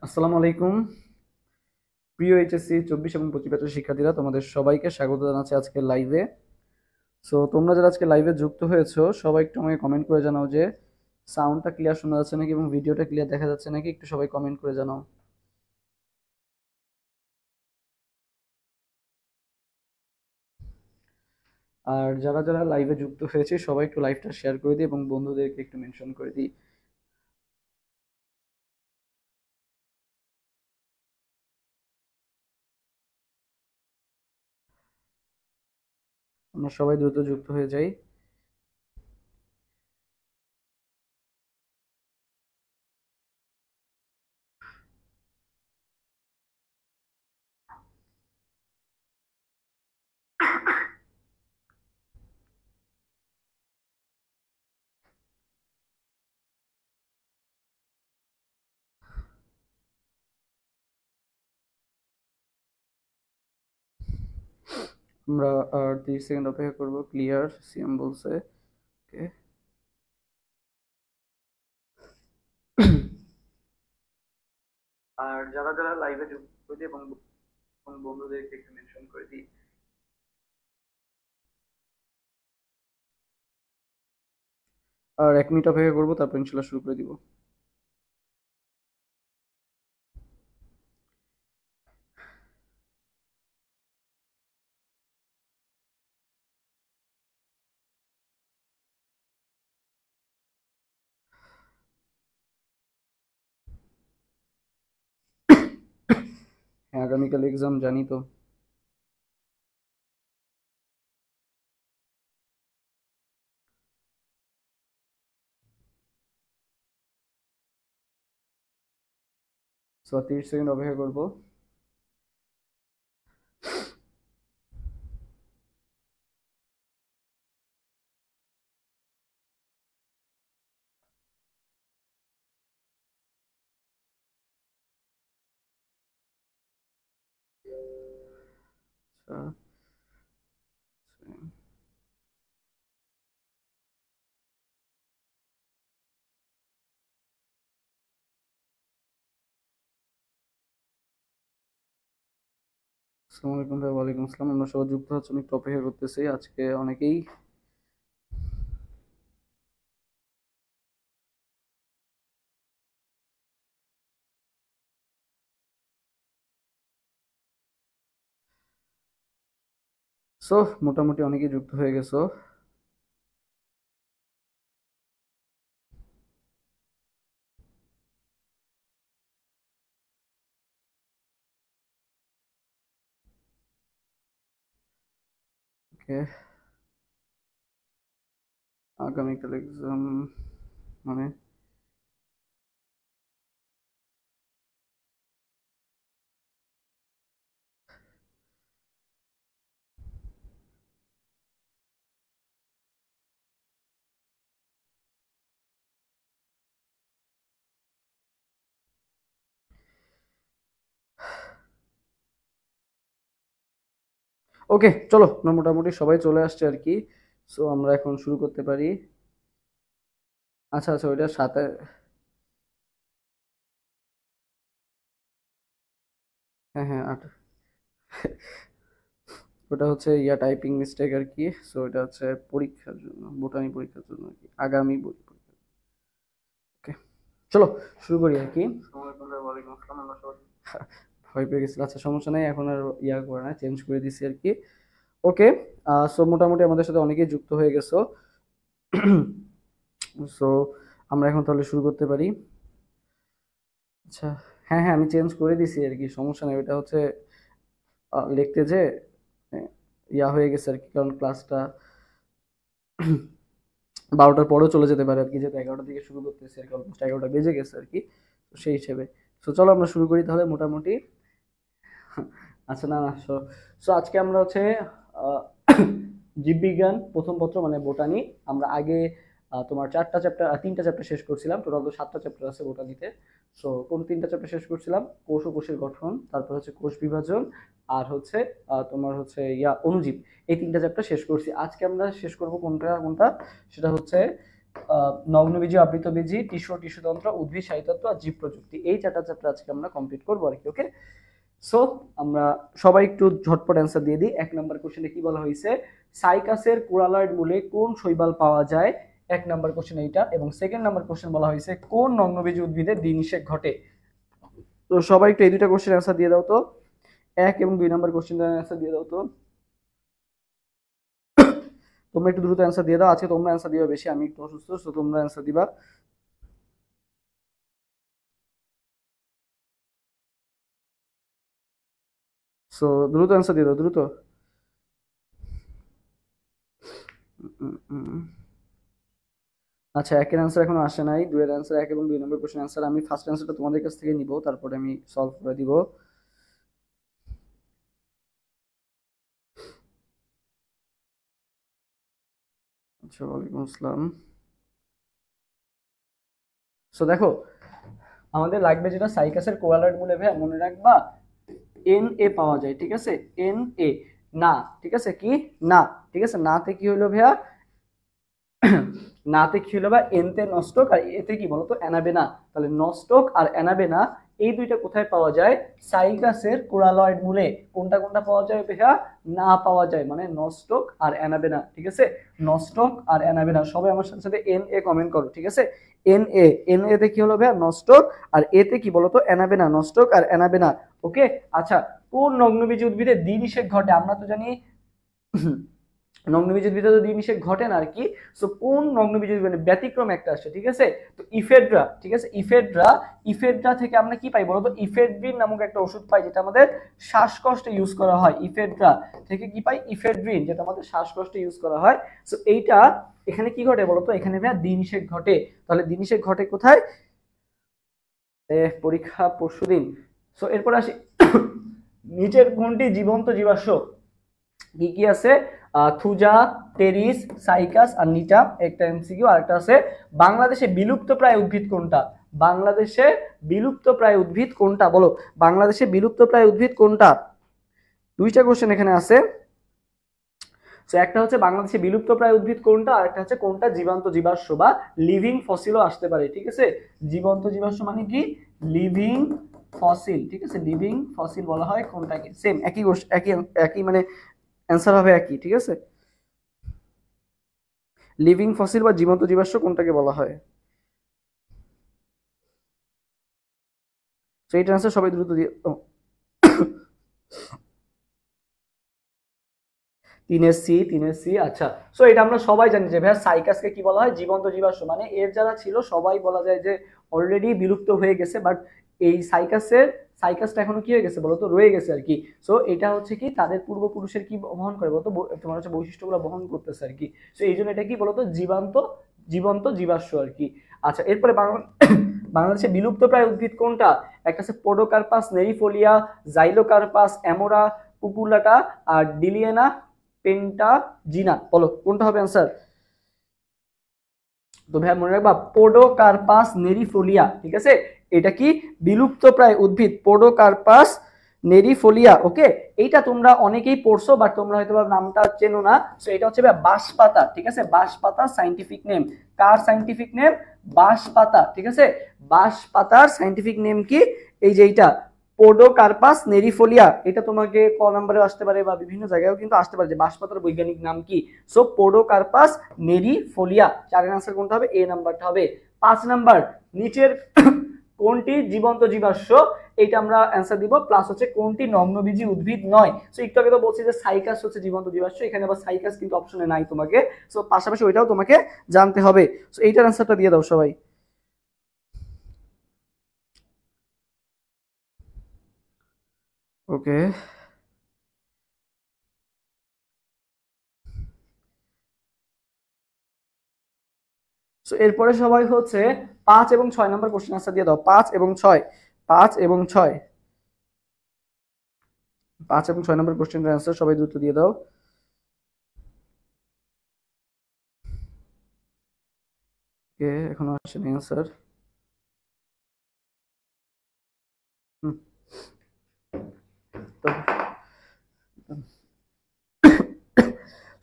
আসসালামু আলাইকুম। প্রিয় এইচএসসি 24 এবং 25 ব্যাচের শিক্ষার্থীরা, তোমাদের সবাইকে স্বাগত জানাচ্ছি আজকের লাইভে। সো তোমরা যারা আজকে লাইভে যুক্ত হয়েছো সবাই একটু আমাকে কমেন্ট করে জানাও যে সাউন্ডটা ক্লিয়ার শোনা যাচ্ছে নাকি এবং ভিডিওটা ক্লিয়ার দেখা যাচ্ছে নাকি, একটু সবাই কমেন্ট করে জানাও। আর যারা যারা লাইভে যুক্ত হয়েছে সবাই একটু লাইভটা শেয়ার করে দিই এবং বন্ধুদেরকে একটু মেনশন করে দিই। আমরা সবাই দ্রুত যুক্ত হয়ে যাই। আমরা আর 30 সেকেন্ড অপেক্ষা করবো। ক্লিয়ার সিএম বলছে। ওকে। আর যারা যারা লাইভে যুক্ত হয়েছে এবং বন্ধুদেরকে একটু মেনশন করে দিই। আর 1 মিনিট অপেক্ষা করবো, তারপর ইনশাল্লাহ শুরু করে দিব। হ্যাঁ, আগামীকাল এক্সাম জানি তো। সো 30 সেকেন্ড অপেক্ষা করবো। আচ্ছা, আসসালামু আলাইকুম ভাই। ওয়ালাইকুম আসসালাম। আমরা সবাই যুক্ত হচ্ছেন, একটু অপেক্ষা করতেছি। আজকে অনেকেই। সো মোটামুটি অনেকেই যুক্ত হয়ে গেছো। ওকে। আগামীকাল এক্সাম মানে ওকে, চলো আমরা মোটামুটি সবাই চলে আসছে আর কি। সো আমরা এখন শুরু করতে পারি। আচ্ছা আচ্ছা, ওইটা সাথে। হ্যাঁ হ্যাঁ, ওটা হচ্ছে টাইপিং মিস্টেক আর কি। সো এটা হচ্ছে পরীক্ষার জন্য, বোটানি পরীক্ষার জন্য আর কি, আগামী পরীক্ষা। ওকে, চলো শুরু করি আর কি। ওয়ালাইকুম আসসালাম। আমরা সবাই ভয় পেয়ে গেছিল। আচ্ছা, সমস্যা নেই, এখন আর করে না, চেঞ্জ করে দিছি আর কি। ওকে। সো মোটামুটি আমাদের সাথে অনেকেই যুক্ত হয়ে গেছো। সো আমরা এখন তাহলে শুরু করতে পারি। আচ্ছা, হ্যাঁ হ্যাঁ, আমি চেঞ্জ করে দিছি আর কি, সমস্যা নেই। ওটা হচ্ছে লিখতে যে আহ, হয়ে গেছে আর কি, কারণ ক্লাসটা 12টার পরেও চলে যেতে পারে আর কি, যেহেতু 11টা থেকে শুরু করতেছি আর কি, অলমোস্ট 11টা বেজে গেছে আর কি। তো সেই হিসেবে তো চলো আমরা শুরু করি তাহলে মোটামুটি। আচ্ছা, না না, সো আজকে আমরা হচ্ছে আহ, জীববিজ্ঞান প্রথম পত্র মানে বোটানি। আমরা আগে তোমার 3টা চ্যাপ্টার শেষ করছিলাম। টোটাল তো 7টা চ্যাপ্টার আছে বোটানিতে। সো কোন 3টা চ্যাপ্টার শেষ করছিলাম? কোষ ও কোষের গঠন, তারপর হচ্ছে কোষ বিভাজন, আর হচ্ছে তোমার হচ্ছে অণুজীব। এই 3টা চ্যাপ্টার শেষ করছি। আজকে আমরা শেষ করব কোনটা কোনটা, সেটা হচ্ছে নগ্নবীজি, আবৃতবীজি, টিস্যু, টিস্যুতন্ত্র, উদ্ভিদ সাহিত্যতত্ত্ব আর জীব প্রযুক্তি, এই চারটা চ্যাপ্টার আজকে আমরা কমপ্লিট করবো আর কি। ওকে, সো আমরা সবাই একটু ঝটপট অ্যান্সার দিয়ে দিই। 1 নম্বর কোশ্চেনে কি বলা হয়েছে, সাইকাসের কোরালয়েড মূলে কোন শৈবাল পাওয়া যায়, 1 নম্বর কোশ্চেন এইটা। এবং 2nd নম্বর কোশ্চেন বলা হয়েছে কোন নগ্নবীজি উদ্ভিদে দ্বিনিষেক ঘটে। তো সবাই একটু এই দুইটা কোশ্চেন অ্যান্সার দিয়ে দাও তো, 1 এবং 2 নম্বর কোশ্চেনের অ্যান্সার দিয়ে দাও তো। তোমরা একটু দ্রুত অ্যান্সার দিয়ে দাও, আজকে তোমরা অ্যান্সার দিবা বেশি, আমি একটু অসুস্থ, তো তোমরা অ্যান্সার দিবা। সো দ্রুত অ্যান্সার দিয়ে দাও, দ্রুত। আচ্ছা, 1 এর অ্যান্সার এখনো আসে নাই, 2 এর অ্যান্সার, 1 এবং 2 নম্বর কোশ্চেন অ্যান্সার আমি ফার্স্ট অ্যান্সারটা তোমাদের কাছ থেকে নিব, তারপরে আমি সলভ করে দিব। আচ্ছা, ওয়ালাইকুম আসসালাম। সো দেখো, আমাদের লাগবে যেটা সাইকাসের কোয়ালার মূলে, ভাই মনে রাখবা এন এ পাওয়া যায়, ঠিক আছে, এন এ না, ঠিক আছে, কি না, ঠিক আছে, নাতে কি হলো ভাইয়া, নাতে কি হলো বা এনতে নস্টক আর এতে কি বলতো অ্যানাবেনা, তাহলে নস্টক আর অ্যানাবেনা এই দুইটা কোথায় পাওয়া যায়, সাইকাসের কোরালয়েড মূলে। কোনটা কোনটা পাওয়া যায় ভাইয়া, না পাওয়া যায়, মানে নস্টক আর অ্যানাবেনা, ঠিক আছে, নস্টক আর অ্যানাবেনা। সবাই আমার সাথে সাথে এন এ কমেন্ট করো, ঠিক আছে, এন এ, এন এ তে কি হলো ভাইয়া, নস্টক, আর এতে কি বলতো অ্যানাবেনা, নস্টক আর অ্যানাবেনা। ওকে, আচ্ছা, কোন নগ্নবীজি উদ্ভিদে দ্বিনিষেক ঘটে, আমরা তো জানি নগ্নবীজ উদ্ভিদে তো দ্বিনিষেক ঘটে না আর কি। সো কোন নগ্নবীজ উদ্ভিদ, মানে ব্যতিক্রম একটা আসছে, ঠিক আছে, তো ইফেড্রা, ঠিক আছে, ইফেড্রা, ইফেড্রা থেকে আমরা কি পাই বলতো, ইফেড্রিন নামক একটা ওষুধ পাই যেটা আমাদের শ্বাসকষ্টে ইউজ করা হয়। ইফেড্রা থেকে কি পাই, ইফেড্রিন, যেটা আমাদের শ্বাসকষ্টে ইউজ করা হয়। সো এইটা এখানে কি ঘটে বলতো, এখানে দ্বিনিষেক ঘটে। তাহলে দ্বিনিষেক ঘটে কোথায়, পরীক্ষা পরশুদিন। সো এরপর আসি, নিচের কোনটি জীবন্ত জীবাশ্ম, কি কি আছে, থুজা, টেরিস, সাইকাস আর নিটা, একটা এমসিকিউ। আর একটা আছে বাংলাদেশে বিলুপ্ত প্রায় উদ্ভিদ কোনটা, বাংলাদেশে বিলুপ্ত প্রায় উদ্ভিদ কোনটা, বলো বাংলাদেশে বিলুপ্ত প্রায় উদ্ভিদ কোনটা। দুইটা কোশ্চেন এখানে আছে। সো একটা হচ্ছে বাংলাদেশে বিলুপ্ত প্রায় উদ্ভিদ কোনটা, আর একটা হচ্ছে কোনটা জীবন্ত জীবাশ্ম বা লিভিং ফসিলও আসতে পারে, ঠিক আছে, জীবন্ত জীবাশ্ম মানে কি, লিভিং ফসিল, ঠিক আছে, লিভিং ফসিল বলা হয় কোনটাকে, সেম একই একই একই মানে অ্যান্সার হবে একই, ঠিক আছে, লিভিং ফসিল বা জীবন্ত জীবাশ্ম কোনটাকে বলা হয়। তো এইটার অ্যান্সার সবাই দ্রুত দিয়ে, 3 সি, 3 সি। আচ্ছা, সো এটা আমরা সবাই জানি যে ভাইয়া সাইকাসকে কি বলা হয়, জীবন্ত জীবাশ্ম, মানে এর যারা ছিল সবাই বলা যায় যে অলরেডি বিলুপ্ত হয়ে গেছে, বাট এই সাইকাসটা এখনো কি হয়ে গেছে বলতো, রয়ে গেছে আর কি। সো এটা হচ্ছে কি তাদের পূর্বপুরুষের কি বহন করে বলতো, তোমার হচ্ছে বৈশিষ্ট্যগুলো বহন করতেছে আর কি। সো এই জন্য এটা কি বলতো, জীবন্ত জীবাশ্ম আর কি। আচ্ছা, এরপরে বাংলাদেশে বিলুপ্ত প্রায় উদ্ভিদ কোনটা, একটা আছে পোডোকার্পাস নেরিফোলিয়া, জাইলোকার্পাস অ্যামোরা পুপুলাটা আর ডিলিয়েনা পেন্টাজিনা, বলো কোনটা হবে অ্যান্সার। তো ভাই মনে রাখবা পোডোকার্পাস নেরিফোলিয়া, ঠিক আছে, এটা কি বিলুপ্ত প্রায় উদ্ভিদ, পোডোকার্পাস নেরিফোলিয়া। ওকে, এইটা তোমরা অনেকেই পড়ছো, বাট তোমরা হয়তো নামটা চেনো না। সো এটা হচ্ছে বাঁশপাতা, ঠিক আছে, বাঁশপাতা সাইন্টিফিক নেম, কার সাইন্টিফিক নেম, বাঁশপাতা, ঠিক আছে, বাঁশপাতার সাইন্টিফিক নেম কি, এই যে এইটা পোডোকার্পাস নেরিফোলিয়া। এটা তোমাকে ক নম্বরে আসতে পারে বা বিভিন্ন জায়গায়ও কিন্তু আসতে পারে যে বাঁশপাতার বৈজ্ঞানিক নাম কি। সো পোডোকার্পাস নেরিফোলিয়া, 4 আনসার কোনটা হবে, এ নাম্বারটা হবে। 5 নাম্বার, নিচের কোনটি জীবন্ত জীবাশ্ম, এইটা আমরা অ্যান্সার দিব, প্লাস হচ্ছে কোনটি নগ্নবীজি উদ্ভিদ নয়। সো একটু আগে তো বলছি যে সাইকাস হচ্ছে জীবন্ত জীবাশ্ম, এখানে আবার সাইকাস কিন্তু অপশনে নাই তোমাকে। সো পাশাপাশি ওইটাও তোমাকে জানতে হবে। সো এইটার অ্যান্সারটা দিয়ে দাও সবাই। ওকে, সো এরপরে সবাই হচ্ছে 5 এবং 6 নাম্বার কোশ্চেন আনসার দিয়ে দাও, 5 এবং 6, 5 এবং 6, 5 এবং 6 নাম্বার কোশ্চেনের অ্যান্সার সবাই দ্রুত দিয়ে দাও। ওকে, এখনো আসেনি অ্যান্সার। তো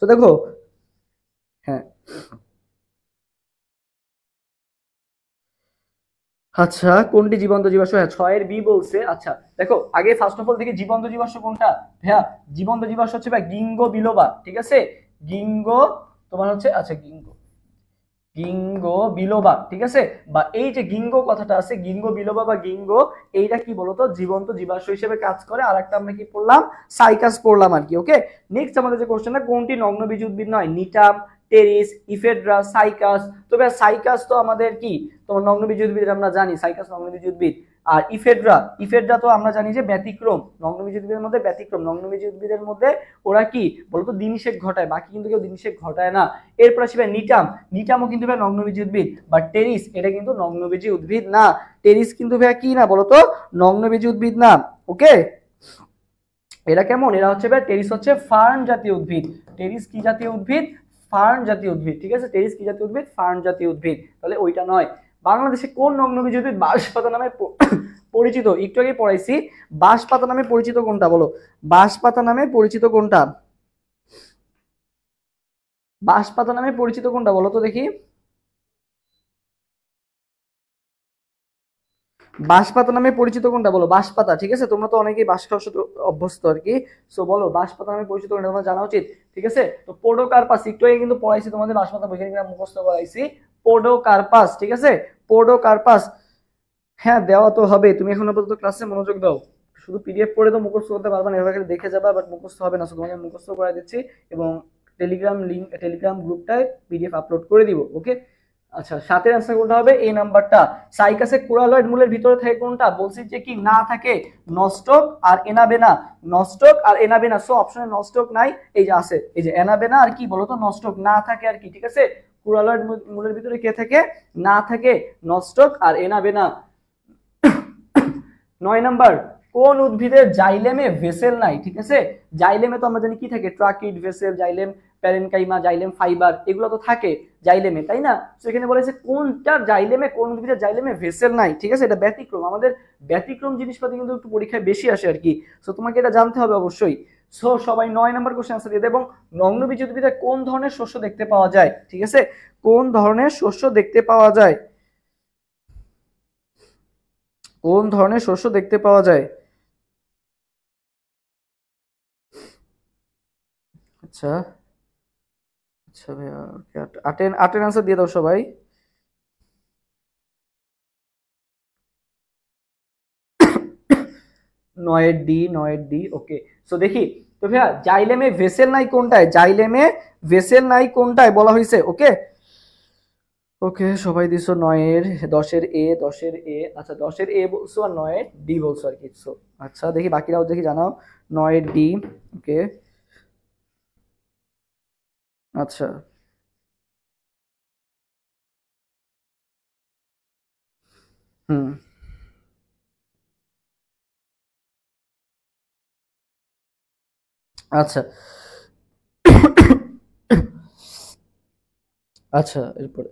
তো দেখো, হ্যাঁ আচ্ছা, কোনটি জীবন্ত জীবাশ্ম? হ্যাঁ, 6 এর বি বলছে। আচ্ছা দেখো, আগে ফার্স্ট অফ অল দেখি জীবন্ত জীবাশ্ম কোনটা। হ্যাঁ, জীবন্ত জীবাশ্ম হচ্ছে ভাই গিঙ্গো বিলোবা, ঠিক আছে। গিঙ্গো তোমার হচ্ছে, আচ্ছা গিঙ্গো, গিঙ্গো বিলোবা, ঠিক আছে। বা এই যে গিঙ্গো কথাটা আছে, গিঙ্গো বিলোবা বা গিঙ্গো, এইটা কি বলতো জীবন্ত জীবাশ্ম হিসেবে কাজ করে। আর একটা আমরা কি পড়লাম, সাইকাস পড়লাম আর কি। ওকে, নেক্সট আমাদের যে কোশ্চেনটা, কোনটি নগ্নবীজ উদ্ভিদ নয়? নিটাম, টেরিস, ইফেড্রা, সাইকাস। তবে সাইকাস তো আমাদের কি তোমার নগ্নবীজ উদ্ভিদ, আমরা জানি সাইকাস নগ্নবীজ উদ্ভিদ। আর ইফেড্রা, ইফেড্রা তো আমরা জানি যে ব্যতিক্রম, নগ্নবীজ উদ্ভিদের মধ্যে ব্যতিক্রম। নগ্নবীজ উদ্ভিদের মধ্যে ওরা কি বলতো দিনিষেক ঘটায়, বাকি কিন্তু কেউ দিনিষেক ঘটায় না। এরপর আসবে নিটাম, নিটামও কিন্তু ভাই নগ্নবীজি উদ্ভিদ। বা টেরিস, এটা কিন্তু নগ্নবীজি উদ্ভিদ না। টেরিস কিন্তু ভাই কি না বলতো, নগ্নবীজি উদ্ভিদ না। ওকে, এরা কেমন, এরা হচ্ছে ভাই টেরিস হচ্ছে ফার্ন জাতীয় উদ্ভিদ। টেরিস কি জাতীয় উদ্ভিদ? ফার্ন জাতীয় উদ্ভিদ, ঠিক আছে। টেরিস কি জাতীয় উদ্ভিদ? ফার্ন জাতীয় উদ্ভিদ। তাহলে ওইটা নয়। বাংলাদেশে কোন নগ্নবীজি উদ্ভিদ বাঁশপাতা নামে পরিচিত? একটু আগে পড়াইছি। বাঁশপাতা নামে পরিচিত কোনটা বলো? বাঁশপাতা নামে পরিচিত কোনটা? বাঁশপাতা নামে পরিচিত কোনটা বলো তো দেখি। বাঁশপাতা নামে পরিচিত কোনটা বলো? বাঁশপাতা, ঠিক আছে। তোমরা তো অনেকেই বাঁশ খাওয়ার সাথে অভ্যস্ত আর কি। সো বলো বাঁশপাতা নামে পরিচিত কোনটা, তোমার জানা উচিত, ঠিক আছে। তো পোডোকার্পাস, একটু আগে কিন্তু পড়াইছি তোমাদের বাঁশপাতা বইখানে মুখস্থ করাইছি। পোডোকার্পাস, ঠিক আছে, পোডোকার্পাস। হ্যাঁ, দেওয়া তো হবে। তুমি এখন আপাতত ক্লাসে মনোযোগ দাও। শুধু পিডিএফ পড়ে তো মুখস্থ করতে পারবে না, এভাবে দেখে যাবা, বাট মুখস্থ হবে না। তোমাকে মুখস্থ করে দিচ্ছি এবং টেলিগ্রাম লিংক, টেলিগ্রাম গ্রুপটায় পিডিএফ আপলোড করে দিব। ওকে, আচ্ছা 7-এর অ্যান্সার কোনটা হবে? এই নাম্বারটা। সাইকাসে কোরালয়েড মূলের ভিতরে থাকে কোনটা? বলছি যে কি না থাকে, নস্টক আর এনাবেনা। নস্টক আর এনাবেনা। সো অপশনে নস্টক নাই, এই যে আছে, এই যে এনাবেনা আর কি বলতো নস্টক না থাকে আর কি, ঠিক আছে। কোরালয়েড মূলের ভিতরে কে থাকে? না থাকে নস্টক আর এনাবেনা। 9 নাম্বার, কোন উদ্ভিদের জাইলেমে ভেসেল নাই? ঠিক আছে, জাইলেমে তো আমরা জানি কি থাকে, tracheid, vessel, xylem, parenchyma, xylem fibre, এগুলো তো থাকে জাইলেমে, তাই না? তো এখানে বলেছে কোনটার জাইলেমে, কোন উদ্ভিদের জাইলেমে ভেসেল নাই, ঠিক আছে। এটা ব্যতিক্রম, আমাদের ব্যতিক্রম জিনিসপাতি কিন্তু একটু পরীক্ষায় বেশি আসে আর কি। সো তোমাকে এটা জানতে হবে অবশ্যই। সো সবাই 9 নাম্বার কোশ্চেন আনসার দিয়ে দেবে। এবং নগ্নবীজ উদ্ভিদে কোন ধরনের শস্য দেখতে পাওয়া যায়? ঠিক আছে, কোন ধরনের শস্য দেখতে পাওয়া যায়? কোন ধরনের শস্য দেখতে পাওয়া যায়? আচ্ছা আচ্ছা ভাইয়া, আটেন আটেন আনসার দিয়ে দাও সবাই। 9-এর ডি, 9-এর ডি। ওকে, সো দেখি তো ভাইয়া, জাইলেমে ভেসেল নাই কোনটায়? জাইলেমে ভেসেল নাই কোনটায় বলা হয়েছে? ওকে ওকে, সবাই দিছো 9-এর, 10-এর এ, 10-এর এ। আচ্ছা 10-এর এ বলছো আর 9-এর ডি বলছো আর কি। সো আচ্ছা দেখি বাকিরাও দেখি জানাও। 9-এর ডি। ওকে, আচ্ছা হুম, আচ্ছা আচ্ছা এরপরে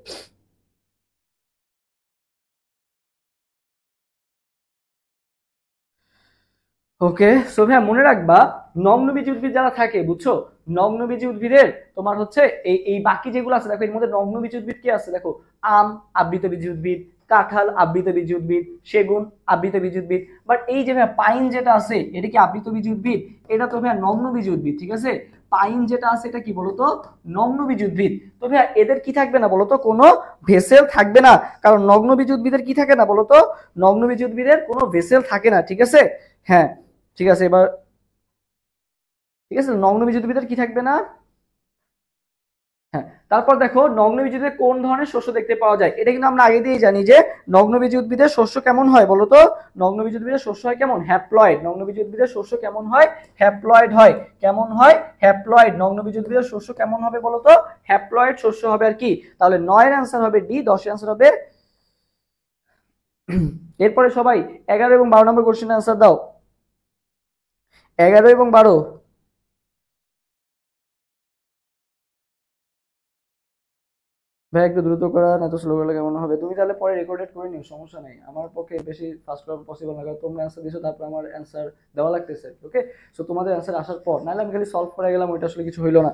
ওকে। সো ভাইয়া মনে রাখবা, নগ্নবীজি উদ্ভিদ যারা থাকে বুঝছো, নগ্নবীজি উদ্ভিদের তোমার হচ্ছে এই এই বাকি যেগুলো আছে দেখো, এর মধ্যে নগ্নবীজি উদ্ভিদ কি আছে দেখো, আম আবৃতবীজি উদ্ভিদ, কাঁঠাল আবৃতবীজি উদ্ভিদ, সেগুন আবৃতবীজি উদ্ভিদ। বাট এই যে ভাইয়া পাইন যেটা আছে, এটা কি আবৃতবীজি উদ্ভিদ? এটা তো ভাইয়া নগ্নবীজি উদ্ভিদ, ঠিক আছে। পাইন যেটা আছে এটা কি বলতো, নগ্নবীজি উদ্ভিদ। তো ভাইয়া এদের কি থাকবে না বলতো, কোনো ভেসেল থাকবে না। কারণ নগ্নবীজি উদ্ভিদের কি থাকে না বলতো, নগ্নবীজি উদ্ভিদের কোনো ভেসেল থাকে না, ঠিক আছে। হ্যাঁ, ঠিক আছে এবার, ঠিক আছে, নগ্নবীজ উদ্ভিদের কি থাকবে না। হ্যাঁ, তারপর দেখো নগ্নবীজ উদ্ভিদে কোন ধরনের শস্য দেখতে পাওয়া যায়? এটা কিন্তু আমরা আগে দিয়েই জানি যে নগ্নবীজ উদ্ভিদের শস্য কেমন হয় বলতো, নগ্নবীজ উদ্ভিদের শস্য হয় কেমন, হ্যাপ্লয়েড। নগ্নবীজ উদ্ভিদের শস্য কেমন হয়? হ্যাপ্লয়েড হয়। কেমন হয়? হ্যাপ্লয়েড। নগ্নবীজ উদ্ভিদের শস্য কেমন হবে বলতো, হ্যাপ্লয়েড শস্য হবে আর কি। তাহলে 9-এর অ্যান্সার হবে ডি, 10-এর অ্যান্সার হবে। এরপরে সবাই 11 এবং 12 নম্বর কোশ্চেনের অ্যান্সার দাও। 11 এবং 12। ভাই একটু দ্রুত করা, না তো স্লো করলে কেমন হবে? তুমি তাহলে পরে রেকর্ডেড করে নিও, সমস্যা নেই। আমার পক্ষে বেশি ফাস্ট করা পসিবল না, কারণ তোমরা অ্যান্সার দিছো, তারপর আমার অ্যান্সার দেওয়া লাগতেছে। ওকে, সো তোমাদের অ্যান্সার আসার পর, নাহলে আমি খালি সলভ করে গেলাম, ওইটা আসলে কিছু হইলো না।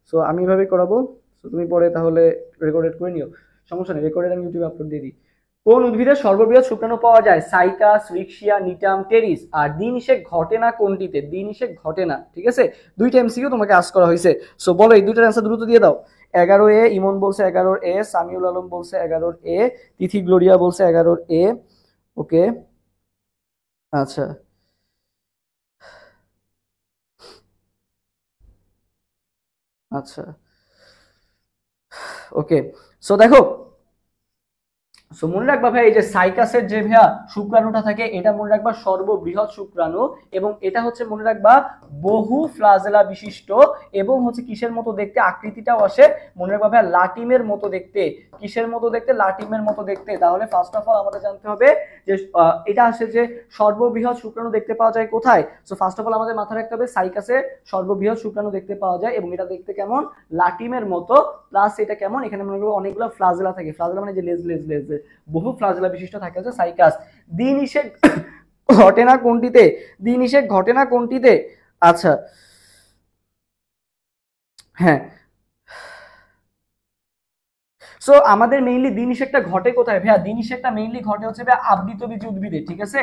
সো আমি এভাবেই করাবো। সো তুমি পরে তাহলে রেকর্ডেড করে নিও, সমস্যা নেই। রেকর্ডেড আমি ইউটিউবে আপলোড দিয়ে দিই। কোন উদ্ভিদের সর্ববৃহৎ শুক্রাণু পাওয়া যায়? Cycas, রিক্সিয়া, নিটাম, teres. আর দ্বিনিষেক ঘটে না কোনটিতে? দ্বিনিষেক ঘটে না, ঠিক আছে। দুইটা এমসিকিউ তোমাকে আস্ক করা হয়েছে। সো বলো এই দুইটার অ্যান্সার দ্রুত দিয়ে দাও। 11A, ইমন বলছে 11A, সামিউল আলম বলছে 11A, তিথি গ্লোরিয়া বলছে 11A। ওকে, আচ্ছা আচ্ছা ওকে। সো দেখো, সো মনে রাখবা ভাই, এই যে সাইকাসের যে ভাইয়া শুক্রাণুটা থাকে এটা মনে রাখবা সর্ববৃহৎ শুক্রাণু, এবং এটা হচ্ছে মনে রাখবা বহু ফ্লাজেলা বিশিষ্ট, এবং হচ্ছে কিসের মতো দেখতে? আকৃতিটাও আসে মনে রাখবা ভাইয়া লাটিমের মতো দেখতে। কিসের মতো দেখতে? লাটিমের মতো দেখতে। তাহলে ফার্স্ট অফ অল আমাদের জানতে হবে যে এটা আসে যে সর্ববৃহৎ শুক্রাণু দেখতে পাওয়া যায় কোথায়। সো ফার্স্ট অফ অল আমাদের মাথায় রাখতে হবে সাইকাসে সর্ববৃহৎ শুক্রাণু দেখতে পাওয়া যায়, এবং এটা দেখতে কেমন? লাটিমের মতো। প্লাস এটা কেমন? এখানে মনে করবো অনেকগুলো ফ্লাজেলা থাকে। ফ্লাজেলা মানে যে লেজ লেজ লেজ, বহু ফ্লাজেলা বিশিষ্ট থাকে হচ্ছে সাইকাস। দ্বিনিষেক ঘটে না কোনটিতে? দ্বিনিষেক ঘটে না কোনটিতে? আচ্ছা হ্যাঁ, সো আমাদের মেইনলি দ্বিনিষেকটা ঘটে কোথায় ভাইয়া? দ্বিনিষেকটা মেইনলি ঘটে হচ্ছে ভাইয়া আবৃতবীজী উদ্ভিদে, ঠিক আছে।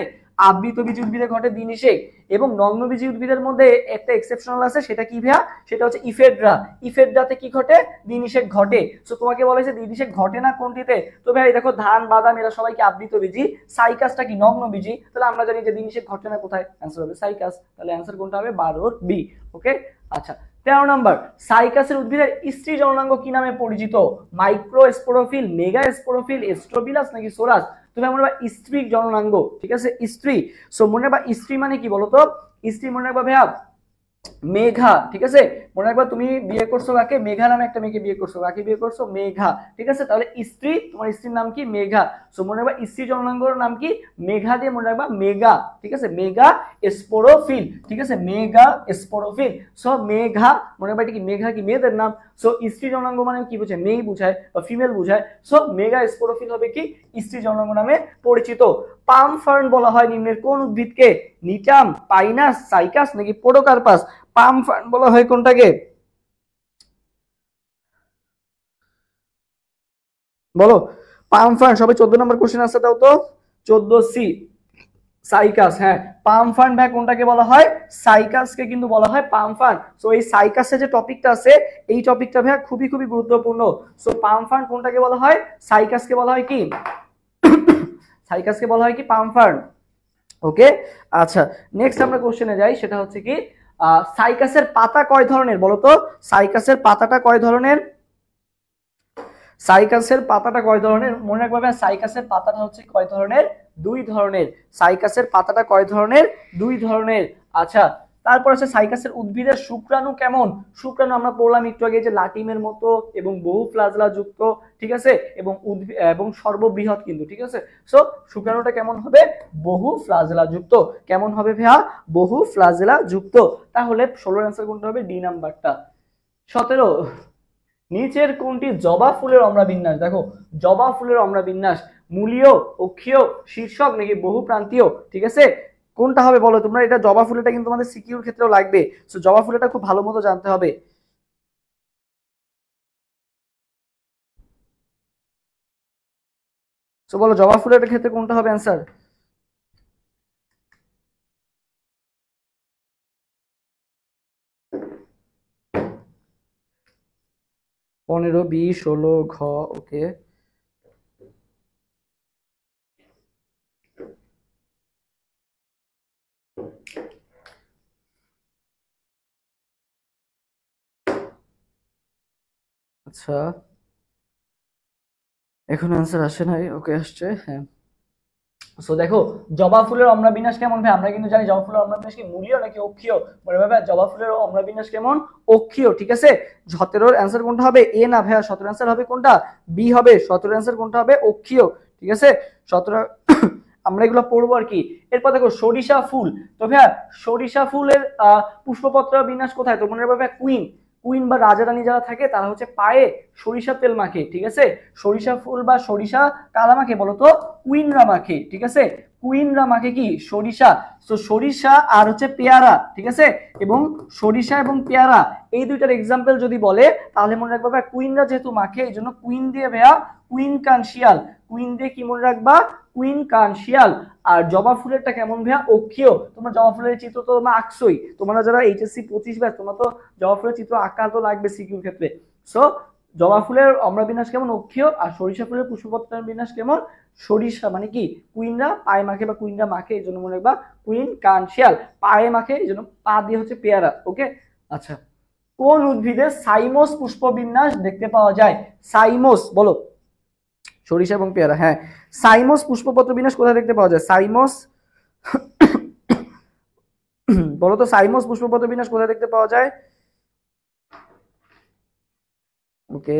আবৃতবীজী উদ্ভিদে ঘটে দ্বিনিষেক, এবং নগ্নবীজী উদ্ভিদের মধ্যে একটা এক্সেপশনাল আছে, সেটা কি ভাইয়া? সেটা হচ্ছে ইফেড্রা। ইফেড্রাতে কি ঘটে? দ্বিনিষেক ঘটে। সো তোমাকে বলা হয়েছে দ্বিনিষেক ঘটে না কোনটিতে? তো ভাই দেখো, ধান, বাদাম এরা সবাই কি আবৃতবীজী, সাইকাসটা কি নগ্নবীজী। তাহলে আমরা জানি যে দ্বিনিষেক ঘটে না কোথায়? অ্যান্সার হবে সাইকাস। তাহলে অ্যান্সার কোনটা হবে? 12 বি। ওকে, আচ্ছা 13 নাম্বার, সাইকাসের উদ্ভিদের স্ত্রী জননাঙ্গ কি নামে পরিচিত? মাইক্রোস্পোরোফিল, মেগা স্পোরোফিল, স্ট্রোবিলাস নাকি সোরাস? তুমি মনে রাখবা স্ত্রী জননাঙ্গ, ঠিক আছে, স্ত্রী। সো মনে রাখবা স্ত্রী মানে কি বলতো? স্ত্রী মনে রাখবা ভাইয়া মেঘা, ঠিক আছে। মনে রাখবা তুমি বিয়ে করছো কাকে? মেঘা নামে একটা মেয়েকে বিয়ে করছো। কাকে বিয়ে করছো? মেঘা, ঠিক আছে। তাহলে স্ত্রী, তোমার স্ত্রীর নাম কি? মেঘা। সো মনে রাখবা স্ত্রী জননাঙ্গর নাম কি? মেঘা দিয়ে মনে রাখবা মেগা, ঠিক আছে, মেগা স্পোরোফিল, ঠিক আছে, মেগা স্পোরোফিল। সো মেঘা মনে রাখবা, এটা কি মেঘা কি মেয়েদের নাম? সো স্ত্রী জননাঙ্গ মানে কি বোঝায়? মেয়ে বোঝায় বা ফিমেল বোঝায়। সো মেগা স্পোরোফিল হবে কি? স্ত্রী জননাঙ্গ নামে পরিচিত। পাম ফার্ন বলা হয় নিম্নের কোন উদ্ভিদকে? নিটাম, পাইনাস, সাইকাস নাকি পোডোকার্পাস? পাম ফার্ন বলা হয় কোনটাকে? বলো। পাম ফার্ন, সবাই 14 নম্বর কোশ্চেন আছে দাও তো। 14C, cycas. হ্যাঁ, পাম ফার্ন ভাই কোনটাকে বলা হয়? সাইকাসকে কিন্তু বলা হয় পাম ফার্ন। সো এই সাইকাসের যে টপিকটা আছে, এই টপিকটা ভাই খুবই খুবই গুরুত্বপূর্ণ। সো পাম ফার্ন কোনটাকে বলা হয়? সাইকাসকে বলা হয় কি? সাইকাসকে বলা হয় কি? পাম ফার্ন। ওকে, আচ্ছা নেক্সট আমরা কোশ্চেনে যাই, সেটা হচ্ছে কি সাইকাসের পাতা কয় ধরনের? বলো তো, সাইকাসের পাতাটা কয় ধরনের? সাইকাসের পাতাটা কয় ধরনের? মনে রাখবে, সাইকাসের পাতাটা হচ্ছে কয় ধরনের? 2 ধরনের। সাইকাসের পাতাটা কয় ধরনের? 2 ধরনের। আচ্ছা, তারপর আছে সাইকাসের উদ্ভিদের শুক্রাণু কেমন? শুক্রাণু আমরা পড়লাম একটু আগে যে লাটিমের মতো এবং বহু ফ্লাজেলা যুক্ত, ঠিক আছে, এবং এবং সর্ববৃহৎ কিন্তু, ঠিক আছে। সো শুক্রাণুটা কেমন হবে? বহু ফ্লাজেলা যুক্ত। কেমন হবে ভাইয়া? বহু ফ্লাজেলা যুক্ত। তাহলে 16 অ্যান্সার কোনটা হবে? ডি নাম্বারটা। 17, নিচের কোনটি জবা ফুলের অম্লবিন্যাস? দেখো, জবা ফুলের অম্লবিন্যাস মূলীয়, অক্ষীয়, শীর্ষক নাকি বহু প্রান্তীয়, ঠিক আছে, কোনটা হবে বলো তোমরা? এটা জবা ফুলটা কিন্তু তোমাদের সিকিউর ক্ষেত্রেও লাগবে। সো জবা ফুলটা খুব ভালো মতো জানতে হবে। সো বলো জবা ফুলের ক্ষেত্রে কোনটা হবে অ্যান্সার? 15, 20, 16 ঘ। ওকে, আচ্ছা এখন অ্যান্সার আসে নাই। ওকে, আসছে, হ্যাঁ। সো দেখো, জবা ফুলের অম্লবিন্যাস কেমন ভাই? আমরা কিন্তু জানি জবা ফুলের অম্লবিন্যাস কি মূলীয় নাকি অক্ষীয়? বলে ভাই জবা ফুলের অম্লবিন্যাস কেমন? অক্ষীয়, ঠিক আছে। 17 অ্যান্সার কোনটা হবে? এ না ভাইয়া, 17 অ্যান্সার হবে কোনটা? বি হবে। 17 অ্যান্সার কোনটা হবে? অক্ষীয়, ঠিক আছে। 17 আমরা এগুলো পড়বো আর কি। এরপর দেখো সরিষা ফুল। তো ভাইয়া সরিষা ফুলের পুষ্পপত্র বিন্যাস কোথায়? তো মনে রাখবে কুইন, কুইন বা রাজা রানী যারা থাকে তারা হচ্ছে পায়ে সরিষা তেল মাখে, ঠিক আছে। সরিষা ফুল বা সরিষা কারা মাখে বলতো? কুইনরা মাখে, ঠিক আছে। কুইনরা মাখে কি? সরিষা। তো সরিষা আর হচ্ছে পেয়ারা, ঠিক আছে, এবং সরিষা এবং পেয়ারা এই দুইটার এক্সাম্পল যদি বলে তাহলে মনে রাখবে কুইনরা যেহেতু মাখে এই জন্য কুইন দিয়ে ভাইয়া কুইন কান শিয়াল, কুইন দিয়ে কি মনে রাখবা, কুইন কান শিয়াল। আর জবা ফুলেরটা কেমন ভাইয়া, অক্ষীয়। তোমরা জবা ফুলের চিত্র তো তোমরা আঁকছোই, তোমরা যারা এইচএসসি 25 ব্যাচ তোমরা তো জবা ফুলের চিত্র আঁকা তো লাগবে সিকিউর ক্ষেত্রে। সো জবা ফুলের অম্রবিন্যাস কেমন, অক্ষীয়। আর সরিষা ফুলের পুষ্পপত্রের বিন্যাস কেমন, সরিষা মানে কি কুইনরা পায়ে মাখে বা কুইনরা মাখে, এই জন্য মনে রাখবা কুইন কান শিয়াল, পায়ে মাখে এই জন্য পা দিয়ে হচ্ছে পেয়ারা। ওকে আচ্ছা, কোন উদ্ভিদে সাইমোস পুষ্পবিন্যাস দেখতে পাওয়া যায়, সাইমোস বলো, সরিষা এবং পেয়ারা, হ্যাঁ সাইমোস পুষ্পপত্র বিন্যাস কোথায় দেখতে পাওয়া যায়, সাইমোস বলো তো, সাইমোস পুষ্পপত্র বিন্যাস কোথায় দেখতে পাওয়া যায়। ওকে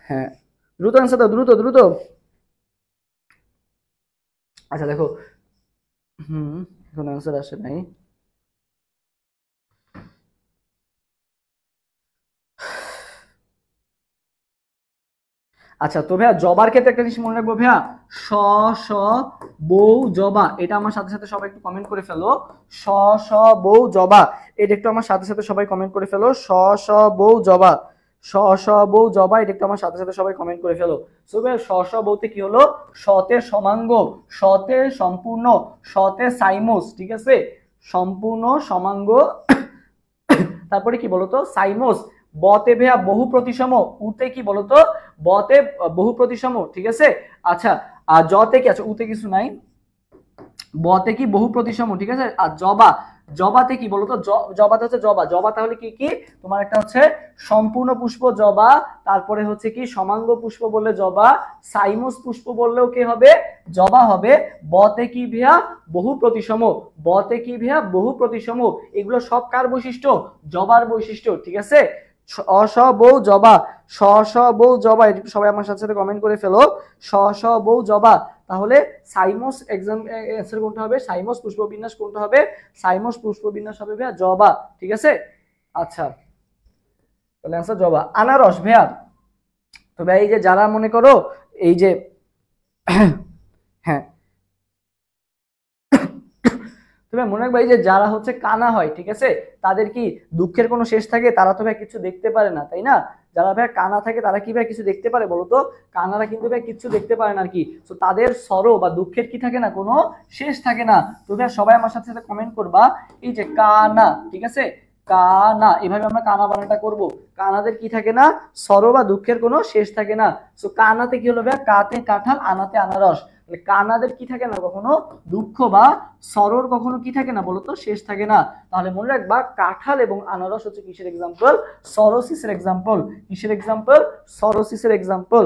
হ্যাঁ, দ্রুত আনসার দাও, দ্রুত দ্রুত। আচ্ছা দেখো, এখন আনসার আসে নাই। আচ্ছা তো ভাইয়া জবার ক্ষেত্রে একটা জিনিস মনে রাখবো ভাইয়া, স স বউ জবা, এটা আমার সাথে সাথে সবাই একটু কমেন্ট করে ফেলো, স স বউ জবা, এটা একটু আমার সাথে সাথে সবাই কমেন্ট করে ফেলো, স স বউ জবা, স স বউ জবা, এটা একটু আমার সাথে সাথে সবাই কমেন্ট করে ফেলো। সো ভাইয়া স স বউতে কি হলো, সতে সমাঙ্গ, সতে সম্পূর্ণ, সতে সাইমোস, ঠিক আছে, সম্পূর্ণ সমাঙ্গ, তারপরে কি বলতো সাইমোস। বতে ভেয়া বহু প্রতিসম, উতে কি বলতো, বতে বহু প্রতিসম, ঠিক আছে। আচ্ছা আর জতে কি, আচ্ছা উতে কিছু নাই, বতে কি বহু প্রতিসম, ঠিক আছে। আর জবা, জবাতে কি বলতো, জবাতে হচ্ছে জবা, জবা তাহলে কি কি তোমার একটা হচ্ছে সম্পূর্ণ পুষ্প জবা, তারপরে হচ্ছে কি সমাঙ্গ পুষ্প বললে জবা, সাইমোস পুষ্প বললেও কি হবে, জবা হবে। বতে কি ভিয়া বহু প্রতিসম, বতে কি ভিয়া বহু প্রতিসম, এগুলো সব কার বৈশিষ্ট্য, জবার বৈশিষ্ট্য, ঠিক আছে। স বউ জবা, স বউ জবা, এটা সবাই আমার সাথে সাথে কমেন্ট করে ফেলো, স বউ জবা। তাহলে সাইমোস এক্সাম অ্যান্সার কোনটা হবে, সাইমোস পুষ্পবিন্যাস কোনটা হবে, সাইমোস পুষ্পবিন্যাস হবে ভাইয়া জবা, ঠিক আছে। আচ্ছা তাহলে অ্যান্সার জবা। আনারস ভাইয়া, তো ভাই এই যে যারা মনে করো এই যে হ্যাঁ তুমি মনে রাখবা এই যে যারা হচ্ছে কানা হয়, ঠিক আছে, তাদের কি দুঃখের কোনো শেষ থাকে, তারা তো ভাই কিছু দেখতে পারে না, তাই না। যারা ভাই কানা থাকে তারা কি ভাই কিছু দেখতে পারে বলতো, কানারা কিন্তু ভাই কিছু দেখতে পারে না আর কি। তো তাদের সরো বা দুঃখের কি থাকে না, কোনো শেষ থাকে না। তো ভাই সবাই আমার সাথে সাথে কমেন্ট করবা এই যে কানা, ঠিক আছে, কানা, এভাবে আমরা কানা বানানটা করব। কানাদের কি থাকে না, সরো বা দুঃখের কোনো শেষ থাকে না। তো কানাতে কি হলো ভাই, কাতে কাঁঠাল, আনাতে আনারস, কানাদের কি থাকে না কখনো দুঃখ বা সরোর কখনো কি থাকে না বলতো, শেষ থাকে না। তাহলে মনে রাখবা কাঁঠাল এবং আনারস হচ্ছে কিসের এক্সাম্পল, সরোসিসের এক্সাম্পল, কিসের এক্সাম্পল, সরোসিসের এক্সাম্পল।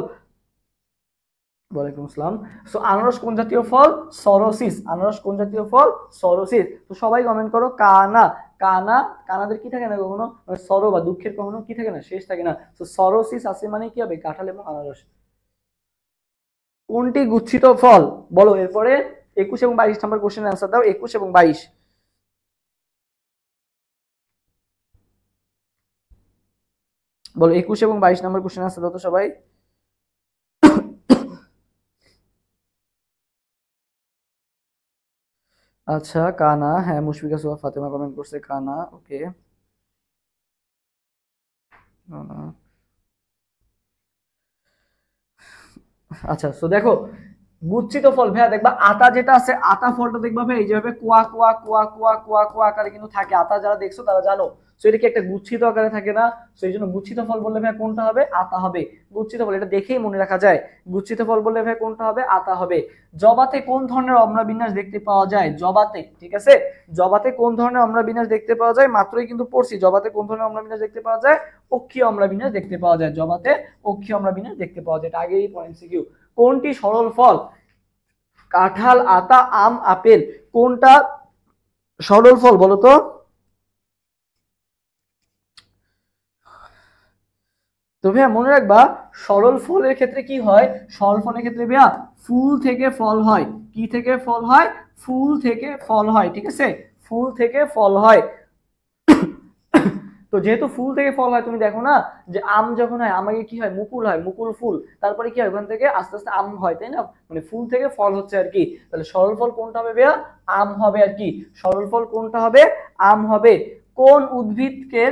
ওয়ালাইকুম আসসালাম। সো আনারস কোন জাতীয় ফল, সরোসিস, আনারস কোন জাতীয় ফল, সরোসিস। তো সবাই কমেন্ট করো কানা, কানা, কানাদের কি থাকে না কখনো সরো বা দুঃখের কখনো কি থাকে না, শেষ থাকে না। তো সরোসিস আছে মানে কি হবে, কাঁঠাল এবং আনারস। কোনটি গুচ্ছিত ফল বলো, এরপরে 21 এবং 22 নম্বর কোশ্চেন অ্যান্সার দাও, 21 এবং 22 বলো, 21 এবং 22 নম্বর কোশ্চেন অ্যান্সার দাও তো সবাই। আচ্ছা কানা, হ্যাঁ মুশফিকা সোহা ফাতেমা কমেন্ট করছে কানা, ওকে আচ্ছা। সো দেখো গুচ্ছিত ফল ভাইয়া দেখবা আতা যেটা আছে, আতা ফলটা দেখবা ভাই এই যেভাবে কুয়া কুয়া কুয়া কুয়া কুয়া কুয়া আকারে কিন্তু থাকে, আতা যারা দেখছো তারা জানো। সো এটা কি একটা গুচ্ছিত আকারে থাকে না, সো এই জন্য গুচ্ছিত ফল বললে ভাই কোনটা হবে, আতা হবে। গুচ্ছিত ফল এটা দেখেই মনে রাখা যায়, গুচ্ছিত ফল বললে ভাই কোনটা হবে, আতা হবে। জবাতে কোন ধরনের অম্রবিন্যাস দেখতে পাওয়া যায়, জবাতে, ঠিক আছে, জবাতে কোন ধরনের অম্রবিন্যাস দেখতে পাওয়া যায়, মাত্রই কিন্তু পড়ছি, জবাতে কোন ধরনের অম্রবিন্যাস দেখতে পাওয়া যায়, অক্ষীয় অম্রবিন্যাস দেখতে পাওয়া যায়, জবাতে অক্ষীয় অম্রবিন্যাস দেখতে পাওয়া যায়, এটা আগেই পড়েন সিকিউ। কোনটি সরল ফল, কাঁঠাল, আতা, আম, আপেল, কোনটা সরল ফল বলতো। তো ভাইয়া মনে রাখবা সরল ফলের ক্ষেত্রে কি হয়, সরল ফলের ক্ষেত্রে ভাইয়া ফুল থেকে ফল হয়, কি থেকে ফল হয়, ফুল থেকে ফল হয়, ঠিক আছে, ফুল থেকে ফল হয়। তো যেহেতু ফুল থেকে ফল হয়, তুমি দেখো না যে আম যখন হয় আমাকে কি হয়, মুকুল হয়, মুকুল ফুল, তারপরে কি হয় ওখান থেকে আস্তে আস্তে আম হয়, তাই না, মানে ফুল থেকে ফল হচ্ছে আর কি। তাহলে সরল ফল কোনটা হবে ভাইয়া, আম হবে আর কি, সরল ফল কোনটা হবে, আম হবে। কোন উদ্ভিদকে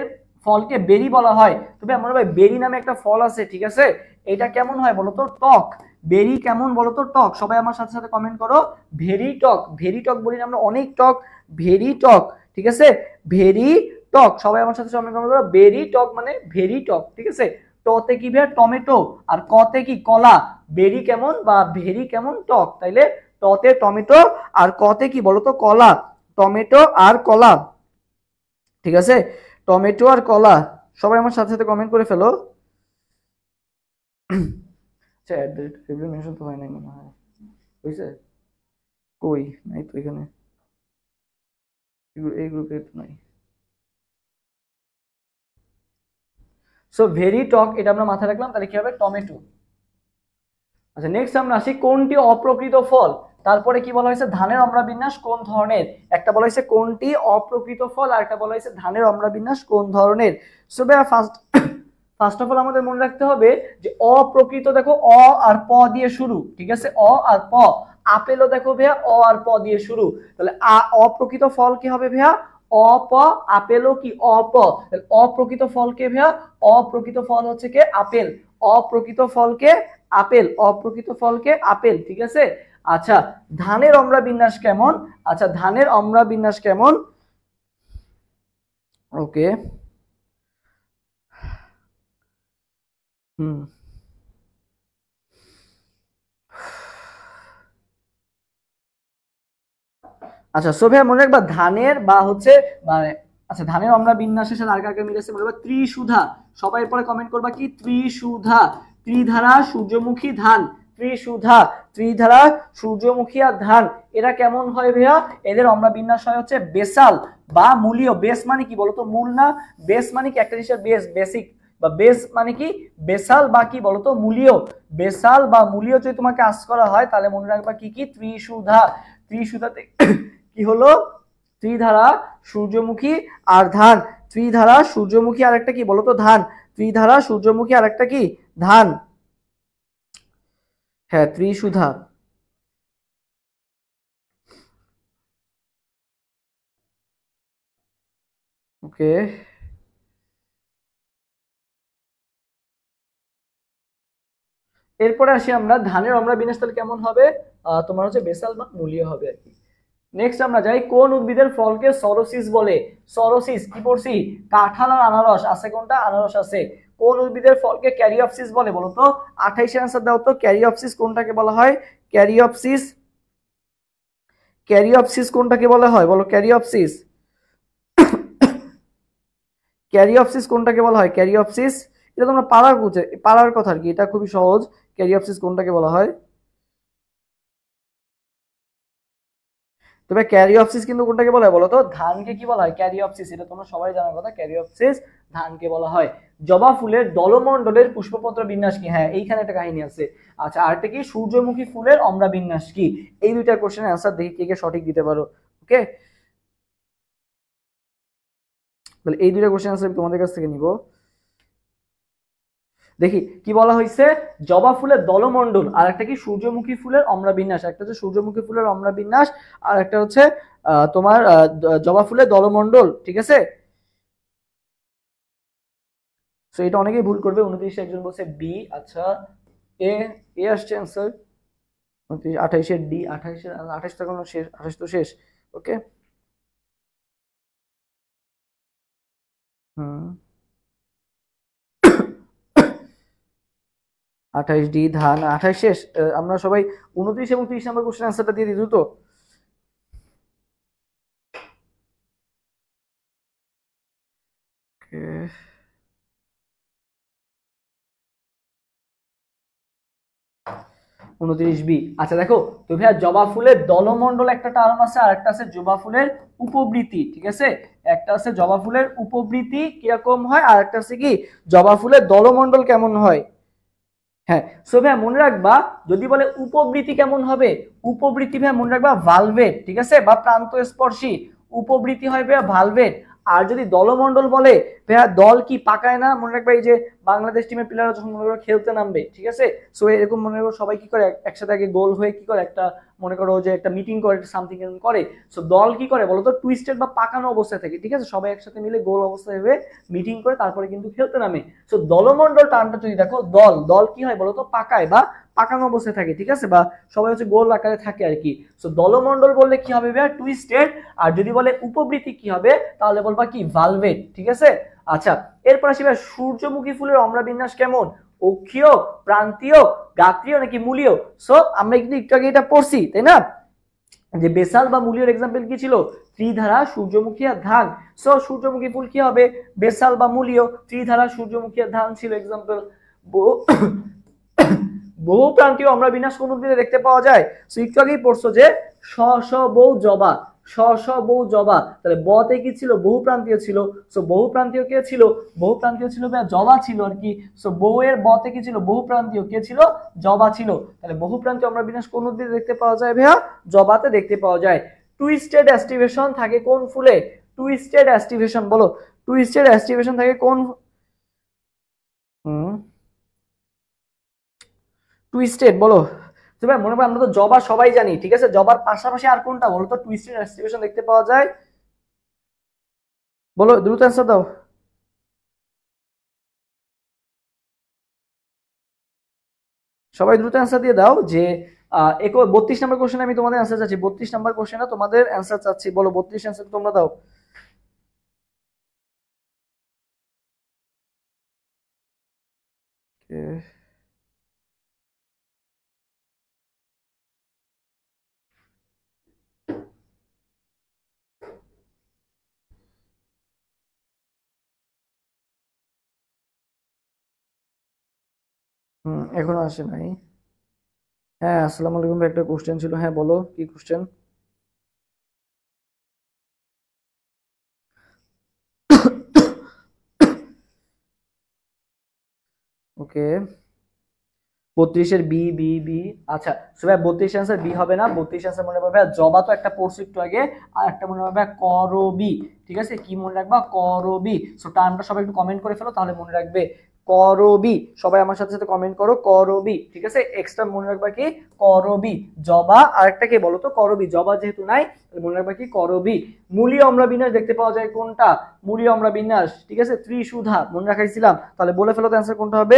ফলকে বেরি বলা হয়। তবে আমরা ভাই বেরি নামে একটা ফল আছে, ঠিক আছে, এটা কেমন হয় বলতো? টক। বেরি কেমন বলতো? টক। সবাই আমার সাথে সাথে কমেন্ট করো, ভেরি টক। ভেরি টক বলি না আমরা, অনেক টক, ভেরি টক, ঠিক আছে, ভেরি টক। সবাই আমার সাথে কমেন্ট করো, বেরি টক মানে ভেরি টক, ঠিক আছে। টতে কি ভাই? টমেটো, আর কতে কি? কলা। বেরি কেমন বা ভেরি কেমন? টক। তাইলে টতে টমেটো আর কতে কি বলতো? কলা। টমেটো আর কলা, ঠিক আছে, টমেটো আর কলা। সবাই আমার সাথে সাথে কমেন্ট করে ফেলো। আচ্ছা, ফেব্রুয়ারি মেনশন তো হয় নাই মনে হয়, হয়েছে? কই নাই তো এখানে, এই গ্রুপে তো নাই। সো ভেরি টক, এটা আমরা মাথায় রাখলাম। তাহলে কি হবে? টমেটো। আচ্ছা, নেক্সট আমরা আসি, কোনটি অপ্রকৃত ফল? তারপরে কি বলা হয়েছে? ধানের অমরা বিন্যাস কোন ধরনের? একটা বলা হয়েছে কোনটি অপ্রকৃত ফল, আর একটা বলা হয়েছে ধানের অমরা বিন্যাস কোন ধরনের। সো ভাইয়া ফার্স্ট অফ অল আমাদের মনে রাখতে হবে যে অপ্রকৃত, দেখো অ আর প দিয়ে শুরু, ঠিক আছে, অ আর প। আপেলও দেখো ভাইয়া অ আর প দিয়ে শুরু। তাহলে অপ্রকৃত ফল কি হবে ভাইয়া? অপ। আপেলও কি? অপ। অপ্রকৃত ফলকে ভাইয়া, অপ্রকৃত ফল হচ্ছে কে? আপেল। অপ্রকৃত ফলকে আপেল, অপ্রকৃত ফলকে আপেল, ঠিক আছে। আচ্ছা, ধানের অমরা বিন্যাস কেমন? আচ্ছা, ধানের অমরা বিন্যাস কেমন? ওকে, হুম, আচ্ছা, সো ভাইয়া মনে রাখবা ধানের বা হচ্ছে মানে, আচ্ছা, ধানের অমরা বিন্যাসের সাথে আর কাকে মিলেছে মনে রাখবা? ত্রিশুধা। সবাই পরে কমেন্ট করবা কি? ত্রিশুধা। ত্রিধারা সূর্যমুখী ধান, ত্রিশুধা, ত্রিধারা সূর্যমুখী আর ধান। এরা কেমন হয় ভাইয়া? এদের অমরা বিন্যাস হয় হচ্ছে বেসাল বা মূলীয়। বেস মানে কি বলতো? মূল না। বেস মানে কি? একটা জিনিসের বেস, বেসিক, বা বেস মানে কি? বেসাল বা কি বলতো? মূলীয়। বেসাল বা মূলীয় যদি তোমাকে আস্ক করা হয় তাহলে মনে রাখবা কি কি? ত্রিশুধা। ত্রিশুধাতে কি হলো? ত্রিধারা সূর্যমুখী আর ধান। ত্রিধারা সূর্যমুখী আর একটা কি বলতো? ধান। ত্রিধারা সূর্যমুখী আর একটা কি? ধান। হ্যাঁ, ত্রিশুধা। ওকে, এরপরে আসি আমরা ধানের অমরা বিন্যাস তাহলে কেমন হবে? তোমার হচ্ছে বেসাল বা মূলীয় হবে আর কি। নেক্সট আমরা যাই, কোন উদ্ভিদের ফলকে সরোসিস বলে? সরোসিস কি পড়ছি? কাঁঠাল আর আনারস আছে, কোনটা? আনারস আছে। কোন উদ্ভিদের ফলকে ক্যারিওপসিস বলে বলো তো? 28 আনসার দাও তো। ক্যারিওপসিস কোনটাকে বলা হয়? ক্যারিওপসিস, ক্যারিওপসিস কোনটাকে বলা হয় বলো? ক্যারিওপসিস, ক্যারিওপসিস কোনটাকে বলা হয়? ক্যারিওপসিস, এটা তোমরা পারার কথা আর কি, এটা খুবই সহজ। ক্যারিওপসিস কোনটাকে বলা হয়? তবে ক্যারিওপসিস কিন্তু কোনটাকে বলা হয় বলো তো? ধানকে কি বলা হয়? ক্যারিওপসিস, এটা তোমরা সবাই জানার কথা। ক্যারিওপসিস ধানকে বলা হয়। জবা ফুলের দলমণ্ডলের পুষ্পপত্র বিন্যাস কি? হ্যাঁ, এইখানে একটা কাহিনী আছে। আচ্ছা, আরেকটা কি? সূর্যমুখী ফুলের অমরা বিন্যাস কি? এই দুইটা কোশ্চেনের অ্যান্সার দেখি কে কে সঠিক দিতে পারো। ওকে, তাহলে এই দুইটা কোশ্চেন অ্যান্সার আমি তোমাদের কাছ থেকে নিব। দেখি কি বলা হয়েছে। জবা ফুলের দলমণ্ডল, আর একটা কি? সূর্যমুখী ফুলের অমরা বিন্যাস। একটা হচ্ছে সূর্যমুখী ফুলের অমরা বিন্যাস, আর একটা হচ্ছে তোমার জবা ফুলের দলমণ্ডল, ঠিক আছে। সো এটা অনেকেই ভুল করবে। 29 একজন বলছে বি। আচ্ছা, এ, এ আসছে অ্যান্সার। 28 ডি। 28 তো কোনো শেষ, 28 তো শেষ। ওকে, হুম, 28 ডি ধান, 28 শেষ। আমরা সবাই 29 এবং 30 নম্বর কোশ্চেন অ্যান্সারটা দিয়ে দিই দ্রুত। 29 বি। আচ্ছা দেখো তো ভাইয়া, জবা ফুলের দলমণ্ডল একটা টার্ম আছে, আর একটা আছে জবা ফুলের উপবৃতি, ঠিক আছে। একটা আছে জবা ফুলের উপবৃতি কিরকম হয়, আর একটা আছে কি? জবা ফুলের দলমণ্ডল কেমন হয়। হ্যাঁ, সো ভাইয়া মনে রাখবা, যদি বলে উপবৃতি কেমন হবে? উপবৃতি ভাইয়া মনে রাখবা ভালভেট, ঠিক আছে, বা প্রান্ত স্পর্শী। উপবৃতি হয় ভাইয়া ভালভেট। আর যদি দলমণ্ডল বলে ভাইয়া, দল কি পাকায় না? মনে রাখবা এই যে বাংলাদেশ টিমের প্লেয়াররা যখন মনে করো খেলতে নামবে, ঠিক আছে, সো এরকম মনে করো সবাই কি করে একসাথে আগে গোল হয়ে কি করে একটা মনে করো যে একটা মিটিং করে সামথিং করে। সো দল কি করে বলতো টুইস্টেড বা পাকানো অবস্থায় থাকে, ঠিক আছে, সবাই একসাথে মিলে গোল অবস্থায় হয়ে মিটিং করে তারপরে কিন্তু খেলতে নামে। সো দলমন্ডল টার্মটা যদি দেখো, দল দল কি হয় বলতো পাকায় বা পাকানো অবস্থায় থাকে, ঠিক আছে, বা সবাই হচ্ছে গোল আকারে থাকে আর কি। সো দলমন্ডল বললে কি হবে ভাইয়া টুইস্টেড, আর যদি বলে উপবৃত্তি কি হবে তাহলে বলবা কি ভালভেট, ঠিক আছে। আচ্ছা, এরপর আসি ভাই সূর্যমুখী ফুলের অম্লা বিন্যাস কেমন, অক্ষীয়, প্রান্তীয়, গাত্রীয় নাকি মূলীয়। সো আমরা কিন্তু একটু আগে এটা পড়ছি তাই না, যে বেসাল বা মূলীয় এক্সাম্পল কি ছিল, ত্রিধারা, সূর্যমুখী আর ধান। সো সূর্যমুখী ফুল কি হবে, বেসাল বা মূলীয়, ত্রিধারা, সূর্যমুখী আর ধান ছিল এক্সাম্পল। বহু প্রান্তীয় অম্লা বিন্যাস কোন উদ্ভিদে দেখতে পাওয়া যায়, সো একটু আগেই পড়ছো যে শ শ বউ জবা, শ শ বউ জবা, তাহলে বতে কি ছিল বহু প্রান্তীয় ছিল, সো বহু প্রান্তীয় কে ছিল, বহু প্রান্তীয় ছিল ভাইয়া জবা ছিল আর কি। সো বউ এর বতে কি ছিল বহু প্রান্তীয় কে ছিল, জবা ছিল। তাহলে বহু প্রান্তীয় অম্লা বিন্যাস কোন উদ্ভিদে দেখতে পাওয়া যায় ভাইয়া, জবাতে দেখতে পাওয়া যায়। টুইস্টেড অ্যাস্টিভেশন থাকে কোন ফুলে, টুইস্টেড অ্যাস্টিভেশন বলো, টুইস্টেড অ্যাস্টিভেশন থাকে কোন, টুইস্টেড বলো। তো ভাই মনে করো আমরা তো জবা সবাই জানি, ঠিক আছে, জবার পাশাপাশি আর কোনটা বলো তো টুইস্টেড অ্যাস্টিভেশন দেখতে পাওয়া যায়, বলো দ্রুত অ্যান্সার দাও। সবাই দ্রুত অ্যান্সার দিয়ে দাও যে 32 নম্বর কোশ্চেন আমি তোমাদের অ্যান্সার চাচ্ছি, 32 নম্বর কোশ্চেনে তোমাদের অ্যান্সার চাচ্ছি, বলো 32 অ্যান্সার তোমরা দাও। এখনো আসে নাই। হ্যাঁ, আসসালামু আলাইকুম ভাই, একটা কোশ্চেন ছিল, হ্যাঁ বলো কি কোশ্চেন। ওকে, 32-এর বি বি বি। আচ্ছা সো ভাই 32 অ্যান্সার বি হবে না, 32 অ্যান্সার মনে রাখবে জবা, তো একটা পড়ছি একটু আগে, আর একটা মনে রাখবে করবি, ঠিক আছে, কি মনে রাখবা করবি। সো টার্মটা সবাই একটু কমেন্ট করে ফেলো তাহলে মনে রাখবে করবি, সবাই আমার সাথে সাথে কমেন্ট করো করবি, ঠিক আছে, এক্সট্রা মনে রাখবা কি করবি। জবা আরেকটা কে বলো তো করবি, জবা যেহেতু নাই মনে রাখবা কি করবি। মূলীয় অম্লা বিন্যাস দেখতে পাওয়া যায় কোনটা, মূলীয় অম্লা বিন্যাস, ঠিক আছে, ত্রিশুধা মনে রাখাইছিলাম, তাহলে বলে ফেলো তো অ্যান্সার কোনটা হবে।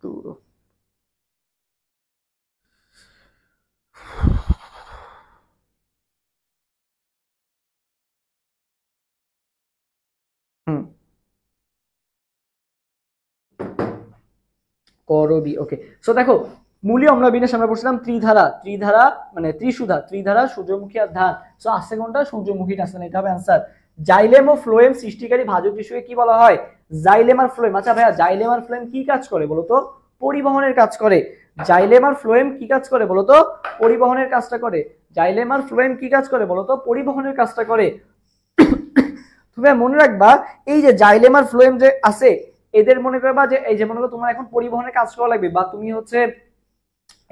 তো হুম, করবি, ওকে। সো দেখো মূলীয় অম্ল বিন্যাস আমরা বলছিলাম ত্রিধারা, ত্রিধারা মানে ত্রিশুধা, ত্রিধারা, সূর্যমুখী আর ধান। সো আসছে কোনটা, সূর্যমুখী আসছে না, এটা হবে অ্যান্সার। জাইলেম ও ফ্লোয়েম সৃষ্টিকারী ভাজক টিস্যুকে কি বলা হয়, জাইলেম আর ফ্লোয়েম। আচ্ছা ভাইয়া জাইলেম আর ফ্লোয়েম কি কাজ করে বলো তো, পরিবহনের কাজ করে। জাইলেম আর ফ্লোয়েম কি কাজ করে বলো তো, পরিবহনের কাজটা করে। জাইলেম আর ফ্লোয়েম কি কাজ করে বলো তো, পরিবহনের কাজটা করে। তুমি মনে রাখবা এই যে জাইলেম আর ফ্লোয়েম যে আছে, এদের মনে করবা যে এই যে মনে করো তোমার এখন পরিবহনের কাজ করা লাগবে, বা তুমি হচ্ছে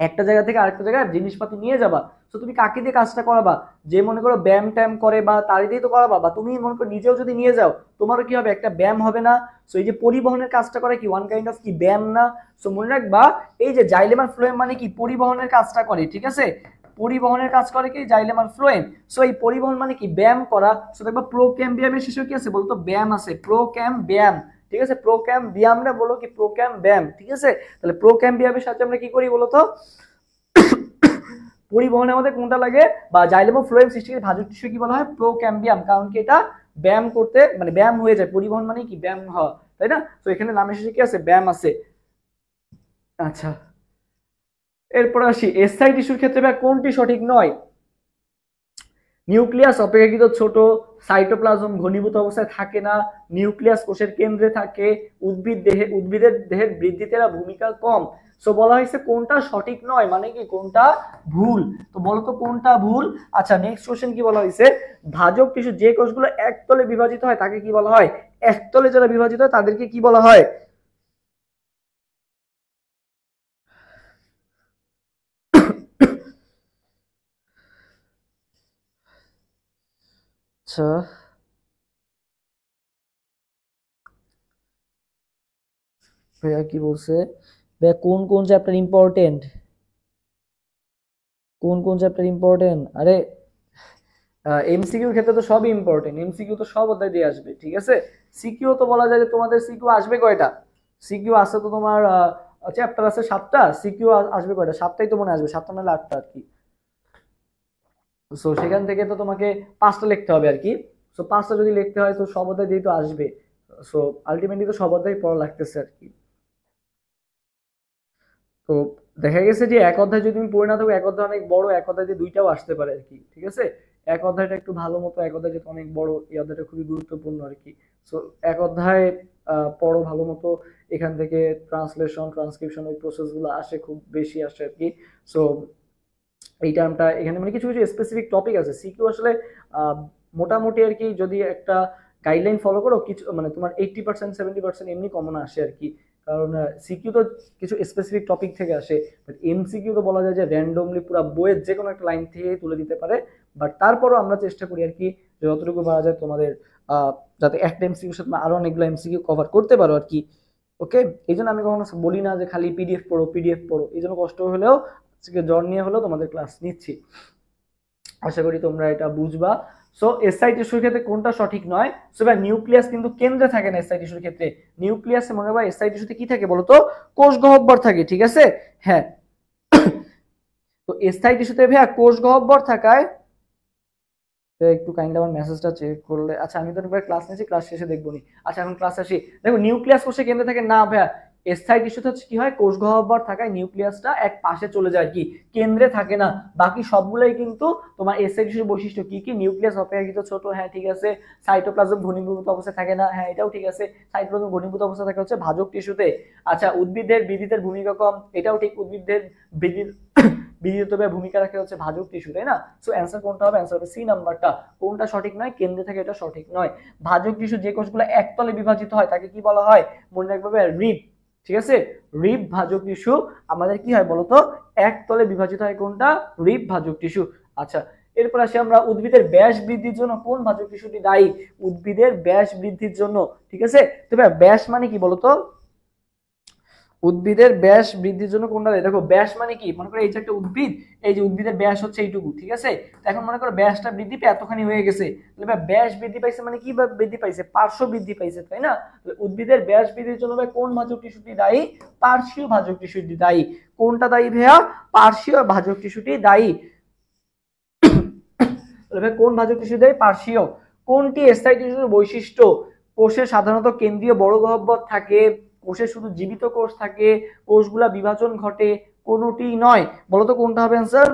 একটা জায়গা থেকে আরেকটা জায়গায় জিনিসপাতি নিয়ে যাবা, তো তুমি কাকে দিয়ে কাজটা করাবা, যে মনে করো ব্যায়াম ট্যাম করে বা তারই দিয়ে তো করাবা, বা তুমি মনে করো নিজেও যদি নিয়ে যাও তোমারও কি হবে একটা ব্যায়াম হবে না। সো এই যে পরিবহনের কাজটা করে কি ওয়ান কাইন্ড অফ কি ব্যায়াম না। সো মনে রাখবা এই যে জাইলেম আর ফ্লোয়েম মানে কি পরিবহনের কাজটা করে, ঠিক আছে, পরিবহনের কাজ করে কি জাইলেম আর ফ্লোয়েম। সো এই পরিবহন মানে কি ব্যায়াম করা। সো দেখবা প্রোক্যাম্বিয়ামের শেষে কি আছে বলতো, ব্যায়াম আছে, প্রোক্যাম্বিয়াম, ঠিক আছে, প্রোক্যাম্বিয়ামটা বলো কি প্রোক্যাম্বিয়াম, ঠিক আছে। তাহলে প্রোক্যাম্বিয়ামের সাথে আমরা কি করি বলতো, পরিবহনে আমাদের কোনটা লাগে, বা জাইলেম ও ফ্লোয়েম সৃষ্টিকারী ভাজক টিস্যু কি বলা হয়, প্রোক্যাম্বিয়াম, কারণ কি এটা ব্যায়াম করতে মানে ব্যায়াম হয়ে যায়, পরিবহন মানে কি ব্যায়াম হওয়া, তাই না। তো এখানে নামের শেষে কি আছে, ব্যায়াম আছে। আচ্ছা এরপর আসি এসআই টিস্যুর ক্ষেত্রে ভাই কোনটি সঠিক নয়, নিউক্লিয়াস অপেক্ষাকৃত ছোট, সাইটোপ্লাজম ঘনীভূত অবস্থায় থাকে না, নিউক্লিয়াস কোষের কেন্দ্রে থাকে, উদ্ভিদের দেহের বৃদ্ধিতে এর ভূমিকা কম। সো বলা হয়েছে কোনটা সঠিক নয় মানে কি কোনটা ভুল, তো বলো তো কোনটা ভুল। আচ্ছা নেক্সট কোশ্চেন কি বলা হয়েছে, ভাজক টিস্যু যে কোষগুলো একতলে বিভাজিত হয় তাকে কি বলা হয়, একতলে যারা বিভাজিত হয় তাদেরকে কি বলা হয়। আচ্ছা ভাইয়া কি বলছে, ভাইয়া কোন কোন চ্যাপ্টার ইম্পর্টেন্ট, কোন কোন চ্যাপ্টার ইম্পর্টেন্ট? আরে এমসিকিউর ক্ষেত্রে তো সবই ইম্পর্টেন্ট, এমসিকিউ তো সব অধ্যায় দিয়ে আসবে, ঠিক আছে। সিকিউ তো বলা যায় যে তোমাদের সিকিউ আসবে কয়টা, সিকিউ আছে তো তোমার চ্যাপ্টার আছে 7টা, সিকিউ আসবে কয়টা, 7টাই তো মনে আসবে, 7টা নাহলে 8টা আর কি। সো সেখান থেকে তো তোমাকে 5টা লিখতে হবে আর কি। সো 5টা যদি লিখতে হয় তো সব অধ্যায় দিয়ে তো আসবে। সো আলটিমেটলি তো সব অধ্যায় পড়া লাগতেছে আর কি। তো দেখা গেছে যে এক অধ্যায় যদি তুমি পড়ে না থাকো, এক অধ্যায় অনেক বড়, এক অধ্যায় দিয়ে দুইটাও আসতে পারে আর কি, ঠিক আছে। এক অধ্যায়টা একটু ভালো মতো, এক অধ্যায় যেহেতু অনেক বড়, এই অধ্যায়টা খুবই গুরুত্বপূর্ণ আর কি। সো এক অধ্যায় পড়ো ভালো মতো, এখান থেকে ট্রান্সলেশন ট্রান্সক্রিপশন ওই প্রসেস গুলো আসে, খুব বেশি আসে আর কি। সো এই টার্মটা এখানে মানে কিছু কিছু স্পেসিফিক টপিক আছে সিকিউ আসলে মোটামুটি আর কি, যদি একটা গাইডলাইন ফলো করো কিছু মানে তোমার 80% 70% এমনি কমন আসে আর কি। কারণ সিকিউ তো কিছু স্পেসিফিক টপিক থেকে আসে, বাট এমসিকিউ তো বলা যায় যে র্যান্ডমলি পুরো বইয়ের যে কোনো একটা লাইন থেকে তুলে দিতে পারে। বাট তারপরও আমরা চেষ্টা করি আর কি যে যতটুকু পারা যায় তোমাদের যাতে একটা এমসিকিউর সাথে আরো অনেকগুলো এমসিকিউ কভার করতে পারো আর কি। ওকে, এই জন্য আমি কখনো বলি না যে খালি পিডিএফ পড়ো পিডিএফ পড়ো, এই জন্য কষ্ট হলেও আজকে জ্বর নিয়ে হলেও তোমাদের ক্লাস নিচ্ছি, আশা করি তোমরা এটা বুঝবা। সো এসআই টিস্যুর ক্ষেত্রে কোনটা সঠিক নয়, সো ভাই নিউক্লিয়াস কিন্তু কেন্দ্রে থাকে না এসআই টিস্যুর ক্ষেত্রে। নিউক্লিয়াসে মনে হয় এসআই টিস্যুতে কি থাকে বলতো, কোষ গহ্বর থাকে, ঠিক আছে। হ্যাঁ, তো এসআই টিস্যুতে ভাইয়া কোষ গহ্বর থাকায়, একটু কাইন্ডলি আমার মেসেজটা চেক করলে, আচ্ছা আমি তো একবার ক্লাস নিয়েছি, ক্লাস শেষে দেখবো নি। আচ্ছা এখন ক্লাস আসি, দেখো নিউক্লিয়াস কোষে কেন্দ্রে থাকে না ভাইয়া, এসআই টিস্যুতে হচ্ছে কি হয়, কোষ গহ্বর থাকায় নিউক্লিয়াসটা এক পাশে চলে যায় কি, কেন্দ্রে থাকে না। বাকি সবগুলাই কিন্তু তোমার এসআই টিস্যুর বৈশিষ্ট্য কি কি, নিউক্লিয়াস অপেক্ষাকৃত ছোট, হ্যাঁ ঠিক আছে। সাইটোপ্লাজম ঘনীভূত অবস্থায় থাকে না, হ্যাঁ এটাও ঠিক আছে। সাইটোপ্লাজম ঘনীভূত অবস্থা থাকে হচ্ছে ভাজক টিস্যুতে। আচ্ছা উদ্ভিদের বৃদ্ধিতে ভূমিকা কম, এটাও ঠিক, উদ্ভিদের বৃদ্ধির বিদ্যুৎভাবে ভূমিকা রাখে হচ্ছে ভাজক টিস্যু, তাই না। সো অ্যান্সার কোনটা হবে, অ্যান্সার হবে সি নাম্বারটা। কোনটা সঠিক নয়, কেন্দ্রে থাকে এটা সঠিক নয়। ভাজক টিস্যু যে কোষগুলো একতলে বিভাজিত হয় তাকে কি বলা হয়, মনে রাখবে রিব, ঠিক আছে। রিব ভাজক টিস্যু আমাদের কি হয় বলতো, একতলে বিভাজিত হয়, কোনটা, রিব ভাজক টিস্যু। আচ্ছা এরপর আসি আমরা, উদ্ভিদের ব্যাস বৃদ্ধির জন্য কোন ভাজক টিস্যুটি দায়ী, উদ্ভিদের ব্যাস বৃদ্ধির জন্য, ঠিক আছে। তবে ব্যাস মানে কি বলতো, উদ্ভিদের ব্যাস বৃদ্ধির জন্য কোনটা দেয়, দেখো ব্যাস মানে কি, মনে করো এই যে একটা উদ্ভিদ, এই যে উদ্ভিদের ব্যাস হচ্ছে এইটুকু, ঠিক আছে। এখন মনে করো ব্যাসটা বৃদ্ধি পেয়ে এতখানি হয়ে গেছে, তাহলে ব্যাস বৃদ্ধি পাইছে মানে কি বৃদ্ধি পাইছে, পার্শ্ব বৃদ্ধি পাইছে, তাই না। উদ্ভিদের ব্যাস বৃদ্ধির জন্য কোন ভাজক টিস্যুটি দায়ী, পার্শ্বীয় ভাজক টিস্যুটি দায়ী। কোনটা দায়ী ভাইয়া, পার্শ্বীয় ভাজক টিস্যুটি দায়ী। কোন ভাজক টিস্যু দেয়, পার্শ্বীয়। কোনটি এসআই টিস্যুর বৈশিষ্ট্য, কোষে সাধারণত কেন্দ্রীয় বড় গহ্বর থাকে, কোষে শুধু জীবিত কোষ থাকে, কোষগুলা বিভাজন ঘটে, কোনটি নয়, বলতো কোনটা হবে answer.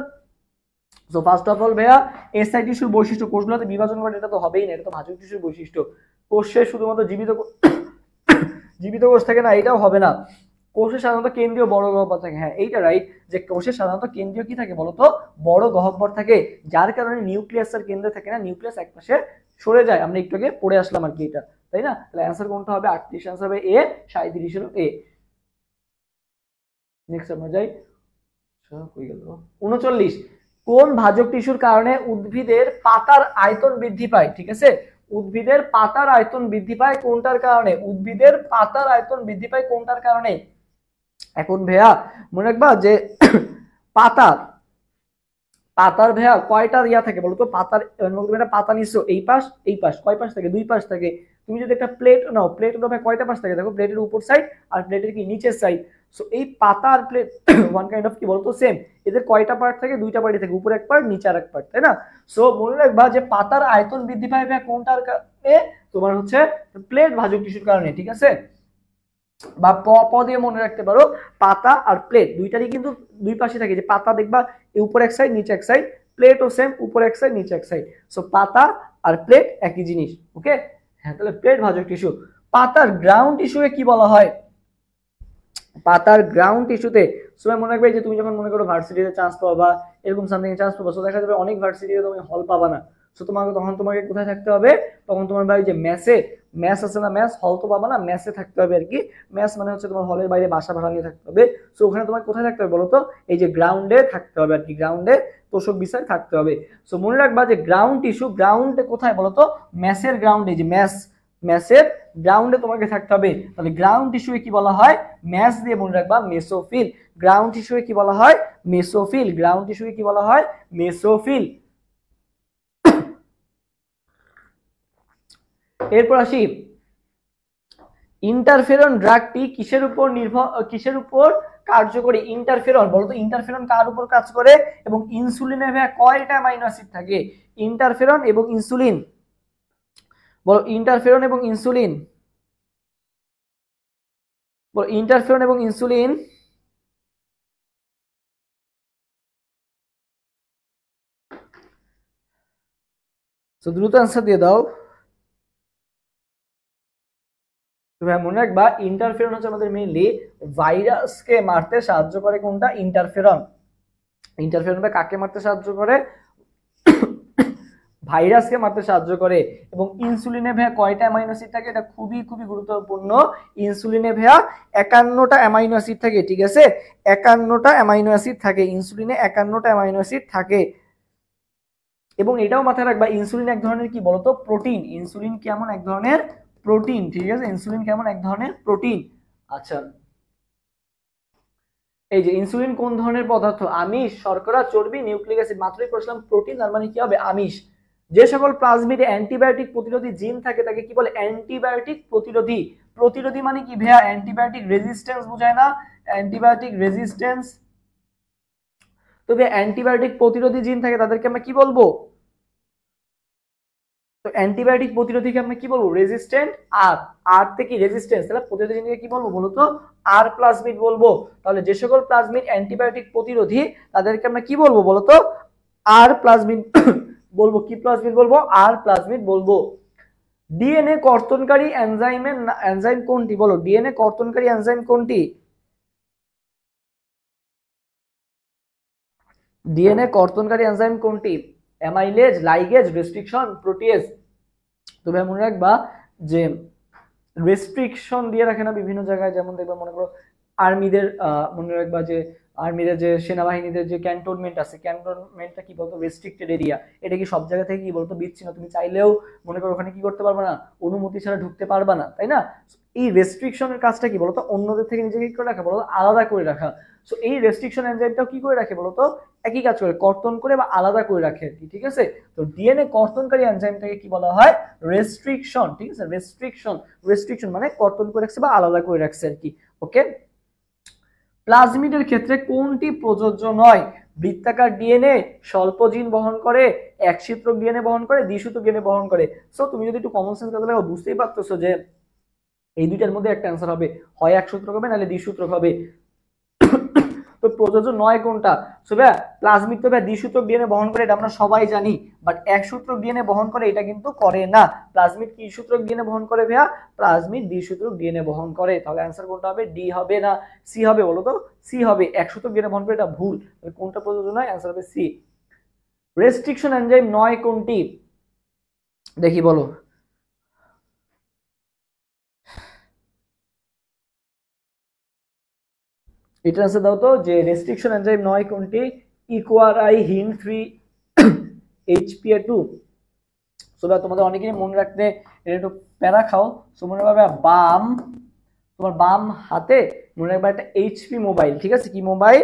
So first of all ভাইয়া এসআই টিস্যুর বৈশিষ্ট্য কোষগুলোতে বিভাজন ঘটে, এটা তো হবেই না, এটা তো ভাজক টিস্যুর বৈশিষ্ট্য। কোষে শুধুমাত্র জীবিত কোষ থাকে না, এটাও হবে না। কোষে সাধারণত কেন্দ্রীয় বড় গহ্বর থাকে, হ্যাঁ এইটা রাইট, যে কোষে সাধারণত কেন্দ্রীয় কি থাকে বলতো, বড় গহ্বর থাকে, যার কারণে নিউক্লিয়াসের কেন্দ্রে থাকে না, নিউক্লিয়াস একপাশে সরে যায়, আমরা একটু আগে পড়ে আসলাম আর কি এটা, তাই না। তাহলে অ্যান্সার কোনটা হবে, 38 অ্যান্সার হবে এ, 37 হলো এ। নেক্সট আমরা যাই, কই গেল 39, কোন ভাজক টিস্যুর কারণে উদ্ভিদের পাতার আয়তন বৃদ্ধি পায়, ঠিক আছে। উদ্ভিদের পাতার আয়তন বৃদ্ধি পায় কোনটার কারণে, উদ্ভিদের পাতার আয়তন বৃদ্ধি পায় কোনটার কারণে। এখন ভাইয়া মনে রাখবা যে পাতার পাতার ভাইয়া কয়টা ইয়া থাকে বলতো, পাতার তুমি একটা পাতা নিচ্ছ, এই পাশ এই পাশ, কয় পাশ থাকে, দুই পাশ থাকে। তুমি যদি একটা প্লেট নাও, প্লেট ভাই কয়টা পাশ থাকে, দেখো প্লেটের উপর সাইড আর প্লেটের কি নিচের সাইড। সো এই পাতা আর প্লেট ওয়ান কাইন্ড অফ কি বলতো সেম, এদের কয়টা পার্ট থাকে, দুইটা পার্টই থাকে, উপর এক পার্ট নিচে আর এক পার্ট, তাই না। সো মনে রাখবা যে পাতার আয়তন বৃদ্ধি পায় ভাইয়া কোনটার কারণে, তোমার হচ্ছে প্লেট ভাজক টিস্যুর কারণে, ঠিক আছে। বা প দিয়ে মনে রাখতে পারো, পাতা আর প্লেট দুইটারই কিন্তু দুই পাশে থাকে, যে পাতা দেখবা উপর এক সাইড নিচে এক সাইড, প্লেটও সেম, উপর এক সাইড নিচে এক সাইড। সো পাতা আর প্লেট একই জিনিস, ওকে। হ্যাঁ তাহলে প্লেট ভাজক টিস্যু। পাতার গ্রাউন্ড টিস্যুকে কি বলা হয়, পাতার গ্রাউন্ড টিস্যুতে, সময় মনে রাখবে যে তুমি যখন মনে করো ভার্সিটিতে চান্স পাবা, এরকম সামথিং চান্স পাবা, সো দেখা যাবে অনেক ভার্সিটিতে তুমি হল পাবা না। সো তখন তোমাকে কোথায় থাকতে হবে, তখন তোমার ভাই যে মেসে, ম্যাথ আছে না, ম্যাথ হল তো পাবা না, ম্যাথে থাকতে হবে আর কি। ম্যাথ মানে হচ্ছে তোমার হলের বাইরে বাসা ভাড়া নিয়ে থাকতে হবে। সো ওখানে তোমার কোথায় থাকতে হবে বলতো, এই যে গ্রাউন্ডে থাকতে হবে আর কি, গ্রাউন্ডে তোষক বিষয় থাকতে হবে। সো মনে রাখবা যে গ্রাউন্ড টিস্যু, গ্রাউন্ডে কোথায় বলতো, ম্যাসের গ্রাউন্ডে, যে ম্যাসের গ্রাউন্ডে তোমাকে থাকতে হবে। তাহলে গ্রাউন্ড টিস্যুকে কি বলা হয়? ম্যাশ দিয়ে মনে রাখবা মেসোফিল। গ্রাউন্ড টিস্যুকে কি বলা হয়? মেসোফিল। গ্রাউন্ড টিস্যুকে কি বলা হয়? মেসোফিল। এরপর আসি, ইন্টারফেরন ড্রাগটি কিসের উপর কার্যকরী? ইন্টারফেরন, বলতো ইন্টারফেরন কার উপর কাজ করে এবং ইনসুলিনে কয়টা অ্যামাইনো অ্যাসিড থাকে? ইন্টারফেরন এবং ইনসুলিন, বলো ইন্টারফেরন এবং ইনসুলিন, বলো ইন্টারফেরন এবং ইনসুলিন তো দ্রুত অ্যান্সার দিয়ে দাও। মনে রাখবা ইন্টারফেরন হচ্ছে আমাদের মেইনলি ভাইরাসকে মারতে সাহায্য করে। কোনটা? ইন্টারফেরন। ইন্টারফেরন কাকে মারতে সাহায্য করে? ভাইরাসকে মারতে সাহায্য করে। এবং ইনসুলিনে ভাইয়া কয়টা অ্যামাইনো অ্যাসিড থাকে? এটা খুবই খুবই গুরুত্বপূর্ণ। ইনসুলিনে ভাইয়া 51টা অ্যামাইনো অ্যাসিড থাকে, ঠিক আছে? 51টা অ্যামাইনো অ্যাসিড থাকে, ইনসুলিনে 51টা অ্যামাইনো অ্যাসিড থাকে। এবং এটাও মাথায় রাখবা ইনসুলিন এক ধরনের কি বলতো? প্রোটিন। ইনসুলিন কেমন? এক ধরনের প্রোটিন, ঠিক আছে? ইনসুলিন কেমন? এক ধরনের প্রোটিন। আচ্ছা, এই যে ইনসুলিন কোন ধরনের পদার্থ? আমিষ, শর্করা, চর্বি, নিউক্লিক অ্যাসিড। মাত্রই পড়ছিলাম প্রোটিন, তার মানে কি হবে? আমিষ। যে সকল প্লাজমিডে অ্যান্টিবায়োটিক প্রতিরোধী জিন থাকে তাকে কি বলে? অ্যান্টিবায়োটিক প্রতিরোধী। প্রতিরোধী মানে কি ভাইয়া? অ্যান্টিবায়োটিক রেজিস্ট্যান্স বোঝায় না? Antibiotic resistance. তো ভাইয়া অ্যান্টিবায়োটিক প্রতিরোধী জিন থাকে তাদেরকে আমরা কি বলবো? তো অ্যান্টিবায়োটিক প্রতিরোধীকে আমরা কি বলবো? রেজিস্ট্যান্ট। আর আর থেকে রেজিস্ট্যান্স, তাহলে প্রতিরোধী জিনকে কি বলবো বলো তো? আর প্লাজমিড বলবো। তাহলে যে সকল প্লাজমিড অ্যান্টিবায়োটিক প্রতিরোধী তাদেরকে আমরা কি বলবো বলো তো? আর প্লাজমিড বলবো। কি প্লাজমিড বলবো? আর প্লাজমিড বলবো। ডিএনএ কর্তনকারী এনজাইম কোনটি? বলো ডিএনএ কর্তনকারী এনজাইম কোনটি? ডিএনএ কর্তনকারী এনজাইম কোনটি? Amylase, ligase, restriction, protease. তবে মনে রাখবা যে রেস্ট্রিকশন দিয়ে রাখে না বিভিন্ন জায়গায়, যেমন দেখবা মনে করো আর্মিদের, মনে রাখবা যে আর্মিদের যে সেনাবাহিনীদের যে ক্যান্টনমেন্ট আছে, ক্যান্টনমেন্টটা কি বলতো? Restricted area. এটা কি সব জায়গা থেকে কি বলতো? বিচ্ছিন্ন। তুমি চাইলেও মনে করো ওখানে কি করতে পারবা না? অনুমতি ছাড়া ঢুকতে পারবা না, তাই না? এই রেস্ট্রিকশনের কাজটা কি বলতো? অন্যদের থেকে নিজেকে কি করে রাখা বলতো? আলাদা করে রাখা। সো এই রেস্ট্রিকশন এনজাইমটাও কি করে রাখে বলতো? একই কাজ করে, কর্তন করে বা আলাদা করে রাখে আর কি, ঠিক আছে? তো ডিএনএ কর্তনকারী এনজাইমটাকে কি বলা হয়? রেস্ট্রিকশন, ঠিক আছে? রেস্ট্রিকশন। রেস্ট্রিকশন মানে কর্তন করে রাখছে বা আলাদা করে রাখছে আর কি, ওকে? প্লাজমিডের ক্ষেত্রে কোনটি প্রযোজ্য নয়? বৃত্তাকার ডিএনএ, স্বল্প জিন বহন করে, একসূত্রক ডিএনএ বহন করে, দ্বিসূত্রক ডিএনএ বহন করে। সো তুমি যদি একটু কমন সেন্স কাজে লাগাও বুঝতেই পারতেছো যে এই দুইটার মধ্যে একটা অ্যান্সার হবে, হয় একসূত্রক হবে নাহলে দ্বিসূত্রক হবে। তো প্রযোজ্য নয় কোনটা? সো ভাইয়া প্লাজমিড তো ভাইয়া দ্বিসূত্রক ডিএনএ বহন করে, এটা আমরা সবাই জানি, বাট একসূত্রক ডিএনএ বহন করে এটা কিন্তু করে না। প্লাজমিড কি সূত্রক ডিএনএ বহন করে ভাইয়া? প্লাজমিড দ্বিসূত্রক ডিএনএ বহন করে। তাহলে অ্যান্সার কোনটা হবে? ডি হবে না সি হবে? বলো তো। সি হবে, একসূত্রক ডিএনএ বহন করে, এটা ভুল। কোনটা প্রযোজ্য নয়? অ্যান্সার হবে সি। রেস্ট্রিকশন এনজাইম নয় কোনটি? দেখি বলো। এটা আনসার দাও তো, যে রেস্ট্রিকশন এনজাইম নয় কোনটি? ইকোআরআই, হিন্ড3, HPA2। সো তোমাদের অনেকেরই মনে রাখতে এটা একটু প্যারা খাও। সো মনে রাখবে বাম, তোমার বাম হাতে মনে রাখবা একটা এইচপি মোবাইল, ঠিক আছে? কি মোবাইল?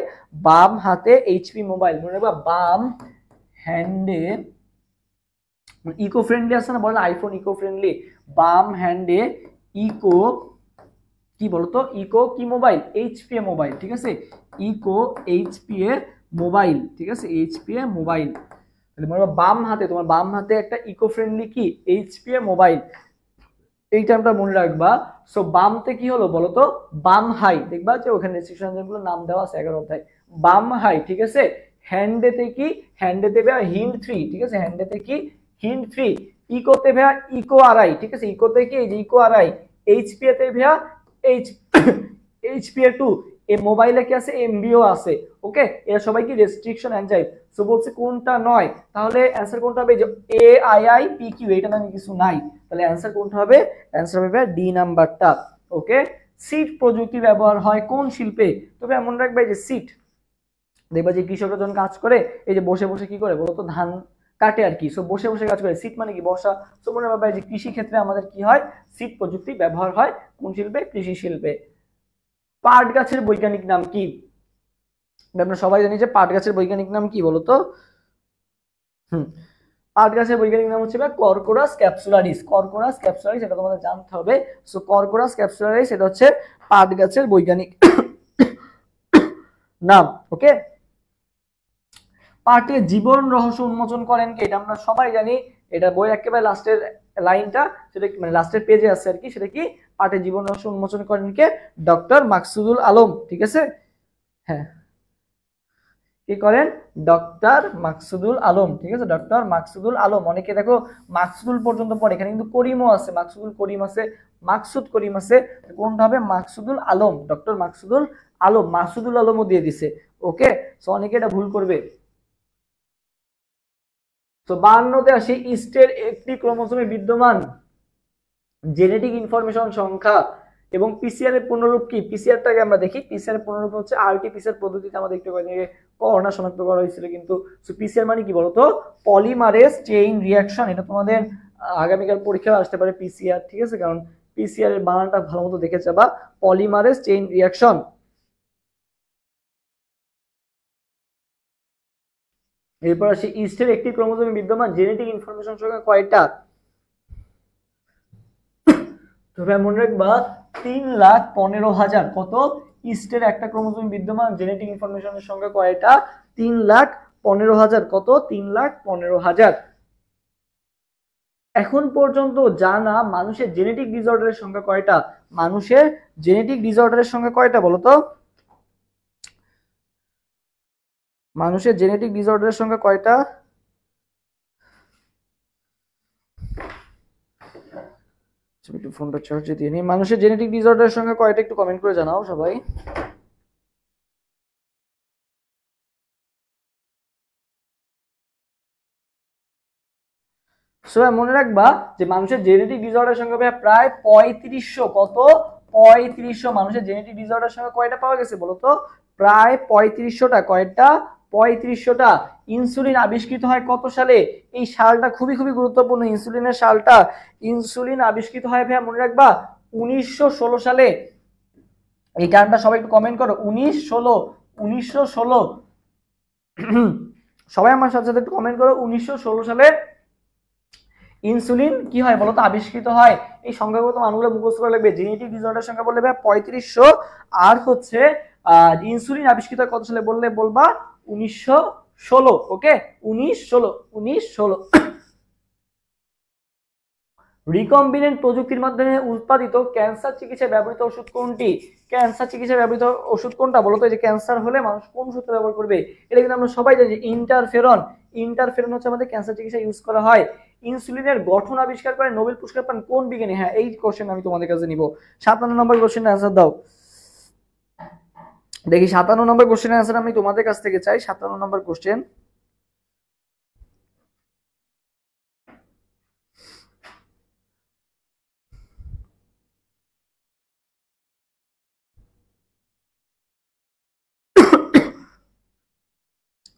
বাম হাতে এইচপি মোবাইল। মনে রাখবা বাম হ্যান্ডে, ইকো ফ্রেন্ডলি আছে না, বলে আইফোন ইকো ফ্রেন্ডলি। বাম হ্যান্ডে ইকো কি বলতো? ইকো কি মোবাইল? এইচপিএ মোবাইল, ঠিক আছে? ইকো এইচপিএ মোবাইল, ঠিক আছে? HPa mobile. তাহলে মনে বাম হাতে, তোমার বাম হাতে একটা ইকো ফ্রেন্ডলি কি? HPa mobile. এই টার্মটা মনে রাখবা। সো বামতে কি হলো বলো তো? বাম হাই। দেখবা যে ওখানে রেস্ট্রিকশন এনজাইমগুলোর নাম দেওয়া আছে 11 অধ্যায়। বাম হাই, ঠিক আছে? হ্যান্ডেতে কি? হ্যান্ডেতে ভাইয়া হিন্ড3, ঠিক আছে? হ্যান্ডেতে কি? হিন্ড3। ইকোতে ভাইয়া ইকো আরআই, ঠিক আছে? ইকোতে কি? এই যে ইকো আরআই। এইচপিএ তে ভাইয়া HPA2। এই মোবাইলে কি আছে? এমবিও আছে, ওকে? এরা সবাই কি রেস্ট্রিকশন এনজাইম। সো বলছে কোনটা নয়, তাহলে অ্যান্সার কোনটা হবে? যে AIIPQ, এটা নামে কিছু নাই। তাহলে অ্যান্সার কোনটা হবে? অ্যান্সার হবে ডি নাম্বারটা, ওকে? সিড প্রযুক্তি ব্যবহার হয় কোন শিল্পে? তবে মনে রাখবে যে সিড, দেখবা যে কৃষকরা যখন কাজ করে এই যে বসে বসে কি করে বলতো? কাটে আর কি। সো বসে বসে কাজ করে, সিট মানে কি বসা। সো মনে রাখবা যে কৃষি ক্ষেত্রে আমাদের কি হয়, সিট প্রযুক্তি ব্যবহার হয় কোন শিল্পে, কৃষি শিল্পে। পাট গাছের বৈজ্ঞানিক নাম কি? আমরা সবাই জানি যে পাট গাছের বৈজ্ঞানিক নাম কি বলতো? পাট গাছের বৈজ্ঞানিক নাম হচ্ছে কর্কোরাস ক্যাপসুলারিস। কর্কোরাস ক্যাপসুলারিস, এটা তোমাদের জানতে হবে। সো কর্কোরাস ক্যাপসুলারিস এটা হচ্ছে পাট গাছের বৈজ্ঞানিক নাম। ওকে, পাটের জীবন রহস্য উন্মোচন করেন কে? এটা আমরা সবাই জানি, এটা বই একেবারে লাস্টের লাইনটা, সেটা মানে লাস্টের পেজে আছে আর কি। সেটা কি? পাটের জীবন রহস্য উন্মোচন করেন কে? ডক্টর মাকসুদুল আলম। ঠিক আছে, হ্যাঁ, কি করেন? ডক্টর মাকসুদুল আলম। ঠিক আছে, ডক্টর মাকসুদুল আলম। অনেকে দেখো মাকসুদুল পর্যন্ত পড়ে, এখানে কিন্তু করিমও আছে, মাকসুদুল করিম আছে, মাকসুদ করিম আছে, কোনটা হবে? মাকসুদুল আলম, ডক্টর মাকসুদুল আলম। মাকসুদুল আলমও দিয়ে দিছে। ওকে, সো অনেকে এটা ভুল করবে। তো 52তে আসি, ইস্টের একটি ক্রোমোসোমে বিদ্যমান জেনেটিক ইনফরমেশন সংখ্যা এবং পিসিআর এর পুনরূপ কি? পিসিআরটাকে আমরা দেখি। পিসিআর এর পুনরূপ হচ্ছে আরটি-পিসিআর পদ্ধতিতে আমাদের একটু করোনা শনাক্ত করা হয়েছিল কিন্তু। সো পিসিআর মানে কি বলতো? Polymerase chain reaction. এটা তোমাদের আগামীকাল পরীক্ষায় আসতে পারে পিসিআর। ঠিক আছে, কারণ পিসিআর এর বানানটা ভালো মতো দেখে যাবা, পলিমারেজ চেইন রিঅ্যাকশন। এরপর আসি, ইস্টের একটি ক্রোমোসোমে বিদ্যমান জেনেটিক ইনফরমেশন সংখ্যা কয়টা? তবে মনে রাখবা 3,15,000। কত? ইস্টের একটা ক্রোমোসোমে বিদ্যমান জেনেটিক ইনফরমেশনের সংখ্যা কয়টা? 3,15,000। কত? 3,15,000। এখন পর্যন্ত জানা মানুষের জেনেটিক ডিসঅর্ডারের সংখ্যা কয়টা? মানুষের জেনেটিক ডিসঅর্ডারের সংখ্যা কয়টা বলো তো? মানুষের জেনেটিক ডিসঅর্ডারের সংখ্যা কয়টা? একটু ফোনটা চার্জে দিয়ে নিই। মানুষের জেনেটিক ডিসঅর্ডারের সংখ্যা কয়টা একটু কমেন্ট করে জানাও সবাই। সো মনে রাখবা যে মানুষের জেনেটিক ডিসঅর্ডারের সংখ্যা প্রায় 3500। কত? 3500। মানুষের জেনেটিক ডিসঅর্ডারের সংখ্যা কয়টা পাওয়া গেছে বলো তো? প্রায় 3500টা। কয়টা? 3500টা। ইনসুলিন আবিষ্কৃত হয় কত সালে? এই সালটা খুবই খুবই গুরুত্বপূর্ণ, ইনসুলিনের সালটা। ইনসুলিন আবিষ্কৃত হয় ভাইয়া মনে রাখবা 1916 সালে। এই টার্মটা সবাই একটু কমেন্ট করো, 1916। 1916। সবাই আমার সাথে সাথে একটু কমেন্ট করো, 1916 সালে ইনসুলিন কি হয় বলতো? আবিষ্কৃত হয়। এই সংখ্যাগত মানগুলো মুখস্থ করে লাগবে। জেনেটিক ডিসঅর্ডার সংখ্যা বললে ভাই 3500, আর হচ্ছে ইনসুলিন আবিষ্কৃত হয় কত সালে বললে বলবা 1916। ওকে, 1916। রিকম্বিনেন্ট প্রযুক্তির মাধ্যমে উৎপাদিত ক্যান্সার চিকিৎসায় ব্যবহৃত ওষুধ কোনটি? ক্যান্সার চিকিৎসায় ব্যবহৃত ওষুধ কোনটা বলতো? এই যে ক্যান্সার হলে মানুষ কোন ওষুধটা ব্যবহার করবে? এটা কিন্তু আমরা সবাই জানি, ইন্টারফেরন। ইন্টারফেরন হচ্ছে আমাদের ক্যান্সার চিকিৎসায় ইউজ করা হয়। ইনসুলিনের গঠন আবিষ্কার করে নোবেল পুরস্কার পান কোন বিজ্ঞানী? হ্যাঁ, এই কোশ্চেন আমি তোমাদের কাছে নিব। 57 নম্বর কোশ্চেনের অ্যান্সার দাও দেখি। 57 নম্বর কোশ্চেনের অ্যান্সার আমি তোমাদের কাছ থেকে চাই। 57 নম্বর কোশ্চেন।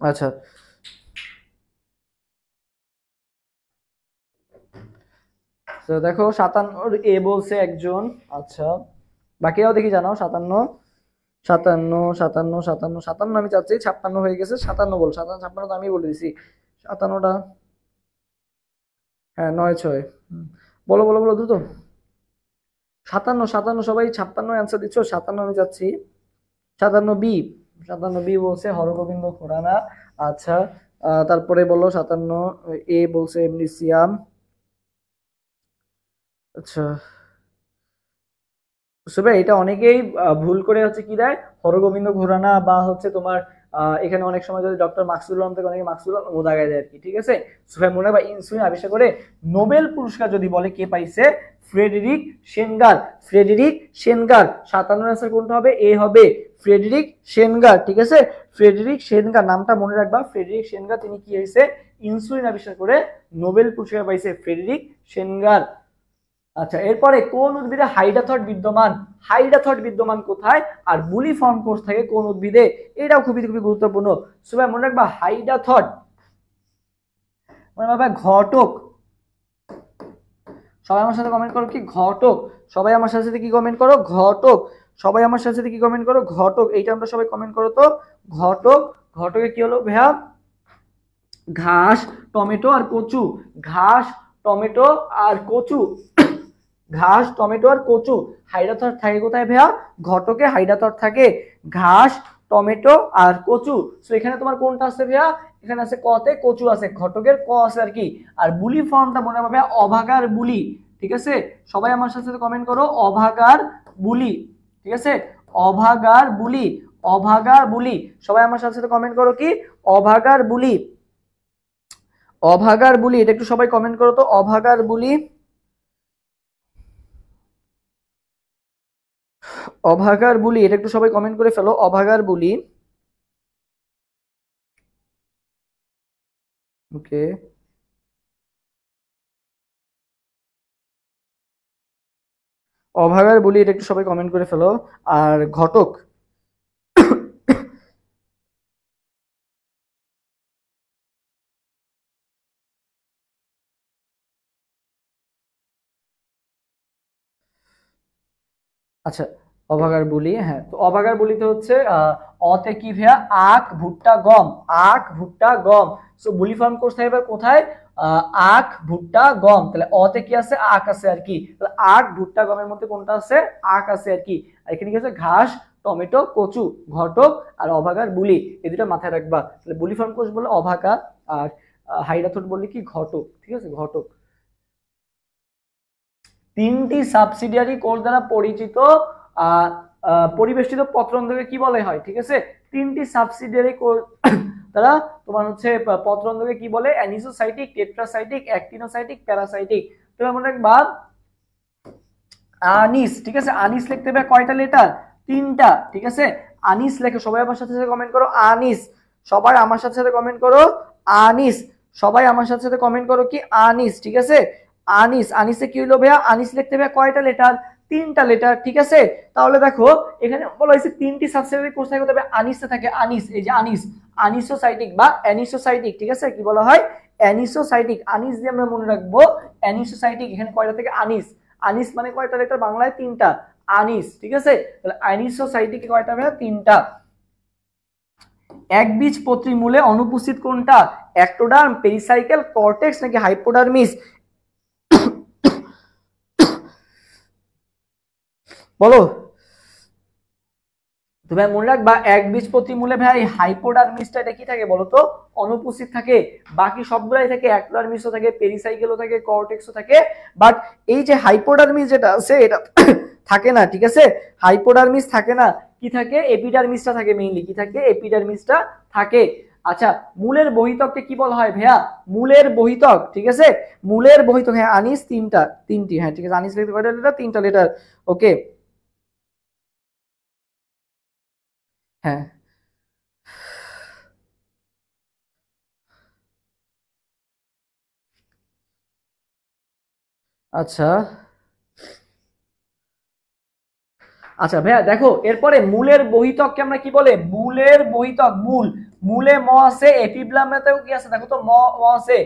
আচ্ছা, তো দেখো 57 এ বলছে একজন। আচ্ছা, বাকিরাও দেখি জানাও। 57 57 57 57 57 আমি চাচ্ছি, 56 হয়ে গেছে। 57 বল, 57 56 তো আমি বলে দিছি। 57টা, হ্যাঁ 9 6। বলো বলো বলো দ্রুত। 57 57 সবাই 56 অ্যান্সার দিচ্ছ। 57 আমি চাচ্ছি। 57 বি। 57 বি বলছে হরগোবিন্দ খুরানা। আচ্ছা, তারপরে বলো 57 এ বলছে এমনিসিয়াম। আচ্ছা, তবে এটা অনেকেই ভুল করে হচ্ছে কি দেয়, হরগোবিন্দ খুরানা বা হচ্ছে তোমার এখানে অনেক সময় যদি ডক্টর মাকসুদুল আলম থেকে অনেকে মাকসুদুল আলম দাগায় দেয় আর কি। ঠিক আছে, সোফিয়া মনে বা ইনসুলিন আবিষ্কার করে নোবেল পুরস্কার যদি বলে কে পাইছে? Frederick Sanger. Frederick Sanger. 57 answer কোনটা হবে? এ হবে, ফ্রেডেরিক সেনগার। ঠিক আছে, ফ্রেডেরিক সেনগার নামটা মনে রাখবা। ফ্রেডেরিক সেনগার তিনি কি হয়েছে? ইনসুলিন আবিষ্কার করে নোবেল পুরস্কার পাইছে ফ্রেডেরিক সেনগার। আচ্ছা, এরপরে কোন উদ্ভিদে হাইডাথট বিদ্যমান? হাইডাথট বিদ্যমান কোথায়? আর বুলিফর্ম কোষ থাকে কোন উদ্ভিদে? এটাও খুবই খুবই গুরুত্বপূর্ণ। সবাই মনে রাখবা, হাইডাথট মনে ভাবে ঘটক। সবাই আমার সাথে কমেন্ট করো কি ঘটক, সবাই আমার সাথে কি কমেন্ট করো ঘটক, সবাই আমার সাথে কি কমেন্ট করো ঘটক, এইটা আমরা সবাই কমেন্ট করো তো ঘটক। ঘটকে কি হলো ভাইয়া? ঘাস, টমেটো আর কচু, ঘাস, টমেটো আর কচু, ঘাস, টমেটো আর কচু। হাইড্রাথর থাকে কোথায় ভাইয়া? ঘটকে হাইড্রাথর থাকে, ঘাস, টমেটো আর কচু। সো এখানে তোমার কোনটা আছে ভাইয়া? এখানে আছে কতে কচু আছে, ঘটকের ক আছে আর কি। আর বুলি ফর্মটা মনে রাখবে অভাগার বুলি, ঠিক আছে? সবাই আমার সাথে কমেন্ট করো অভাগার বুলি, ঠিক আছে? অভাগার বুলি, অভাগার বুলি। সবাই আমার সাথে কমেন্ট করো কি অভাগার বুলি, অভাগার বুলি। এটা একটু সবাই কমেন্ট করো তো অভাগার বুলি, অভাগার বুলি। এটা একটু সবাই কমেন্ট করে ফেলো অভাগার বুলি। ওকে, অভাগার বুলি, এটা একটু সবাই কমেন্ট করে ফেলো। আর ঘটক, আচ্ছা অভাগার বুলি, হ্যাঁ। তো অভাগার বলিতে হচ্ছে অতে কি ভাইয়া? আখ, ভুট্টা, গম, আখ, ভুট্টা, গম। সো বুলি ফর্ম কোথায় এবার কোথায়? আখ, ভুট্টা, গম। তাহলে অতে কি আছে? আখ আছে আর কি। তাহলে আখ, ভুট্টা, গমের মধ্যে কোনটা আছে? আখ আছে আর কি। আর এখানে কি আছে? ঘাস, টমেটো, কচু, ঘটক আর অভাগার বুলি। এই দুটো মাথায় রাখবা। তাহলে বুলি ফর্ম কোষ বলে অভাগা, আর হাইড্রাথন বললে কি ঘটক, ঠিক আছে? ঘটক। তিনটি সাবসিডিয়ারি কোষ দ্বারা পরিচিত পরিবেষ্টিত পত্ররন্ধ্রকে কি বলে হয়? ঠিক আছে, তিনটি সাবসিডিয়ারি কোষ দ্বারা তোমার হচ্ছে পত্ররন্ধ্রকে কি বলে? অ্যানিসোসাইটিক, টেট্রাসাইটিক, অ্যাক্টিনোসাইটিক, প্যারাসাইটিক। তোমরা মনে রাখবা আনিস, ঠিক আছে? আনিস লিখতে হবে কয়টা লেটার? তিনটা, ঠিক আছে? আনিস লেখো। সবাই আমার সাথে কমেন্ট করো আনিস, সবাই আমার সাথে কমেন্ট করো আনিস, সবাই আমার সাথে কমেন্ট করো কি আনিস, ঠিক আছে? আনিস, আনিসে কি হলো ভাইয়া? আনিস লিখতে হবে কয়টা লেটার? তিনটা লেটার, ঠিক আছে? তাহলে দেখো এখানে বলা হয়েছে তিনটি সাবসিডিয়ারি কোষ থাকে, তবে আনিসে থাকে আনিস, এই যে আনিস, আনিসোসাইটিক বা অ্যানিসোসাইটিক, ঠিক আছে? কি বলা হয়? অ্যানিসোসাইটিক। আনিস দিয়ে আমরা মনে রাখবো অ্যানিসোসাইটিক। এখানে কয়টা থেকে আনিস, আনিস মানে কয়টা লেটার? বাংলায় তিনটা, আনিস, ঠিক আছে? তাহলে অ্যানিসোসাইটিকে কয়টা ভাইয়া? তিনটা। একবীজপত্রী মূলে অনুপস্থিত কোনটা? অ্যাক্টোডার্ম, পেরিসাইকেল, কর্টেক্স নাকি হাইপোডার্মিস? বলো। তো ভাই মনে রাখবা একবীজপত্রী মূলে ভাই হাইপোডার্মিসটা এটা কি থাকে বলো তো? অনুপস্থিত থাকে। বাকি সবগুলাই থাকে, অ্যাক্টোডার্মিসও থাকে, পেরিসাইকেলও থাকে, কর্টেক্সও থাকে। বাট এই যে হাইপোডার্মিস যেটা আছে এটা থাকে না, ঠিক আছে? হাইপোডার্মিস থাকে না, কি থাকে? এপিডার্মিসটা থাকে মেইনলি। কি থাকে? এপিডার্মিসটা থাকে। আচ্ছা, মূলের বহিতককে কি বলা হয় ভাইয়া? মূলের বহিতক, ঠিক আছে? মূলের বহিতক, হ্যাঁ আনিস তিনটা, তিনটি, হ্যাঁ ঠিক আছে। আনিস লিখতে কয়টা লেটার? তিনটা লেটার, ওকে। হ্যাঁ আচ্ছা, আচ্ছা ভাইয়া দেখো এরপরে মূলের বহিতককে আমরা কি বলে? মূলের বহিতক, মূল, মূলে ম আছে, এপিব্লেমাতেও কি আছে? দেখো তো ম ম আছে।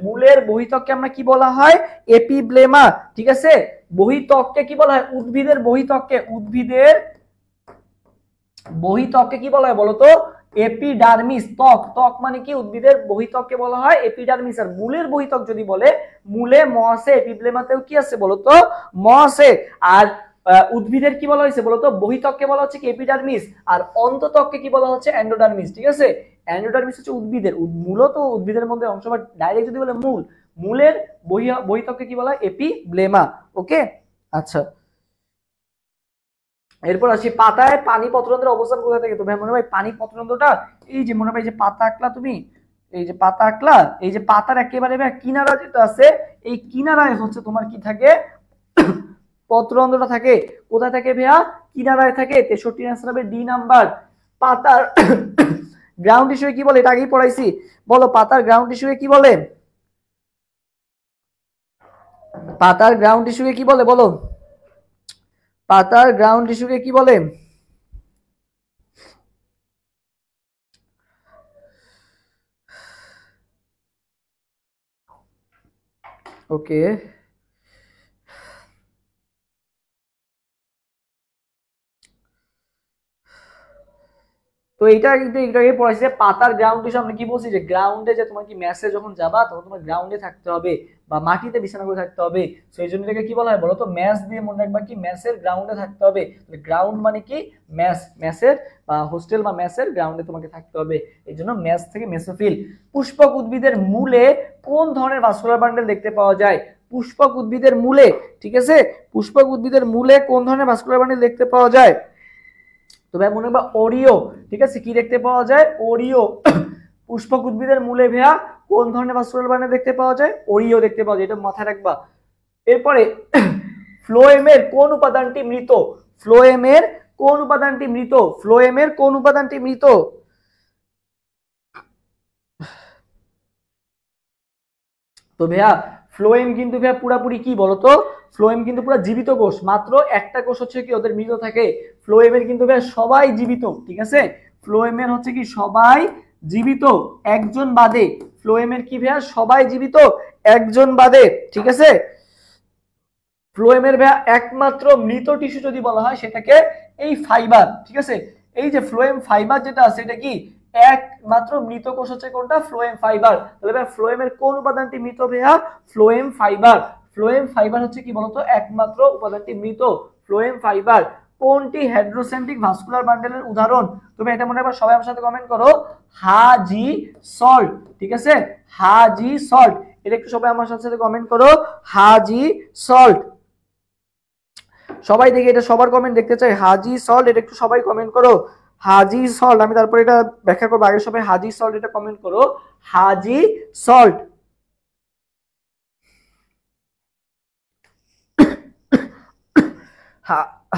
মূলের বহিতককে আমরা কি বলা হয়? এপিব্লেমা, ঠিক আছে? বহিতককে কি বলা হয়? উদ্ভিদের বহিতককে, উদ্ভিদের বহিতককে কি বলা হয় বলতো? এপিডার্মিস। ত্বক, ত্বক মানে কি? উদ্ভিদের বহিতককে বলা হয় এপিডার্মিস। আর মূলের বহিতক যদি বলে, মূলে ম আছে, এপিব্লেমাতেও কি আছে বলতো? ম আছে। আর উদ্ভিদের কি বলা হয়েছে বলতো? বহিতককে বলা হচ্ছে কি? এপিডার্মিস। আর অন্ততককে কি বলা হচ্ছে? এন্ডোডার্মিস, ঠিক আছে? এন্ডোডার্মিস হচ্ছে উদ্ভিদের, মূলত উদ্ভিদের মধ্যে অংশ, বা ডাইরেক্ট যদি বলে মূল, মূলের বহিতককে কি বলা হয়? এপিব্লেমা, ওকে। আচ্ছা, এরপর আসি পাতায় পানি পত্ররন্ধ্রের অবস্থান কোথায় থাকে? তো ভাই মনে হয় পানি পত্ররন্ধ্রটা এই যে মনে হয় যে পাতা আঁকলা তুমি, এই যে পাতা আঁকলা, এই যে পাতার একেবারে কিনারা যেটা আছে, এই কিনারায় হচ্ছে তোমার কি থাকে? পত্ররন্ধ্রটা থাকে। কোথায় থাকে ভাইয়া? কিনারায় থাকে। 63 আনসার হবে ডি নাম্বার। পাতার গ্রাউন্ড টিস্যু কি বলে? এটা আগেই পড়াইছি। বলো পাতার গ্রাউন্ড টিস্যু কি বলে? পাতার গ্রাউন্ড টিস্যু কি বলে? বলো পাতার গ্রাউন্ড টিস্যু কি বলে? ওকে, তো এইটা কিন্তু একটু আগে পড়াইছি যে পাতার গ্রাউন্ড হিসেবে আমরা কি বলছি যে গ্রাউন্ডে যে তোমার কি ম্যাচে যখন যাবা তখন তোমার গ্রাউন্ডে থাকতে হবে বা মাটিতে বিছানা করে থাকতে হবে। তো এই জন্য এটাকে কি বলা হয় বলো তো, ম্যাচ দিয়ে মনে রাখবা কি ম্যাচের গ্রাউন্ডে থাকতে হবে। গ্রাউন্ড মানে কি ম্যাচ, ম্যাচের বা হোস্টেল বা ম্যাচের গ্রাউন্ডে তোমাকে থাকতে হবে, এই জন্য ম্যাচ থেকে মেসোফিল। পুষ্পক উদ্ভিদের মূলে কোন ধরনের ভাস্কুলার বান্ডেল দেখতে পাওয়া যায়? পুষ্পক উদ্ভিদের মূলে, ঠিক আছে, পুষ্পক উদ্ভিদের মূলে কোন ধরনের ভাস্কুলার বান্ডেল দেখতে পাওয়া যায়? তো ভাই মনে রাখবা ওরিও, ঠিক আছে, কি দেখতে পাওয়া যায়? ওরিও। পুষ্পক উদ্ভিদের মূলে ভাইয়া কোন ধরনের ভাস্কুলার বান্ডেল দেখতে পাওয়া যায়? ওরিও দেখতে পাওয়া যায়, এটা মাথায় রাখবা। এরপরে ফ্লোয়েমের কোন উপাদানটি মৃত? ফ্লোয়েমের কোন উপাদানটি মৃত? ফ্লোয়েমের কোন উপাদানটি মৃত? তো ভাইয়া ফ্লোয়েম কিন্তু ভাইয়া পুরাপুরি কি বলতো, ফ্লোয়েম কিন্তু পুরো জীবিত কোষ, মাত্র একটা কোষ হচ্ছে কি ওদের মৃত থাকে। ফ্লোয়েমের কিন্তু ভাইয়া সবাই জীবিত, ঠিক আছে, ফ্লোয়েমের হচ্ছে কি সবাই জীবিত একজন বাদে। ফ্লোয়েমের কি ভাইয়া সবাই জীবিত একজন বাদে, ঠিক আছে। ফ্লোয়েমের ভাইয়া একমাত্র মৃত টিস্যু যদি বলা হয় সেটাকে এই ফাইবার, ঠিক আছে, এই যে ফ্লোয়েম ফাইবার যেটা আছে এটা কি একমাত্র মৃত কোষ হচ্ছে কোনটা? Phloem fibre. তাহলে ভাই ফ্লোয়েমের কোন উপাদানটি মৃত ভাইয়া? Phloem fibre. ফ্লোয়েম ফাইবার হচ্ছে কি বলতো একমাত্র উপাদানটি মৃত, ফ্লোয়েম ফাইবার। কোনটি হাইড্রোসেন্ট্রিক ভাস্কুলার বান্ডেলের উদাহরণ? তুমি এটা মনে রাখবা, সবাই আমার সাথে কমেন্ট করো, হাজি সল্ট, ঠিক আছে, হাজি সল্ট, এটা একটু সবাই আমার সাথে কমেন্ট করো, হাজি সল্ট। সবাই দেখি এটা সবার কমেন্ট দেখতে চাই, হাজি সল্ট, এটা একটু সবাই কমেন্ট করো, হাজি সল্ট। আমি তারপর এটা ব্যাখ্যা করবো, আগে সবাই হাজি সল্ট এটা কমেন্ট করো, হাজি সল্ট।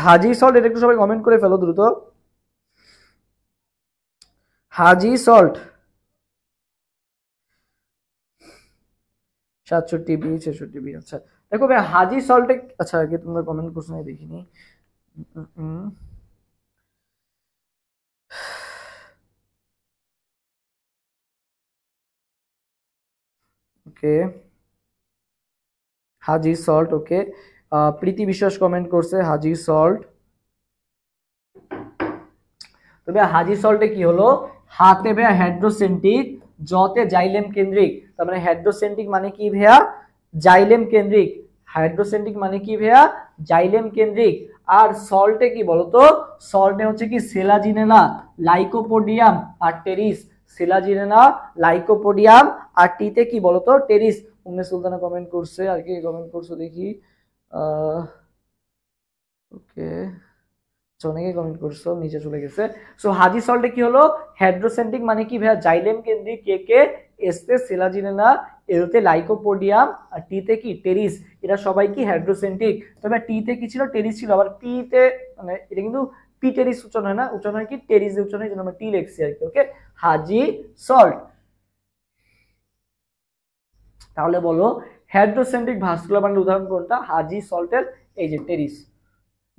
হাজি সল্ট এটা একটু সবাই কমেন্ট করে ফেলো দ্রুত, হাজি সল্ট। 67B 66B, আচ্ছা দেখো ভাই হাজি সল্টে, আচ্ছা আগে তোমরা কমেন্ট করছো না দেখিনি। ওকে, হাজি সল্ট, ওকে, প্রীতি বিশ্বাস কমেন্ট করছে হাজি সল্ট। তবে হাজি সল্টে কি হলো, হাতে ভাইয়া হাইড্রোসেন্ট্রিক, জতে জাইলেম কেন্দ্রিক। তার মানে হাইড্রোসেন্ট্রিক মানে কি ভাইয়া? জাইলেম কেন্দ্রিক। হাইড্রোসেন্ট্রিক মানে কি ভাইয়া? জাইলেম কেন্দ্রিক। আর সল্টে কি বলতো, সল্টে হচ্ছে কি সেলাজিনেলা, লাইকোপোডিয়াম আর টেরিস, সেলাজিনেলা, লাইকোপোডিয়াম আর টিতে কি বলতো টেরিস। উম্মে সুলতানা কমেন্ট করছে, আর কি কমেন্ট করছো দেখি, ওকে, অনেকে কমেন্ট করছো, নিচে চলে গেছে। সো হাজি সল্টে কি হলো, হাইড্রোসেন্ট্রিক মানে কি ভাইয়া? জাইলেম কেন্দ্রিক, কে কে এসতে সেলাজিনেলা, এলতে লাইকোপোডিয়াম আর টিতে কি টেরিস, এরা সবাই কি হাইড্রোসেন্ট্রিক। তবে টিতে কি ছিল? টেরিস ছিল। আবার পিতে মানে এটা কিন্তু পি টেরিস উচ্চারণ হয় না, উচ্চারণ হয় কি টেরিস উচ্চারণ হয়, জন্য আমরা টি লিখছি আর কি। ওকে, হাজি সল্ট। তাহলে বলো হাইড্রোসেন্ট্রিক ভাস্কুলার বান্ডেল উদাহরণ কোনটা? হাজি সল্টের এই যে টেরিস।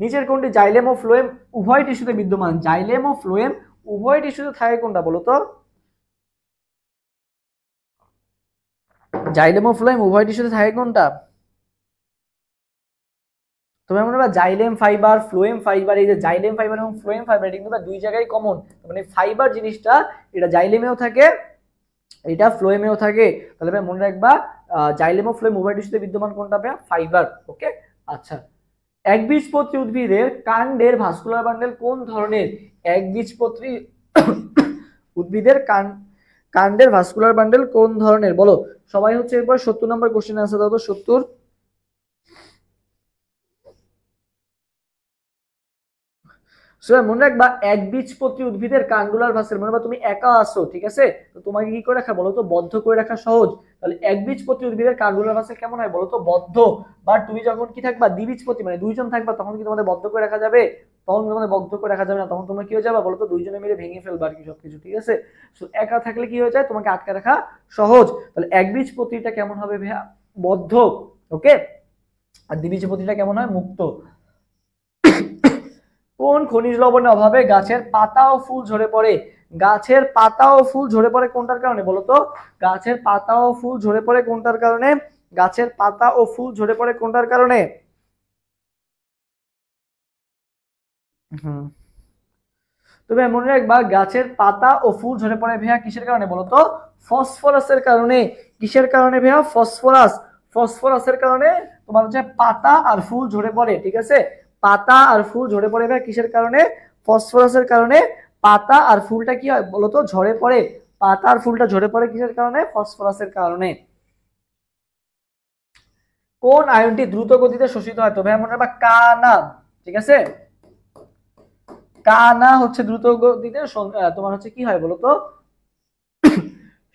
নিচের কোনটি জাইলেম ও ফ্লোয়েম উভয় টিস্যুতে বিদ্যমান? জাইলেম ও ফ্লোয়েম উভয় টিস্যুতে থাকে কোনটা বলো তো? জাইলেম ও ফ্লোয়েম উভয় টিস্যুতে থাকে কোনটা? তোমরা মনে হয় জাইলেম ফাইবার, ফ্লোয়েম ফাইবার, এই যে জাইলেম ফাইবার এবং ফ্লোয়েম ফাইবার এটা কিন্তু দুই জায়গায় কমন। মানে ফাইবার জিনিসটা এটা জাইলেমেও থাকে, এটা ফ্লোয়েমেও থাকে। তাহলে ভাই মনে রাখবা জাইলেম ও ফ্লোয়েম উভয় টিস্যুতে বিদ্যমান কোনটা ভাই? ফাইবার। ওকে, আচ্ছা, একবীজপত্রী উদ্ভিদের কাণ্ডের ভাস্কুলার বান্ডেল কোন ধরনের? একবীজপত্রী উদ্ভিদের কাণ্ডের ভাস্কুলার বান্ডেল কোন ধরনের বলো? সবাই হচ্ছে এরপর 70 নম্বর কোশ্চেন আনসার দাও তো, 70। মনে রাখবা একবীজপত্রী উদ্ভিদের কাণ্ডুলার ভাস্কুলার, মনে রাখবা তুমি একা আসো, ঠিক আছে, তো তোমাকে কি করে রাখা বলো তো? বদ্ধ করে রাখা সহজ। তাহলে একবীজপত্রী উদ্ভিদের কাণ্ডুলার ভাস্কুলার কেমন হয় বলো তো? বদ্ধ। বা তুমি যখন কি থাকবা দ্বিবীজপত্রী মানে দুইজন থাকবা তখন কি তোমাদের বদ্ধ করে রাখা যাবে? তখন তোমাদের বদ্ধ করে রাখা যাবে না, তখন তোমরা কি হয়ে যাবে বলো তো? দুইজনে মিলে ভেঙে ফেলবা আর কি সবকিছু, ঠিক আছে। তো একা থাকলে কি হয়ে যায়? তোমাকে আটকে রাখা সহজ। তাহলে একবীজপত্রীটা কেমন হবে ভাইয়া? বদ্ধ। ওকে, আর দ্বিবীজপত্রীটা কেমন হয়? মুক্ত। কোন খনিজ লবণের অভাবে গাছের পাতা ও ফুল ঝরে পড়ে? গাছের পাতা ও ফুল ঝরে পড়ে কোনটার কারণে বলতো? গাছের পাতা ও ফুল ঝরে পড়ে কোনটার কারণে? গাছের পাতা ও ফুল ঝরে পড়ে কোনটার কারণে? হুম, তবে মনে রাখবা গাছের পাতা ও ফুল ঝরে পড়ে ভাইয়া কিসের কারণে বলো তো? ফসফরাসের কারণে। কিসের কারণে ভাইয়া? ফসফরাস। ফসফরাসের কারণে তোমার হচ্ছে পাতা আর ফুল ঝরে পড়ে, ঠিক আছে? পাতা আর ফুল ঝরে পড়ে ভাইয়া কিসের কারণে? ফসফরাসের কারণে। পাতা আর ফুলটা কি হয় বলতো? ঝরে পড়ে। পাতা আর ফুলটা ঝরে পড়ে কিসের কারণে? ফসফরাসের কারণে। কোন আয়নটি দ্রুত গতিতে শোষিত হয়? তো ভাইয়া মনে রাখবা কানা, ঠিক আছে? কানা হচ্ছে দ্রুত গতিতে তোমার হচ্ছে কি হয় বলতো?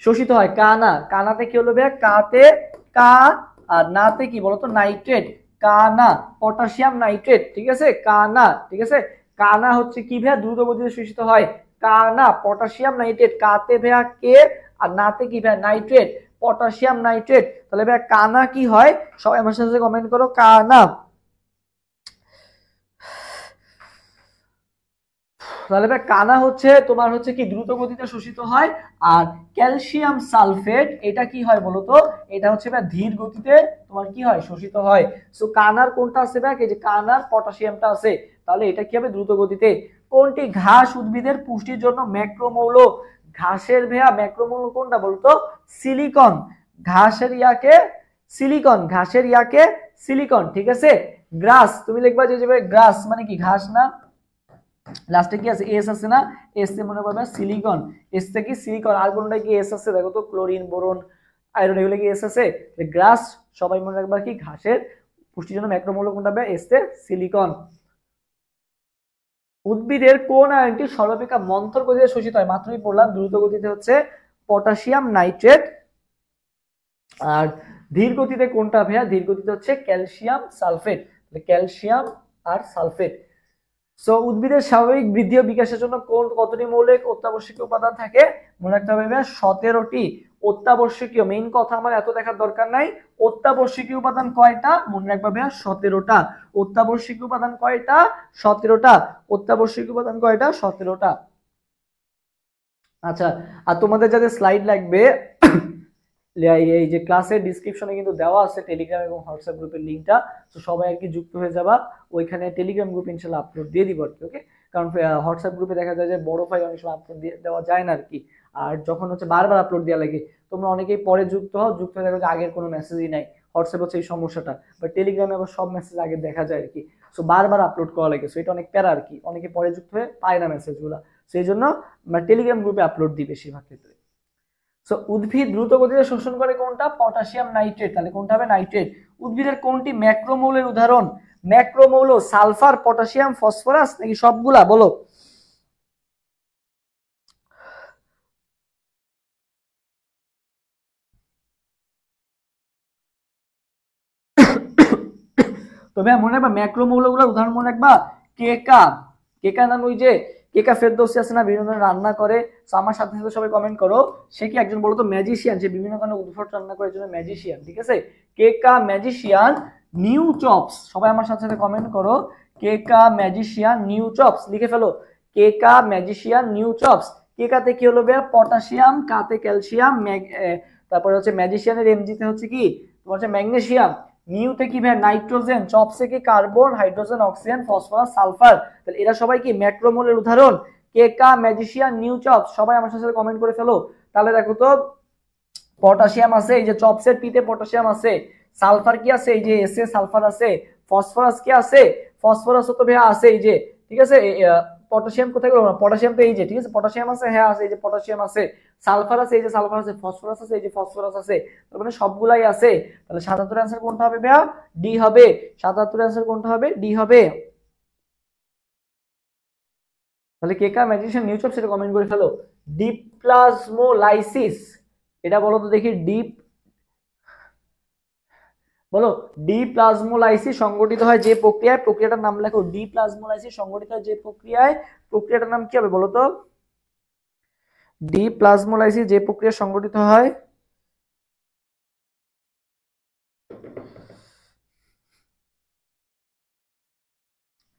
শোষিত হয়। কানা, কানাতে কি হলো ভাইয়া? কাতে কা, আর নাতে কি বলতো? নাইট্রেট। কানা, পটাশিয়াম নাইট্রেট, ঠিক আছে? কানা, ঠিক আছে? কানা হচ্ছে কি ভাইয়া? দ্রুত গতিতে শোষিত হয়। কানা পটাশিয়াম নাইট্রেট। কাতে ভাইয়া কে, আর নাতে কি ভাইয়া? Nitrate, potassium nitrate. তাহলে ভাইয়া কানা কি হয়? সবাই আমার সাথে কমেন্ট করো কানা। তাহলে ভাই কানা হচ্ছে তোমার হচ্ছে কি দ্রুত গতিতে শোষিত হয়। আর ক্যালসিয়াম সালফেট এটা কি হয় বলতো? এটা হচ্ছে ভাই ধীর গতিতে তোমার কি হয়? শোষিত হয়। সো কানার কোনটা আছে ভাই? এই যে কানার পটাশিয়ামটা আছে। তাহলে এটা কি হবে? দ্রুত গতিতে। কোনটি ঘাস উদ্ভিদের পুষ্টির জন্য ম্যাক্রোমৌল? ঘাসের ভাইয়া ম্যাক্রোমৌল কোনটা বলতো? সিলিকন। ঘাসের ইয়াকে সিলিকন, ঘাসের ইয়াকে সিলিকন, ঠিক আছে? গ্রাস তুমি লিখবা যে গ্রাস মানে কি? ঘাস না? লাস্টে কি আছে? এস আছে না? এস তে মনে পাবে সিলিকন। এস তে কি? সিলিকন। আর কোনটা কি এস আছে? দেখো তো, ক্লোরিন, বোরন, আয়রন, এগুলো কি এস আছে? গ্রাস সবাই মনে রাখবা কি ঘাসের পুষ্টির জন্য ম্যাক্রোমৌল কোনটা হবে? এস তে সিলিকন। উদ্ভিদের কোন আয়নটি সর্বাপেক্ষা মন্থর গতিতে শোষিত হয়? মাত্রই পড়লাম, দ্রুত গতিতে হচ্ছে পটাশিয়াম নাইট্রেট। আর ধীর গতিতে কোনটা ভাইয়া? ধীর গতিতে হচ্ছে ক্যালসিয়াম সালফেট। ক্যালসিয়াম আর সালফেট। সো উদ্ভিদের স্বাভাবিক বৃদ্ধি ও বিকাশের জন্য কোন কতটি মৌলিক অত্যাবশ্যকীয় উপাদান থাকে? মনে রাখতে হবে 17টি অত্যাবশ্যকীয়। মেইন কথা আমার এত দেখার দরকার নাই। অত্যাবশ্যকীয় উপাদান কয়টা? মনে রাখবে ভাইয়া 17টা। অত্যাবশ্যকীয় উপাদান কয়টা? 17টা। অত্যাবশ্যকীয় উপাদান কয়টা? 17টা। আচ্ছা, আর তোমাদের যাদের স্লাইড লাগবে এই যে ক্লাসের ডিসক্রিপশনে কিন্তু দেওয়া আছে টেলিগ্রাম এবং হোয়াটসঅ্যাপ গ্রুপের লিঙ্কটা। তো সবাই আর কি যুক্ত হয়ে যাবা। ওইখানে টেলিগ্রাম গ্রুপ ইনশাআল্লাহ আপলোড দিয়ে দিব আর কি, ওকে? কারণ হোয়াটসঅ্যাপ গ্রুপে দেখা যায় যে বড় ফাইল অনেক সময় আপলোড দেওয়া যায় না আর কি। আর যখন হচ্ছে বারবার আপলোড দেওয়া লাগে, তোমরা অনেকেই পরে যুক্ত হও, যুক্ত হয়ে দেখো যে আগের কোনো মেসেজই নাই। হোয়াটসঅ্যাপ হচ্ছে এই সমস্যাটা, বাট টেলিগ্রামে আবার সব মেসেজ আগে দেখা যায় আর কি। সো বারবার আপলোড করা লাগে, সো এটা অনেক প্যারা আর কি। অনেকে পরে যুক্ত হয়ে পায় না মেসেজগুলো, সেই জন্য টেলিগ্রাম গ্রুপে আপলোড দিই বেশিরভাগ ক্ষেত্রে। সো উদ্ভিদ দ্রুত গতিতে শোষণ করে কোনটা? Potassium nitrate. তাহলে কোনটা হবে? নাইট্রেট। উদ্ভিদের কোনটি ম্যাক্রোমৌলের উদাহরণ? ম্যাক্রোমৌল সালফার, পটাশিয়াম, ফসফরাস নাকি সবগুলা? বলো। তবে মনে রাখবা ম্যাক্রোমৌলগুলোর উদাহরণ মনে রাখবা। কেকা, কেকা নাম ওই যে কেকা ফেরদৌসি আছে না, বিভিন্ন ধরনের রান্না করে। তো আমার সাথে সাথে সবাই কমেন্ট করো, সে কি একজন বলতো ম্যাজিশিয়ান? যে বিভিন্ন ধরনের উদ্ভট রান্না করে, জন্য ম্যাজিশিয়ান, ঠিক আছে? কেকা ম্যাজিশিয়ান নিউ চপস। সবাই আমার সাথে সাথে কমেন্ট করো, কেকা ম্যাজিশিয়ান নিউ চপস লিখে ফেলো। কেকা ম্যাজিশিয়ান নিউ চপস। কেকাতে কি হলো ভাইয়া? পটাশিয়াম। কাতে ক্যালসিয়াম। তারপরে হচ্ছে ম্যাজিশিয়ানের এমজিতে হচ্ছে কি তোমার হচ্ছে ম্যাগনেসিয়াম। নিউতে কি ভাই? নাইট্রোজেন। চপসে কি? Carbon, hydrogen, oxygen, phosphorus, sulphur. তাহলে এরা সবাই কি ম্যাক্রোমোলের উদাহরণ। কেকা ম্যাজিশিয়ান নিউ চপস। সবাই আমার সাথে কমেন্ট করে ফেলো। তাহলে দেখো তো, পটাশিয়াম আছে এই যে চপসের পিতে, পটাশিয়াম আছে। সালফার কি আছে? এই যে এসে সালফার আছে। ফসফরাস কি আছে? ফসফরাস তো ভাইয়া আছে এই যে, ঠিক আছে? পটাশিয়াম কোথায় গেল? পটাশিয়াম তো এই যে, ঠিক আছে? পটাশিয়াম আছে, হ্যাঁ আছে, এই যে পটাশিয়াম আছে। সালফার আছে, এই যে সালফার আছে। ফসফরাস আছে, এই যে ফসফরাস আছে। তার মানে সবগুলাই আছে। তাহলে 77 অ্যান্সার কোনটা হবে ভাইয়া? ডি হবে। 77 অ্যান্সার কোনটা হবে? ডি হবে। তাহলে কেকা ম্যাজিশিয়ান নিউ চপস, সেটা কমেন্ট করে ফেলো। ডিপ্লাজমোলাইসিস, এটা বলো তো দেখি। বলো, ডিপ্লাজমোলাইসিস সংগঠিত হয় যে প্রক্রিয়ায়, প্রক্রিয়াটার নাম লেখো। ডিপ্লাজমোলাইসিস সংগঠিত হয় যে প্রক্রিয়ায়, প্রক্রিয়াটার নাম কি হবে বলো তো? ডিপ্লাজমোলাইসিস যে প্রক্রিয়া সংগঠিত হয়।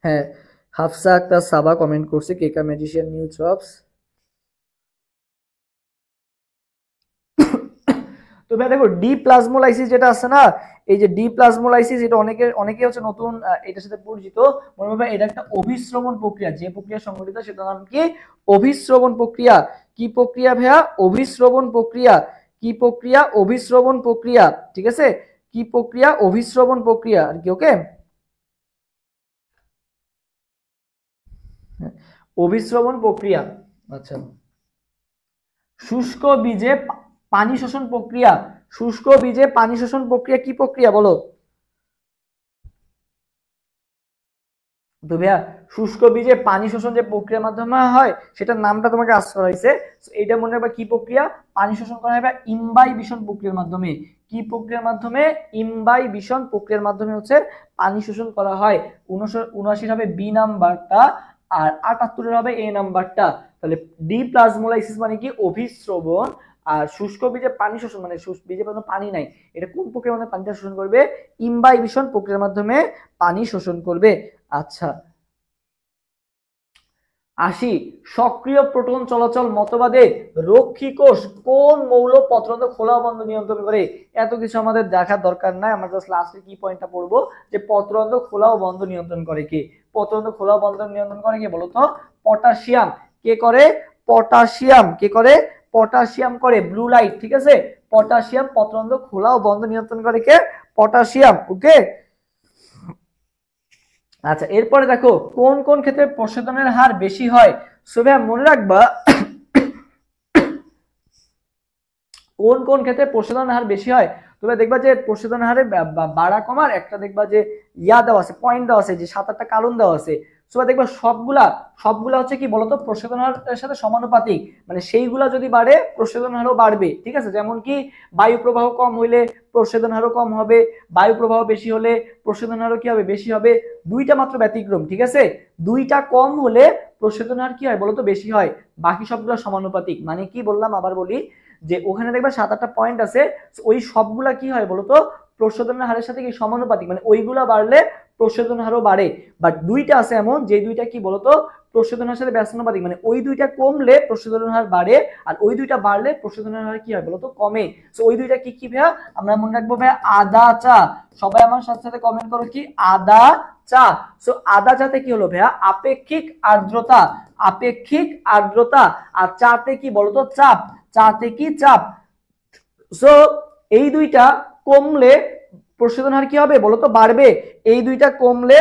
হ্যাঁ, হাফসা আক্তার সাবা কমেন্ট করছে কেকা ম্যাজিশিয়ান নিউ চপস। তো ভাই দেখো ডি প্লাজমোলাইসিস যেটা আছে না, এই যে ডি প্লাজমোলাইসিস, এটা অনেকে হচ্ছে নতুন এটার সাথে পরিচিত। মনে রাখবে এটা একটা অভিস্রবণ প্রক্রিয়া, যে প্রক্রিয়া সংঘটিত সেটার নাম কি? অভিস্রবণ প্রক্রিয়া। কি প্রক্রিয়া ভাইয়া? অভিস্রবণ প্রক্রিয়া। কি প্রক্রিয়া? অভিস্রবণ প্রক্রিয়া। ঠিক আছে, কি প্রক্রিয়া? অভিস্রবণ প্রক্রিয়া আর কি। ওকে, অভিস্রবণ প্রক্রিয়া। আচ্ছা, শুষ্ক বীজে পানি শোষণ প্রক্রিয়া। শুষ্ক বীজে পানি শোষণ প্রক্রিয়া কি প্রক্রিয়া বলো তো ভাইয়া? শুষ্ক বীজে পানি শোষণ যে প্রক্রিয়ার মাধ্যমে হয় সেটার নামটা তোমাকে আসতে হয়েছে। এইটা মনে রাখবা কি প্রক্রিয়া? পানি শোষণ করা হবে ইমবাইবিশন প্রক্রিয়ার মাধ্যমে। কি প্রক্রিয়ার মাধ্যমে? ইমবাইবিশন প্রক্রিয়ার মাধ্যমে হচ্ছে পানি শোষণ করা হয়। 79 হবে বি নাম্বারটা, আর 78 হবে এ নাম্বারটা। তাহলে ডি প্লাজমোলাইসিস মানে কি? অভিস্রবণ। আর শুষ্ক বীজে পানি শোষণ মানে বীজে কোনো পানি নাই, এটা কোন প্রক্রিয়ার মাধ্যমে পানিটা শোষণ করবে? ইমবাইবিশন প্রক্রিয়ার মাধ্যমে পানি শোষণ করবে। আচ্ছা, আসি সক্রিয় প্রোটন চলাচল মতবাদে রক্ষী কোষ কোন মৌল পত্ররন্ধ্র খোলা বন্ধ নিয়ন্ত্রণ করে? এত কিছু আমাদের দেখার দরকার নাই, আমরা জাস্ট লাস্টে কি পয়েন্টটা পড়বো, যে পত্ররন্ধ্র খোলা ও বন্ধ নিয়ন্ত্রণ করে কে? পত্ররন্ধ্র খোলা ও বন্ধ নিয়ন্ত্রণ করে কে বলতো? পটাশিয়াম। কে করে? পটাশিয়াম। কে করে? পটাশিয়াম করে। ব্লু লাইট, ঠিক আছে, পটাশিয়াম পত্ররন্ধ্র খোলা ও বন্ধ নিয়ন্ত্রণ করে কে? পটাশিয়াম। ওকে, আচ্ছা এরপরে দেখো কোন কোন ক্ষেত্রে প্রশোধনের হার বেশি হয়। সো ভাইয়া মনে রাখবা কোন কোন ক্ষেত্রে প্রশোধনের হার বেশি হয়। তবে দেখবা যে প্রশোধনের হারে বাড়া কমার একটা দেখবা যে দেওয়া আছে, পয়েন্ট দেওয়া আছে, যে 7-8টা কারণ দেওয়া আছে। সো দেখবা সবগুলা হচ্ছে কি বলতো? প্রশোধন হারের সাথে সমানুপাতিক, মানে সেইগুলা যদি বাড়ে প্রশোধন হারও বাড়বে। ঠিক আছে, যেমন কি বায়ু প্রবাহ কম হইলে প্রশোধন হারও কম হবে, বায়ু প্রবাহ বেশি হলে প্রশোধন হারও কি হবে? বেশি হবে। দুইটা মাত্র ব্যতিক্রম, ঠিক আছে, দুইটা কম হলে প্রশোধন হার কি হয় বলতো? বেশি হয়। বাকি সবগুলো সমানুপাতিক। মানে কি বললাম, আবার বলি, যে ওখানে দেখবা 7-8টা পয়েন্ট আছে, ওই সবগুলা কি হয় বলতো? প্রশোধনের হারের সাথে কি সমানুপাতিক, মানে ওইগুলা বাড়লে প্রশোধন হারও বাড়ে। বাট দুইটা আছে এমন, যে দুইটা কি বলতো? প্রশোধন হারের সাথে ব্যস্তানুপাতিক, মানে ওই দুইটা কমলে প্রশোধন হার বাড়ে, আর ওই দুইটা বাড়লে প্রশোধনের হার কি হয় বলতো? কমে। তো ওই দুইটা কি কি ভাইয়া? আমরা মনে রাখবো ভাইয়া আদা চা। সবাই আমার সাথে সাথে কমেন্ট করো কি? আদা চা। সো আদা চাতে কি হলো ভাইয়া? আপেক্ষিক আর্দ্রতা। আপেক্ষিক আর্দ্রতা। আর চাতে কি বলতো? চাপ। চাতে কি? চাপ। সো এই দুইটা কমলে প্রশোধন হার কি হবে বলতো? বাড়বে। এই দুইটা কমলে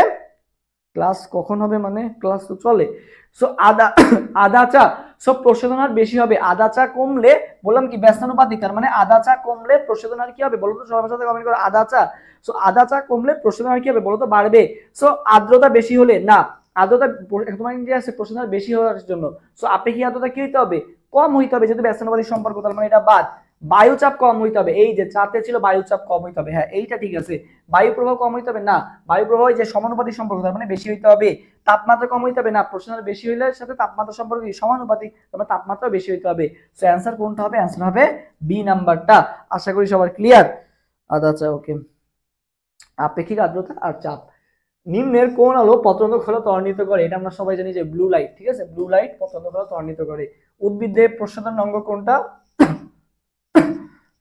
ক্লাস কখন হবে, মানে ক্লাস তো চলে। সো আদা চা, সব প্রশোধন হার বেশি হবে। আদা চা কমলে বললাম কি? ব্যস্তানুপাতিক, তার মানে আদা চা কমলে প্রশোধন হার কি হবে বলতো? সবার সাথে কমেন্ট করো আদা চা। সো আদা চা কমলে প্রশোধন হার কি হবে বলতো? বাড়বে। সো আর্দ্রতা বেশি হলে না, আর্দ্রতা তোমার যে আছে প্রশোধন হার বেশি হওয়ার জন্য, সো আপেক্ষিক আর্দ্রতা কি হইতে হবে? কম হইতে হবে, যেহেতু ব্যস্তানুপাতিক সম্পর্ক, তার মানে এটা বাদ। বায়ুচাপ কম হইতে হবে, এই যে চাপে ছিল বায়ুচাপ কম হইতে হবে, হ্যাঁ এইটা ঠিক আছে। বায়ু প্রবাহ কম হইতে হবে না, বায়ু প্রবাহ যে সমানুপাতিক সম্পর্ক, তার মানে বেশি হইতে হবে। তাপমাত্রা কম হইতে হবে না, প্রশ্ন বেশি হইলে সাথে তাপমাত্রা সম্পর্ক সমানুপাতিক, তারপরে তাপমাত্রা বেশি হইতে হবে। সো অ্যান্সার কোনটা হবে? অ্যান্সার হবে বি নাম্বারটা। আশা করি সবার ক্লিয়ার। আচ্ছা ওকে, আপেক্ষিক আর্দ্রতা আর চাপ। নিম্নের কোন আলো পতঙ্গ খোলা ত্বরান্বিত করে? এটা আমরা সবাই জানি যে ব্লু লাইট, ঠিক আছে, ব্লু লাইট পতঙ্গ খোলা ত্বরান্বিত করে। উদ্ভিদের প্রসাধন অঙ্গ কোনটা?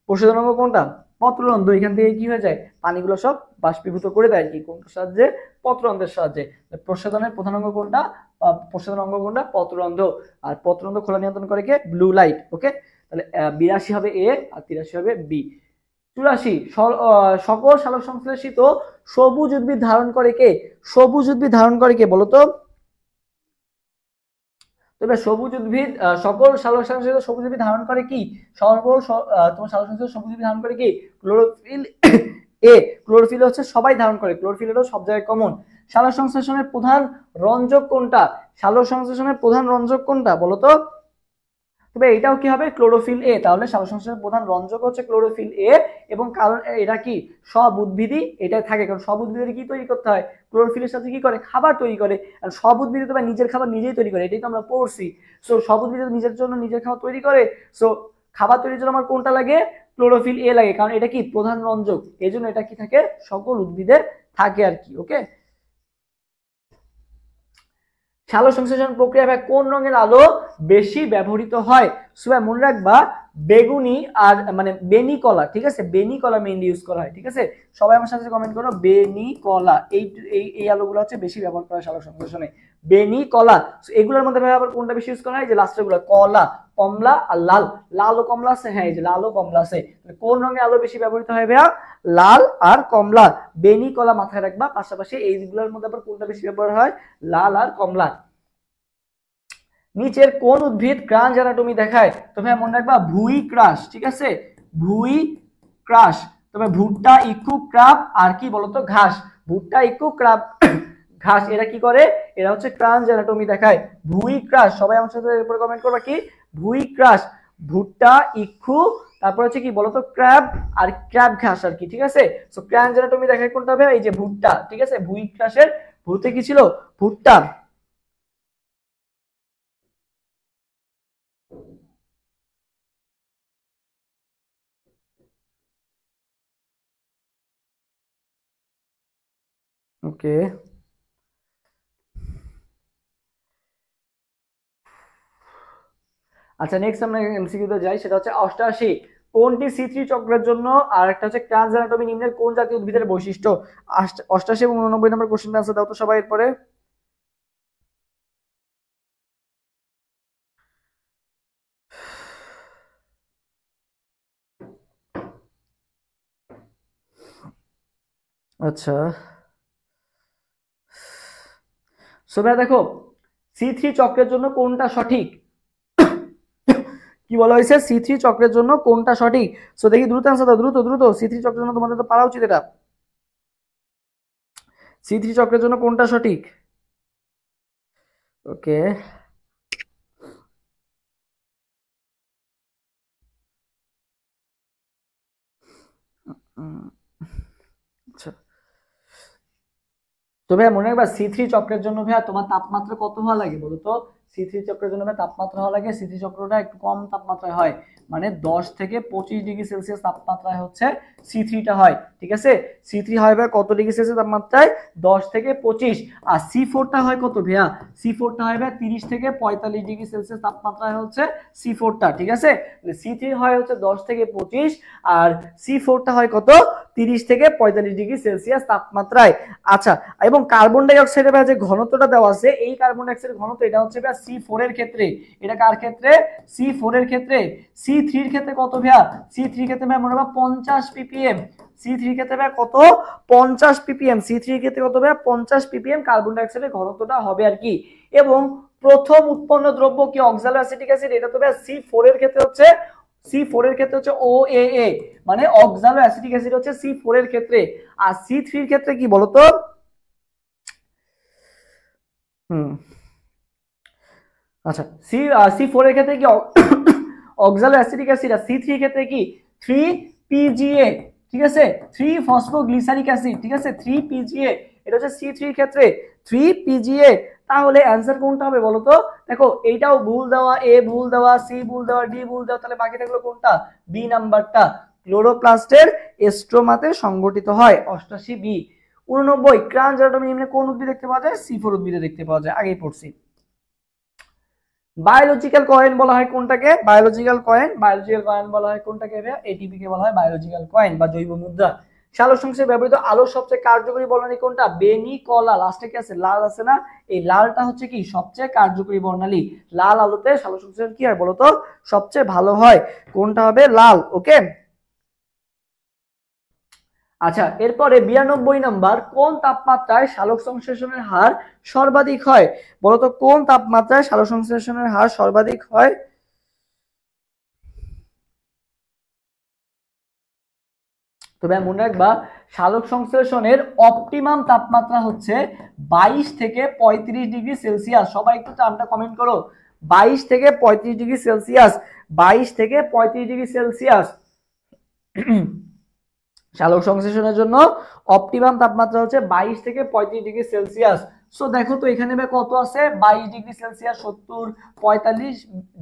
প্রসাধন অঙ্গ কোনটা? পত্ররন্ধ্র। এখান থেকে কি হয়ে যায়? পানিগুলো সব বাষ্পীভূত করে দেয় কি? কোনটার সাহায্যে? পত্ররন্ধ্রের সাহায্যে। প্রসাধনের প্রধান অঙ্গ কোনটা? প্রসাধন অঙ্গ কোনটা? পত্ররন্ধ্র। আর পত্ররন্ধ্র খোলা নিয়ন্ত্রণ করে কে? Blue light. ওকে, তাহলে 82 হবে এ আর 83 হবে বি। 84 সকল সালোক সংশ্লেষিত সবুজ উদ্ভিদ ধারণ করে কে? সবুজ উদ্ভিদ ধারণ করে কে বলতো? তবে সবুজ উদ্ভিদ সকল সালোক সংশ্লেষিত সবুজ উদ্ভিদ ধারণ করে কি? সকল তোমার সালোক সংশ্লেষিত সবুজ উদ্ভিদ ধারণ করে কি? Chlorophyll A. ক্লোরোফিল হচ্ছে সবাই ধারণ করে, ক্লোরোফিল এটাও সব জায়গায় কমন। সালোক সংশ্লেষণের প্রধান রঞ্জক কোনটা? সালোক সংশ্লেষণের প্রধান রঞ্জক কোনটা বলতো? তবে এটাও কি হবে? Chlorophyll A. তাহলে সালোক সংশ্লেষণের প্রধান রঞ্জক হচ্ছে ক্লোরোফিল এ, এবং কারণ এটা কি? সব উদ্ভিদই এটাই থাকে, কারণ সব উদ্ভিদের কি তৈরি করতে হয়? ক্লোরোফিলের সাথে কি করে? খাবার তৈরি করে। আর সব উদ্ভিদ তো নিজের খাবার নিজেই তৈরি করে, এটাই তো আমরা পড়ছি। সো সব উদ্ভিদ নিজের জন্য নিজের খাবার তৈরি করে, সো খাবার তৈরির জন্য আমার কোনটা লাগে? ক্লোরোফিল এ লাগে, কারণ এটা কি? প্রধান রঞ্জক, এই জন্য এটা কি থাকে? সকল উদ্ভিদের থাকে আর কি। ওকে, সালোক সংশ্লেষণ প্রক্রিয়া কোন রঙের আলো বেশি ব্যবহৃত হয়? সবাই মনে রাখবা বেগুনি আর মানে বেনি কলা, ঠিক আছে, বেনি কলা মেইনলি ইউজ করা হয়, ঠিক আছে। সবাই আমার সাথে কমেন্ট করো বেনি কলা, এই এই আলুগুলো হচ্ছে বেশি ব্যবহার করা হয় সালোক সংশ্লেষণে, বেনি কলা। এগুলোর মধ্যে ভাই আবার কোনটা বেশি ইউজ করা হয়, যে লাস্টের গুলো কলা, কমলা আর লাল, লাল ও কমলা আছে, হ্যাঁ এই যে লাল ও কমলা আছে। কোন রঙের আলু বেশি ব্যবহৃত হয় ভাইয়া, লাল আর কমলা, বেনি কলা মাথায় রাখবা। পাশাপাশি এইগুলোর মধ্যে আবার কোনটা বেশি ব্যবহার হয়, লাল আর কমলা। নিচের কোন উদ্ভিদ ক্রাঞ্চ অ্যানাটমি দেখায়, তো ভাই মনে রাখবা ভুই ক্রাশ, ঠিক আছে, ভুই ক্রাশ। তবে ভুট্টা, ইক্ষু, ক্রাব আর কি বলতো ঘাস, ভুট্টা, ইক্ষু, ক্রাব, ঘাস, এরা কি করে, এরা হচ্ছে ক্রাঞ্চ অ্যানাটমি দেখায়। ভুই ক্রাশ, সবাই আমার সাথে এরপর কমেন্ট করবা কি, ভুই ক্রাশ, ভুট্টা, ইক্ষু, তারপর হচ্ছে কি বলতো ক্র্যাব আর ক্র্যাব ঘাস আর কি, ঠিক আছে। সো ক্রাঞ্চ অ্যানাটমি দেখায় কোনটা হবে, এই যে ভুট্টা, ঠিক আছে, ভুই ক্রাশের ভুতে কি ছিল, ভুট্টা। ওকে, আচ্ছা নেক্সট আমরা এমসিকিউতে যাই, সেটা হচ্ছে 88 কোনটি সি3 চক্রের জন্য, আর একটা হচ্ছে ক্রাঞ্চ অ্যানাটমি নিম্নের কোন জাতীয় উদ্ভিদের বৈশিষ্ট্য। 88 এবং 89 নম্বর কোশ্চেন আনসার দাও তো সবাই এরপরে। আচ্ছা সো ভাই দেখো সি3 চক্রের জন্য কোনটা সঠিক, কি বলা হয়েছে, সি3 চক্রের জন্য কোনটা সঠিক। সো দেখি দ্রুত আনসার দাও, দ্রুত দ্রুত, সি3 চক্রের জন্য তোমাদের তো পারা উচিত এটা, সি3 চক্রের জন্য কোনটা সঠিক। ওকে, আচ্ছা তো ভাইয়া মনে রাখবা সি3 চক্রের জন্য ভাইয়া তোমার তাপমাত্রা কত হওয়া লাগে বলো তো, সি3 চক্রের জন্য ভাই তাপমাত্রা হওয়া লাগে, সি3 চক্রটা একটু কম তাপমাত্রায় হয়, মানে 10 থেকে 25 ডিগ্রি সেলসিয়াস তাপমাত্রায় হচ্ছে সি3টা হয়, ঠিক আছে। সি3 হয় ভাই কত ডিগ্রি সেলসিয়াস তাপমাত্রায়, 10 থেকে 25। আর সি4টা হয় কত ভাইয়া, সি4টা হয় ভাই 30 থেকে 45 ডিগ্রি সেলসিয়াস তাপমাত্রায় হচ্ছে সি4টা, ঠিক আছে। সি3 হয় হচ্ছে 10 থেকে 25 আর সি4টা হয় কত, 30 থেকে 45 ডিগ্রি সেলসিয়াস তাপমাত্রায়। আচ্ছা এবং কার্বন ডাই অক্সাইডের যে ঘনত্বটা দেওয়া আছে, এই কার্বন ডাই অক্সাইডের ঘনত্ব এটা হচ্ছে ভাইয়া সি4 এর ক্ষেত্রে, এটা কার ক্ষেত্রে, সি4 এর ক্ষেত্রে। সি3 এর ক্ষেত্রে কত ভাইয়া, সি3 এর ক্ষেত্রে ভাই মনে রাখবা 50 ppm, সি3 এর ক্ষেত্রে ভাই কত, 50 ppm, সি3 এর ক্ষেত্রে কত ভাইয়া 50 ppm কার্বন ডাই অক্সাইডের ঘনত্বটা হবে আর কি। এবং প্রথম উৎপন্ন দ্রব্য কি, অক্সালো অ্যাসিটিক অ্যাসিড, এটা তো ভাইয়া সি4 এর ক্ষেত্রে হচ্ছে, সি4 এর ক্ষেত্রে হচ্ছে ওএএ, মানে অক্সালো অ্যাসিটিক অ্যাসিড হচ্ছে সি4 এর ক্ষেত্রে। আর সি3 এর ক্ষেত্রে কি বলতো, আচ্ছা সি4 এর ক্ষেত্রে কি অক্সালো অ্যাসিটিক অ্যাসিড, আর সি3 এর ক্ষেত্রে কি 3 PGA, ঠিক আছে, 3 ফসফোগ্লিসারিক অ্যাসিড, ঠিক আছে, 3 PGA, এটা হচ্ছে সি3 এর ক্ষেত্রে 3 PGA। তাহলে অ্যানসার কোনটা হবে বলো তো, দেখো এইটাও ভুল দেওয়া, এ ভুল দেওয়া, সি ভুল দেওয়া, ডি ভুল দেওয়া, তাহলে বাকি থাকলো কোনটা, বি নাম্বারটা, ক্লোরোপ্লাস্টের স্ট্রোমাতে সংগঠিত হয়, 88 বি। 89 ক্রাঞ্চ অ্যানাটমি নিম্নে কোন উদ্ভিদ দেখতে পাওয়া যায়, সি4 উদ্ভিদে দেখতে পাওয়া যায়, আগেই পড়ছি। বায়োলজিক্যাল কয়েন বলা হয় কোনটাকে, বায়োলজিক্যাল কয়েন, বায়োলজিক্যাল কয়েন বলা হয় কোনটাকে, এটিপি কে বলা হয় বায়োলজিক্যাল কয়েন বা জৈব মুদ্রা। সালোক সংশ্লেষে ব্যবহৃত আলোর সবচেয়ে কার্যকরী বর্ণালী কোনটা, বেনি কলা, লাস্টে কি আছে, লাল আছে না, এই লালটা হচ্ছে কি সবচেয়ে কার্যকরী বর্ণালী, লাল আলোতে সালোক সংশ্লেষণ কি হয় বলতো, সবচেয়ে ভালো হয়, কোনটা হবে, লাল। ওকে, আচ্ছা এরপরে 92 নাম্বার, কোন তাপমাত্রায় সালোক সংশ্লেষণের হার সর্বাধিক হয় বলতো, কোন তাপমাত্রায় সালোক সংশ্লেষণের হার সর্বাধিক হয়। তবে মনে রাখবা সালোক সংশ্লেষণের অপটিমাম তাপমাত্রা হচ্ছে 22 থেকে 35 ডিগ্রি সেলসিয়াস, সবাই একটু টার্মটা কমেন্ট করো, 22 থেকে 35 ডিগ্রি সেলসিয়াস, 22 থেকে 35 ডিগ্রি সেলসিয়াস সালোক সংশ্লেষণের জন্য অপটিমাম তাপমাত্রা হচ্ছে 22 থেকে 35 ডিগ্রি সেলসিয়াস। সো দেখো তো এখানে কত আছে, 22 ডিগ্রি সেলসিয়াস, 70, 45,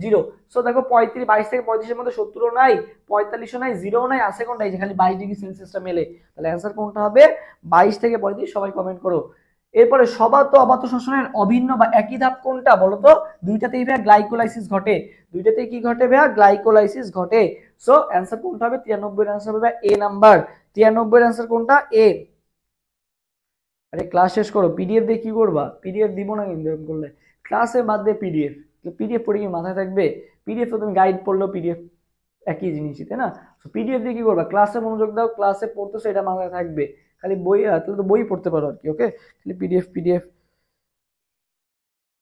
0। সো দেখো 35, 22 থেকে 35 এর মধ্যে 70ও নাই, 45ও নাই, 0ও নাই, আছে কোনটা, এই যে খালি 22 ডিগ্রি সেলসিয়াসটা মেলে, তাহলে অ্যান্সার কোনটা হবে, 22 থেকে 35, সবাই কমেন্ট করো। এরপরে সবাত অবাত শ্বসনের অভিন্ন বা একই ধাপ কোনটা বলতো? দুইটাতেই ভাইয়া গ্লাইকোলাইসিস ঘটে। দুইটাতেই কি ঘটে ভাইয়া? গ্লাইকোলাইসিস ঘটে। সো অ্যান্সার কোনটা হবে? 93 এর অ্যান্সার হবে এ নাম্বার। 93 এর অ্যান্সার কোনটা? এ। আরে ক্লাস শেষ করো, পিডিএফ দিয়ে কি করবা? পিডিএফ দিব না কিন্তু এরকম করলে। ক্লাসে বাদ দিয়ে পিডিএফ, পিডিএফ পড়ে কি মাথায় থাকবে? পিডিএফ তো তুমি গাইড পড়লেও পিডিএফ একই জিনিসই, তাই না? পিডিএফ দিয়ে কি করবা? ক্লাসে মনোযোগ দাও, ক্লাসে পড়তেছো, এটা মাথায় থাকবে। খালি বই, তাহলে তো বই পড়তে পারো আর কি। ওকে, খালি পিডিএফ পিডিএফ।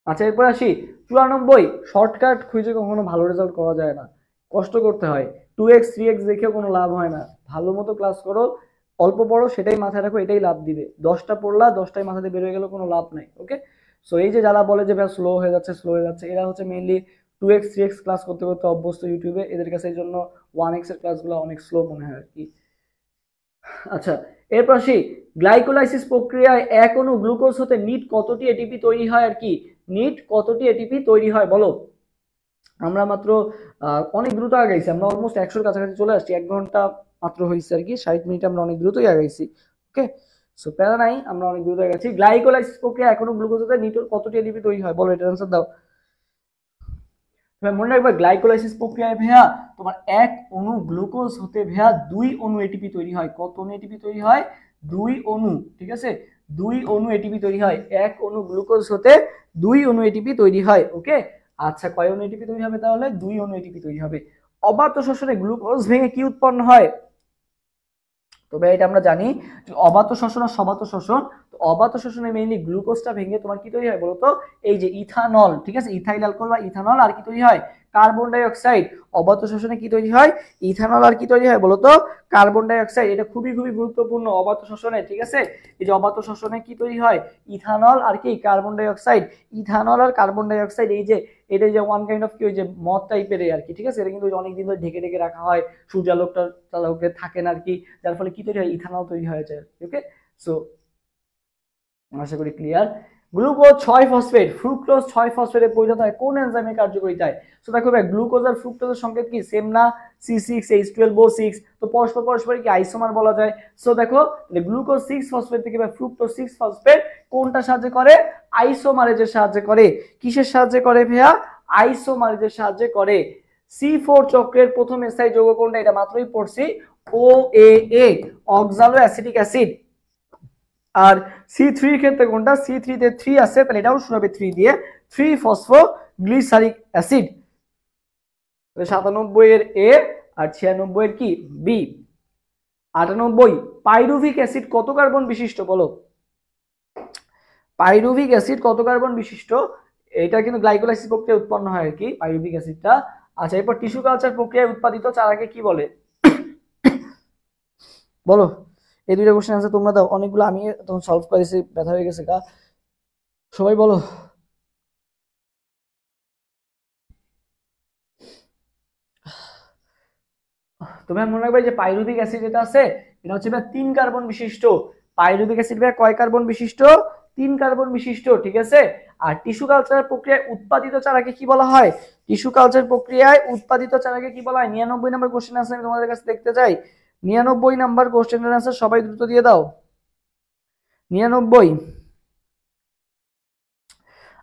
আচ্ছা এরপর আসি 94। শর্টকাট খুঁজে কখনো ভালো রেজাল্ট করা যায় না, কষ্ট করতে হয়। 2x 3x দেখেও কোনো লাভ হয় না। ভালো মতো ক্লাস করো, অল্প পড়ো, সেটাই মাথায় রাখো, এটাই লাভ দিবে। 10টা পড়লা, 10টাই মাথাতে বের হয়ে গেল, কোনো লাভ নাই। ওকে, সো এই যে যারা বলে যে ভাই স্লো হয়ে যাচ্ছে স্লো হয়ে যাচ্ছে, এরা হচ্ছে মেইনলি 2x 3x ক্লাস করতে করতে অভ্যস্ত ইউটিউবে, এদের কাছে এই জন্য 1x এর ক্লাসগুলো অনেক স্লো মনে হয় আর কি। আচ্ছা এরপর আসি, গ্লাইকোলাইসিস প্রক্রিয়ায় এক অণু গ্লুকোজ হতে নিট কতটি এটিপি তৈরি হয় আর কি? নিট কতটি এটিপি তৈরি হয় বলো? আমরা মাত্র অনেক দ্রুত আগাইছি, আমরা অলমোস্ট 100-র কাছাকাছি চলে আসছি। 1 ঘন্টা মাত্র হয়েছে আর কি, 60 মিনিট আমরা অনেক দ্রুতই আগাইছি। ওকে, সো প্যারা নাই, আমরা অনেক দ্রুত আগাইছি। গ্লাইকোলাইসিস প্রক্রিয়া এক অণু গ্লুকোজ হতে নিট কতটি এটিপি তৈরি হয় বলো? এটার আনসার দাও। মনে রাখবে গ্লাইকোলাইসিস প্রক্রিয়ায় ভাইয়া তোমার এক অণু গ্লুকোজ হতে ভাইয়া 2 অণু এটিপি তৈরি হয়। কত অণু এটিপি তৈরি হয়? 2 অণু, ঠিক আছে? 2 অণু এটিপি তৈরি হয়। এক অণু গ্লুকোজ হতে 2 অণু এটিপি তৈরি হয়। ওকে, আচ্ছা কয় অণু এটিপি তৈরি হবে তাহলে? 2 অণু এটিপি তৈরি হবে। অবাত শ্বসনে গ্লুকোজ ভেঙে কি উৎপন্ন হয়? তবে এটা আমরা জানি অবাত শ্বসন আর সবাত শ্বসন। তো অবাত শ্বসনে মেইনলি গ্লুকোজটা ভেঙে তোমার কি তৈরি হয় বলতো? এই যে ইথানল, ঠিক আছে? ইথাইল অ্যালকোহল বা ইথানল, আর কি তৈরি হয়? Carbon die oxide. অবাত শ্বসনে কি তৈরি হয়? ইথানল, আর কি তৈরি হয় বলতো? Carbon die oxide. এটা খুবই খুবই গুরুত্বপূর্ণ অবাত শ্বসনে, ঠিক আছে? এই যে অবাত শ্বসনে কি তৈরি হয়? ইথানল আর কি কার্বন ডাই অক্সাইড। ইথানল আর কার্বন ডাই অক্সাইড, এই যে এটা যে ওয়ান কাইন্ড অফ কি, ওই যে মদ টাইপের আর কি, ঠিক আছে? এটা কিন্তু অনেকদিন ধরে ঢেকে ঢেকে রাখা হয়, সূর্যালোকটা থাকে না আর কি, যার ফলে কি তৈরি হয়? ইথানল তৈরি হয়ে যায়। ওকে, সো আশা করি ক্লিয়ার। গ্লুকোজ 6 ফসফেট, ফ্রুক্টোজ 6 ফসফেটে পরিণত হয় কোন এনজাইমের কার্যকারিতায়? সো দেখো ভাই, গ্লুকোজ আর ফ্রুক্টোজের সংকেত কি সেম না? C6H12O6। তো পরস্পর পরস্পর কি আইসোমার বলা যায়। সো দেখো গ্লুকোজ 6 ফসফেট থেকে বা ফ্রুক্টোজ 6 ফসফেট কোনটা সাহায্য করে? আইসোমারেজের সাহায্য করে। কিসের সাহায্য করে ভাইয়া? আইসোমারেজের সাহায্য করে। C4 চক্রের প্রথম স্থায়ী যৌগ কোনটা? এটা মাত্রই পড়ছি, OAA, অক্সালো অ্যাসিটিক অ্যাসিড। আর C3 এর ক্ষেত্রে কোনটা? C3 তে 3 আছে, তাহলে এটাও শুরু হবে 3 দিয়ে, 3 ফসফোগ্লিসারিক অ্যাসিড। 97 এর A আর 96 এর কি? B। 98 পাইরুভিক অ্যাসিড কত কার্বন বিশিষ্ট বলো? পাইরুভিক অ্যাসিড কত কার্বন বিশিষ্ট? এটা কিন্তু গ্লাইকোলাইসিস প্রক্রিয়ায় উৎপন্ন হয় আর কি, পাইরুভিক অ্যাসিডটা। আচ্ছা এরপর টিস্যু কালচার প্রক্রিয়ায় উৎপাদিত চারাকে কি বলে বলো? এই দুইটা কোশ্চেন আছে, তোমরা দাও। অনেকগুলো আমি তখন সলভ করেছি, ব্যথা হয়ে গেছে গা। সবাই বলো। তোমরা মনে রাখবে যে পাইরুভিক অ্যাসিড যেটা আছে, এটা হচ্ছে 3 কার্বন বিশিষ্ট। পাইরুভিক অ্যাসিড কয় কার্বন বিশিষ্ট? 3 কার্বন বিশিষ্ট, ঠিক আছে? আর টিস্যু কালচার প্রক্রিয়ায় উৎপাদিত চারাকে কি বলা হয়? টিস্যু কালচার প্রক্রিয়ায় উৎপাদিত চারাকে কি বলা হয়? 99 নম্বর কোশ্চেন আছে, আমি তোমাদের কাছে দেখতে চাই। 99 নাম্বার কোশ্চেনের আনসার সবাই দ্রুত দিয়ে দাও। 99।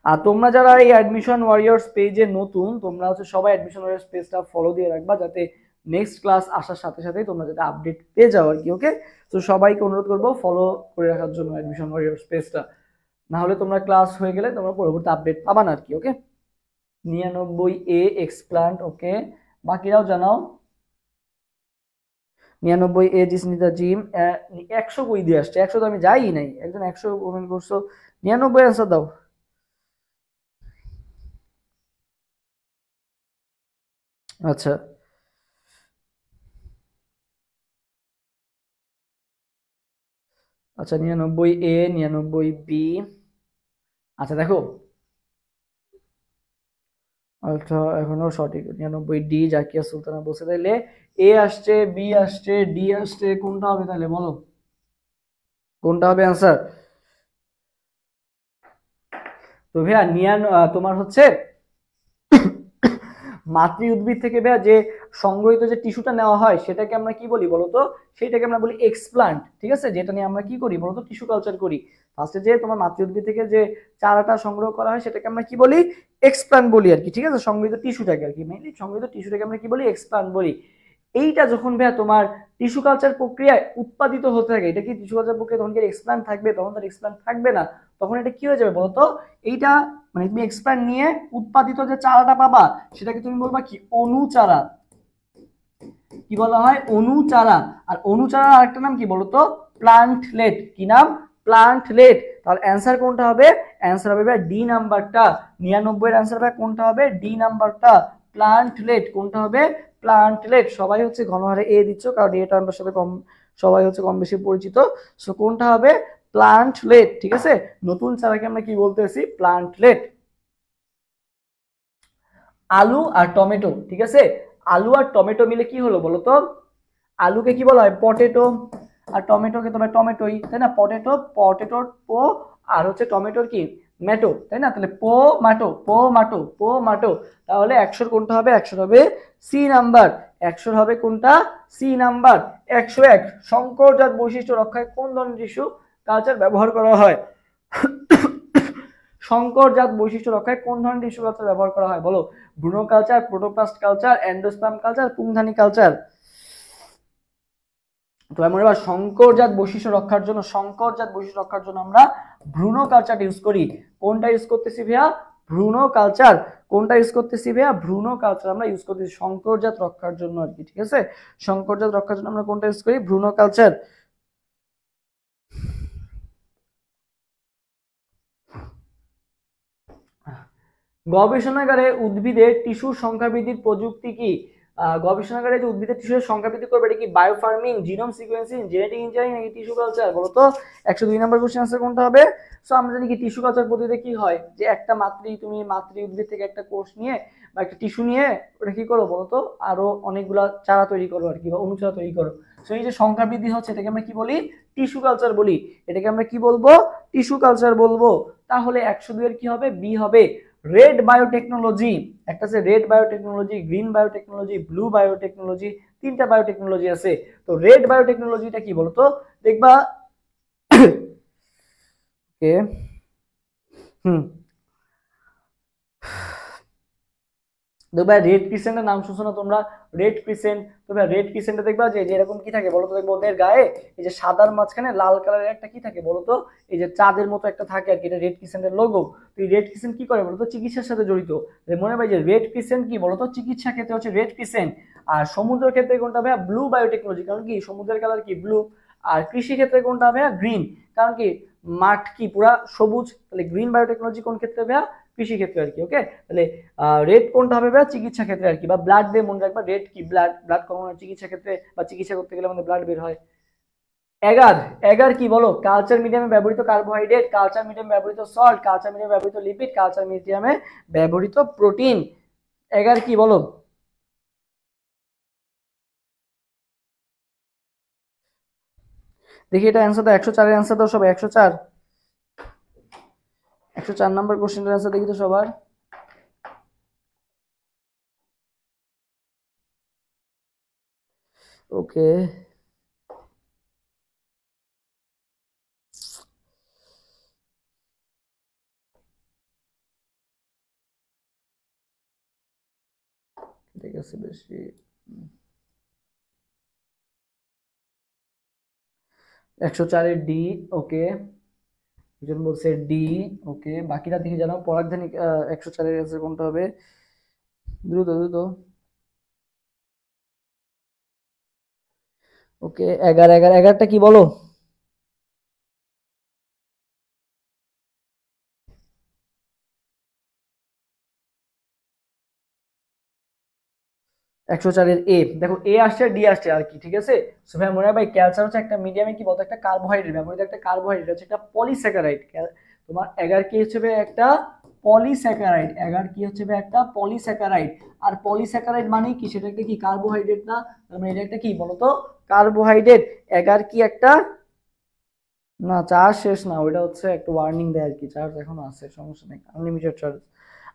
আর তোমরা যারা এই অ্যাডমিশন ওয়ারিয়র্স পেজে নতুন, তোমরা হচ্ছে সবাই অ্যাডমিশন ওয়ারিয়র্স পেজটা ফলো দিয়ে রাখবা, যাতে নেক্সট ক্লাস আসার সাথে সাথেই তোমরা যাতে আপডেট পেয়ে যাও আর কি। ওকে, তো সবাইকে অনুরোধ করবো ফলো করে রাখার জন্য অ্যাডমিশন ওয়ারিয়র্স পেজটা, না হলে তোমরা ক্লাস হয়ে গেলে তোমরা পরবর্তী আপডেট পাবা না আর কি। ওকে, 99A এক্সপ্লান্ট। ওকে, বাকিরাও জানাও। 99A জিসনিতা জিম 100 কই দিয়ে আসছে? 100 তো আমি যাই নাই, একজন 100 কমেন্ট করছো। 99 আনসার দাও। আচ্ছা আচ্ছা 99A 99B। আচ্ছা দেখো, আচ্ছা এখনো সঠিক 99D জাকিয়া সুলতানা বলছে। তাইলে A আসছে, B আসছে, D আসছে, কোনটা হবে তাহলে বলো? কোনটা হবে আনসার? তো ভাইয়া তোমার হচ্ছে মাতৃ উদ্ভিদ থেকে ভাইয়া যে সংগ্রহিত যে টিস্যুটা নেওয়া হয়, সেটাকে আমরা কি বলি বলতো? সেটাকে আমরা বলি এক্সপ্লান্ট, ঠিক আছে? যেটা নিয়ে আমরা কি করি বলতো? টিস্যু কালচার করি। ফার্স্টে যে তোমার মাতৃ উদ্ভিদ থেকে যে চারাটা সংগ্রহ করা হয় সেটাকে আমরা কি বলি, এক্সপ্ল্যান্ট বলি আর কি, ঠিক আছে, সংগৃহীত টিস্যুটাকে আর কি, মেইনলি সংগৃহীত টিস্যুটাকে আমরা কি বলি, এক্সপ্ল্যান্ট বলি। এইটা যখন ভাইয়া তোমার টিস্যু কালচার প্রক্রিয়ায় উৎপাদিত হতে থাকে, এটা কি টিস্যু কালচার প্রক্রিয়া তখন কি এক্সপ্ল্যান্ট থাকবে, তখন তার এক্সপ্ল্যান্ট থাকবে না, তখন এটা কি হয়ে যাবে বলতো, এইটা মানে তুমি এক্সপ্ল্যান্ট নিয়ে উৎপাদিত যে চারাটা পাবা সেটাকে তুমি বলবা কি, অনুচারা। কি বলা হয়, অনুচারা। আর অনুচারার আরেকটা নাম কি বলতো, প্লান্টলেট। কি নাম, প্লান্টলেট। তাহলে অ্যান্সার কোনটা হবে, অ্যান্সার হবে ডি নাম্বারটা, 99 এর অ্যান্সার হবে কোনটা হবে, ডি নাম্বারটা, প্লান্টলেট। কোনটা হবে, প্লান্টলেট। সবাই হচ্ছে ঘনহারে এ দিচ্ছ কারণ এটা আমরা সাথে কম, সবাই হচ্ছে কম বেশি পরিচিত। সো কোনটা হবে, প্লান্টলেট, ঠিক আছে। নতুন চারাকে আমরা কি বলতেছি, প্লান্টলেট। আলু আর টমেটো, ঠিক আছে, আলু আর টমেটো মিলে কি হলো বলতো, আলুকে কি বলা হয়, পটেটো, আর টমেটোকে তোমার টমেটোই, তাই না, পটেটো, পটেটোর পো, আর হচ্ছে টমেটোর কি, ম্যাটো, তাই না, তাহলে পো মাটো, পো মাটো, পো মাটো। তাহলে 100 কোনটা হবে, 100 হবে সি নাম্বার, 100 হবে কোনটা, সি নাম্বার। 101, সংকরজাত বৈশিষ্ট্য রক্ষায় কোন ধরনের টিস্যু কালচার ব্যবহার করা হয়, সংকরজাত বৈশিষ্ট্য রক্ষায় কোন ধরনের টিস্যু কালচার ব্যবহার করা হয় বলো, ব্রুনো culture, protoplast culture, endosperm culture, পুংধানী কালচার। তোমার মনে হয় সংকরজাত বৈশিষ্ট্য রক্ষার জন্য, সংকরজাত বৈশিষ্ট্য রক্ষার জন্য আমরা ভ্রূণ কালচার ইউজ করি। কোনটা ইউজ করতেছি ভাইয়া, ভ্রূণ কালচার। কোনটা ইউজ করতেছি ভাইয়া, ভ্রূণ কালচার আমরা ইউজ করতেছি সংকরজাত রক্ষার জন্য আর কি, ঠিক আছে, সংকরজাত রক্ষার জন্য আমরা কোনটা ইউজ করি, ভ্রূণ কালচার। গবেষণাগারে উদ্ভিদের টিস্যুর সংখ্যা বৃদ্ধির প্রযুক্তি কি, গবেষণাগারে যে উদ্ভিদের টিস্যুর সংখ্যা বৃদ্ধি করবে এটা কি, বায়োফার্মিং, জিনোম সিকোয়েন্সিং, জেনেটিক ইঞ্জিনিয়ারিং নাকি টিস্যু কালচার বলতো। 102 নম্বর কোশ্চেন আনসার কোনটা হবে। সো আমরা জানি কি টিস্যু কালচার পদ্ধতিতে কি হয়, যে একটা তুমি মাতৃ উদ্ভিদ থেকে একটা কোষ নিয়ে বা একটা টিস্যু নিয়ে ওটা কি করো বলতো, আরো অনেকগুলা চারা তৈরি করো আর কি, বা অনুচারা তৈরি করো। সো এই যে সংখ্যা বৃদ্ধি হচ্ছে এটাকে আমরা কি বলি, টিস্যু কালচার বলি। এটাকে আমরা কি বলবো, টিস্যু কালচার বলবো। তাহলে 102 এর কি হবে, বি হবে। রেড বায়োটেকনোলজি, একটা আছে red biotechnology, green biotechnology, blue biotechnology, তিনটা বায়োটেকনোলজি আছে। তো রেড বায়োটেকনোলজিটা কি বলতো, দেখবা ওকে দেখবা রেড ক্রিসেন্টের নাম শুনছো না তোমরা, রেড ক্রিসেন্ট। তবে রেড ক্রিসেন্টে দেখবা যে এরকম কি থাকে বলতো, দেখবো ওদের গায়ে এই যে সাদার মাঝখানে লাল কালারের একটা কি থাকে বলতো, এই যে চাঁদের মতো একটা থাকে আর কি, এটা রেড ক্রিসেন্টের লোগো। তো এই রেড ক্রিসেন্ট কি করে বলতো, চিকিৎসার সাথে জড়িত। মনে হয় যে রেড ক্রিসেন্ট কি বলতো, চিকিৎসা ক্ষেত্রে হচ্ছে রেড ক্রিসেন্ট। আর সমুদ্র ক্ষেত্রে কোনটা ভাইয়া, ব্লু বায়োটেকনোলজি, কারণ কি সমুদ্রের কালার কি ব্লু। আর কৃষি ক্ষেত্রে কোনটা ভাইয়া, গ্রিন, কারণ কি মাঠ কি পুরা সবুজ। তাহলে গ্রিন বায়োটেকনোলজি কোন ক্ষেত্রে ভাইয়া, কৃষি ক্ষেত্রে আর কি। ওকে, তাহলে রেড কোনটা হবে ভাইয়া, চিকিৎসা ক্ষেত্রে আর কি, বা ব্লাড দিয়ে মনে রাখবা, রেড কি ব্লাড, ব্লাড কমন হয় চিকিৎসা ক্ষেত্রে, বা চিকিৎসা করতে গেলে আমাদের ব্লাড বের হয়। এগার, এগার কি বলো, কালচার মিডিয়ামে ব্যবহৃত কার্বোহাইড্রেট, কালচার মিডিয়ামে ব্যবহৃত সল্ট, কালচার মিডিয়ামে ব্যবহৃত লিপিড, কালচার মিডিয়ামে ব্যবহৃত প্রোটিন। এগার কি বলো, দেখি এটা অ্যান্সার দাও, 104 এর অ্যান্সার দাও সবাই, 104, 104 নাম্বার কোশ্চেনের অ্যান্সার দেখি তো সবার। ওকে, ঠিক আছে, বেশি 104 ডি। ওকে, একজন বলছে ডি। ওকে, বাকিরা দেখে জানাও পরাগধানী 104 এর অ্যান্সার কোনটা হবে, দ্রুত দ্রুত। ওকে, 11, 11, 11টা কি বলো, 104 এর এ, দেখো এ আসছে ডি আসছে আর কি, ঠিক আছে। সো ভাই মনে হয় ভাই ক্যালসার হচ্ছে একটা মিডিয়ামে কি বলতো, একটা কার্বোহাইড্রেট, ব্যবহৃত একটা কার্বোহাইড্রেট হচ্ছে একটা পলিস্যাকারাইড। তোমার এগার কি হচ্ছে ভাই, একটা পলিস্যাকারাইড। এগার কি হচ্ছে ভাই, একটা পলিস্যাকারাইড। আর পলিস্যাকারাইড মানে কি, সেটা একটা কি কার্বোহাইড্রেট না, তার মানে এটা একটা কি বলতো, কার্বোহাইড্রেট। এগার কি একটা, না চার্জ শেষ না, ওইটা হচ্ছে একটা ওয়ার্নিং দেয় আর কি, চার্জ এখনো আছে, সমস্যা নেই, আনলিমিটেড চার্জ।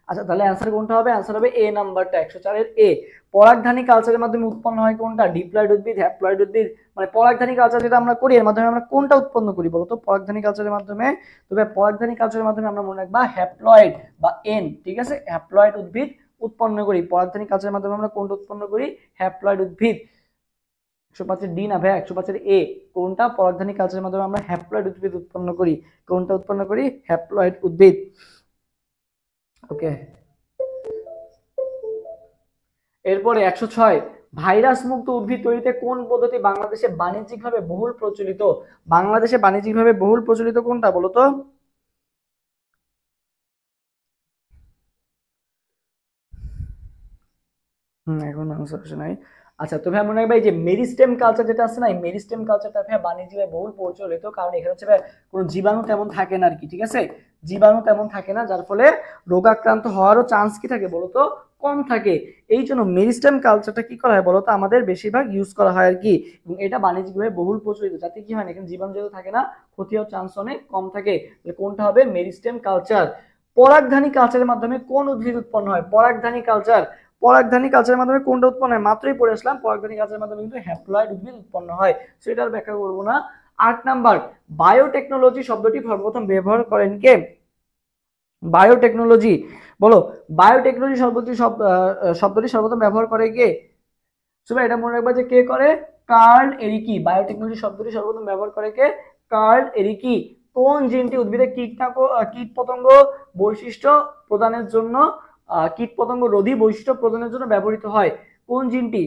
আচ্ছা তাহলে অ্যান্সার কোনটা হবে? অ্যান্সার হবে এ নাম্বারটা, 104 এর এ। পরাগধানী কালচারের মাধ্যমে উৎপন্ন হয় কোনটা? ডিপ্লয়েড উদ্ভিদ, হ্যাপ্লয়েড উদ্ভিদ। মানে পরাগধানী কালচার যেটা আমরা করি এর মাধ্যমে আমরা কোনটা উৎপন্ন করি বলতো? পরাগধানী কালচারের মাধ্যমে। তবে পরাগধানী কালচারের মাধ্যমে আমরা মনে রাখবা হ্যাপ্লয়েড বা এন, ঠিক আছে, হ্যাপ্লয়েড উদ্ভিদ উৎপন্ন করি। পরাগধানী কালচারের মাধ্যমে আমরা কোনটা উৎপন্ন করি? হ্যাপ্লয়েড উদ্ভিদ। 105 এর ডি না ভাই, 105 এর এ। কোনটা? পরাগধানী কালচারের মাধ্যমে আমরা হ্যাপ্লয়েড উদ্ভিদ উৎপন্ন করি। কোনটা উৎপন্ন করি? হ্যাপ্লয়েড উদ্ভিদ। ওকে, এরপরে 106, ভাইরাস মুক্ত উদ্ভিদ তৈরিতে কোন পদ্ধতি বাংলাদেশে বাণিজ্যিকভাবে বহুল প্রচলিত? বাংলাদেশে বাণিজ্যিকভাবে বহুল প্রচলিত কোনটা বলতো? এখন আনসার আসে নাই। আচ্ছা তো ভাই মনে রাখবে এই যে মেরিস্টেম কালচার যেটা আছে না, এই মেরিস্টেম কালচারটা ভাই বাণিজ্যিকভাবে বহুল প্রচলিত, কারণ এখানে হচ্ছে ভাই কোনো জীবাণু তেমন থাকে না আর কি, ঠিক আছে, জীবাণু তেমন থাকে না, যার ফলে রোগাক্রান্ত হওয়ারও চান্স কি থাকে বলতো? কম থাকে। এই জন্য মেরিস্টেম কালচারটা কি করা হয় বলতো? আমাদের বেশিরভাগ ইউজ করা হয় আর কি, এবং এটা বাণিজ্যিকভাবে বহুল প্রচলিত, যাতে কি হয় না এখানে জীবাণু যেহেতু থাকে না, ক্ষতি হওয়ার চান্স অনেক কম থাকে। কোনটা হবে? Meristem culture. পরাগধানী কালচারের মাধ্যমে কোন উদ্ভিদ উৎপন্ন হয়? পরাগধানী কালচার, পরাগধানী কালচারের মাধ্যমে কোনটা উৎপন্ন হয়? মাত্রই পড়ে আসলাম, পরাগধানী কালচারের মাধ্যমে কিন্তু হ্যাপ্লয়েড উদ্ভিদ উৎপন্ন হয়, সেটার ব্যাখ্যা করব না। 8 নাম্বার, বায়োটেকনোলজি শব্দটি সর্বপ্রথম ব্যবহার করেন কে? বায়োটেকনোলজি বলো, বায়োটেকনোলজি শব্দটি সর্বপ্রথম ব্যবহার করে কে? সবাই এটা মনে রাখবা যে কে করে? কার্ল এরিকি। বায়োটেকনোলজি শব্দটি সর্বপ্রথম ব্যবহার করে কে? কার্ল এরিকি। কোন জিনটি উদ্ভিদের কীটপতঙ্গ বৈশিষ্ট্য প্রদানের জন্য, কীটপতঙ্গ রোধী বৈশিষ্ট্য প্রদানের জন্য ব্যবহৃত হয়? কোন জিনটি?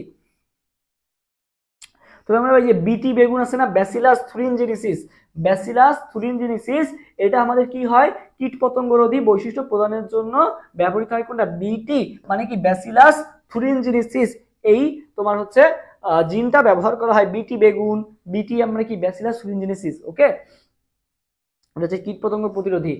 তবে আমরা এই যে বিটি বেগুন আছে না, ব্যাসিলাস থুরিনজেনিসিস, ব্যাসিলাস থুরিনজেনিসিস, এটা আমাদের কি হয়? কীটপতঙ্গ রোধী বৈশিষ্ট্য প্রদানের জন্য ব্যবহৃত হয় কোনটা? বিটি, মানে কি ব্যাসিলাস থুরিনজেনিসিস, এই তোমার হচ্ছে জিনটা ব্যবহার করা হয় বিটি বেগুন। বিটি আমরা কি? ব্যাসিলাস থুরিনজেনিসিস। ওকে, এটা হচ্ছে কীটপতঙ্গ প্রতিরোধী।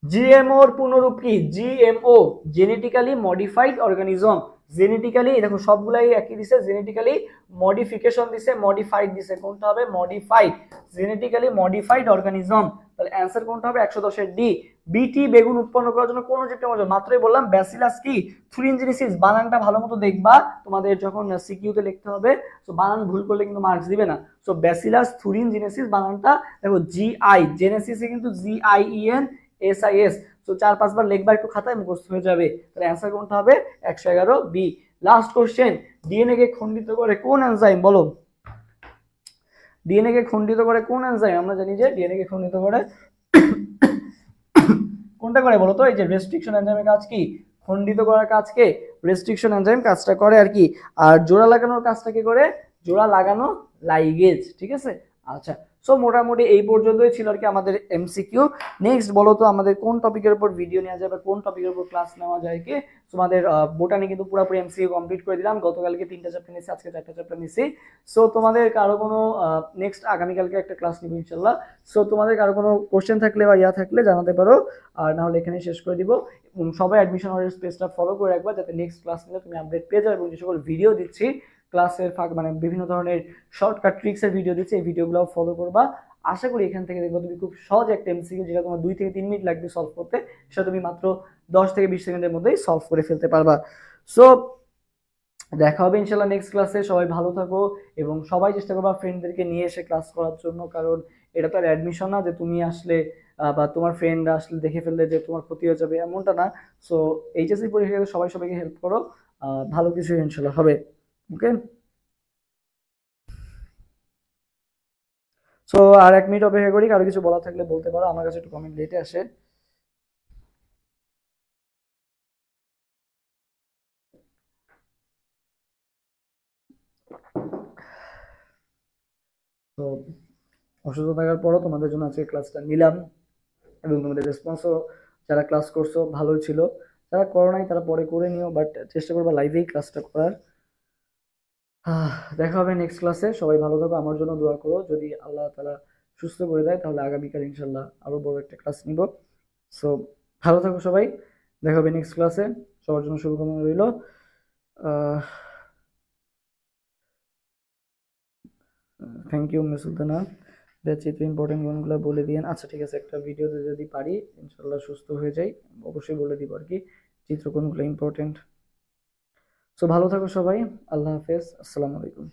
জিএমও এর পূর্ণরূপ কি? GMO, genetically modified organism. Genetically, দেখো সবগুলাই একই দিছে, জেনেটিক্যালি মডিফিকেশন দিছে, মডিফাইড দিছে, কোনটা হবে? Modified, genetically modified organism. তাহলে অ্যানসার কোনটা হবে? 110 এর ডি। বিটি বেগুন উৎপন্ন করার জন্য কোন জীবটা মজা? মাত্রই বললাম ব্যাসিলাস কি থুরিনজেনিসিস। বানানটা ভালো মতো দেখবা, তোমাদের যখন সিকিউতে লিখতে হবে, তো বানান ভুল করলে কিন্তু মার্কস দিবে না। সো ব্যাসিলাস থুরিনজেনিসিস বানানটা দেখো, জিআই, জেনেসিসে কিন্তু জিআইইএন এসআইএস। তো 4-5 বার লিখবা, একটু খাতায় মুখস্থ হয়ে যাবে। তাহলে অ্যানসার কোনটা হবে? 111 বি। লাস্ট কোশ্চেন, ডিএনএ কে খণ্ডিত করে কোন এনজাইম বলো? ডিএনএ কে খণ্ডিত করে কোন এনজাইম? আমরা জানি যে ডিএনএ কে খণ্ডিত করে কোনটা করে বলো তো? এই যে রেস্ট্রিকশন এনজাইমের কাজ কি? খণ্ডিত করার কাজ কে? রেস্ট্রিকশন এনজাইম কাজটা করে আর কি। আর জোড়া লাগানোর কাজটা কি করে? জোড়া লাগানো লাইগেজ, ঠিক আছে। আচ্ছা, সো মোটামুটি এই পর্যন্তই ছিল আর কি আমাদের এমসিকিউ। নেক্সট বলো তো আমাদের কোন টপিকের উপর ভিডিও নেওয়া যায় বা কোন টপিকের উপর ক্লাস নেওয়া যায় কি? তোমাদের বোটানি কিন্তু পুরোপুরি এমসিকিউ কমপ্লিট করে দিলাম। গতকালকে 3টা চ্যাপ্টার নিয়েছি, আজকে 4টা চ্যাপ্টার নিয়েছি। সো তোমাদের কারো কোনো নেক্সট আগামীকালকে একটা ক্লাস নিব ইনশাল্লাহ। সো তোমাদের কারো কোনো কোশ্চেন থাকলে বা ইয়া থাকলে জানাতে পারো, আর না হলে এখানে শেষ করে দিব। এবং সবাই অ্যাডমিশন অর্ডার পেজটা ফলো করে রাখবা, যাতে নেক্সট ক্লাস নিলে তুমি আপডেট পেয়ে যাবে। এবং যে সকল ভিডিও দিচ্ছি ক্লাসের ফাঁক মানে বিভিন্ন ধরনের শর্টকাট ট্রিক্সের ভিডিও দিচ্ছি, এই ভিডিওগুলো ফলো করবা। আশা করি এখান থেকে দেখবো তুমি খুব সহজ একটা এমসিকিউ, যেটা তোমার 2 থেকে 3 মিনিট লাগবে সলভ করতে, সেটা তুমি মাত্র 10 থেকে 20 সেকেন্ডের মধ্যেই সলভ করে ফেলতে পারবা। সো দেখা হবে ইনশাল্লাহ নেক্সট ক্লাসে। সবাই ভালো থাকো এবং সবাই চেষ্টা করবা ফ্রেন্ডদেরকে নিয়ে এসে ক্লাস করার জন্য, কারণ এটা তো আর অ্যাডমিশন না যে তুমি আসলে বা তোমার ফ্রেন্ড আসলে দেখে ফেললে যে তোমার ক্ষতি হয়ে যাবে, এমনটা না। সো এইচএসসি পরীক্ষায় সবাই সবাইকে হেল্প করো, ভালো কিছু ইনশাল্লাহ হবে। ওকে, সো আর 1 মিনিট অপেক্ষা করি, কারো কিছু বলা থাকলে বলতে পারো, আমার কাছে একটু কমেন্ট লেটে আসে। তো অসুস্থ থাকার পরও তোমাদের জন্য আজকে ক্লাসটা নিলাম, এবং তোমাদের রেসপন্সও, যারা ক্লাস করছো ভালোই ছিল, যারা করো নাই তারা পরে করে নিও, বাট চেষ্টা করবা লাইভেই ক্লাসটা করার। দেখা হবে নেক্সট ক্লাসে। সবাই ভালো থাকো, আমার জন্য দোয়া করো। যদি আল্লাহ তাআলা সুস্থ করে দেয় তাহলে আগামীকাল ইনশাল্লাহ আরো বড় একটা ক্লাস নিব। সো ভালো থাকো সবাই, দেখা হবে নেক্সট ক্লাসে। সবার জন্য শুভকামনা রইল। থ্যাংক ইউ মিস সুলতানা, বেচিত্র ইম্পর্টেন্ট কোনগুলো বলে দিয়েন। আচ্ছা ঠিক আছে, একটা ভিডিওতে যদি পারি ইনশাল্লাহ সুস্থ হয়ে যাই অবশ্যই বলে দিব আর কি। চিত্র কোনগুলো ইম্পর্টেন্ট। সো ভালো থাকো সবাই, আল্লাহ হাফেজ, আসসালামু আলাইকুম।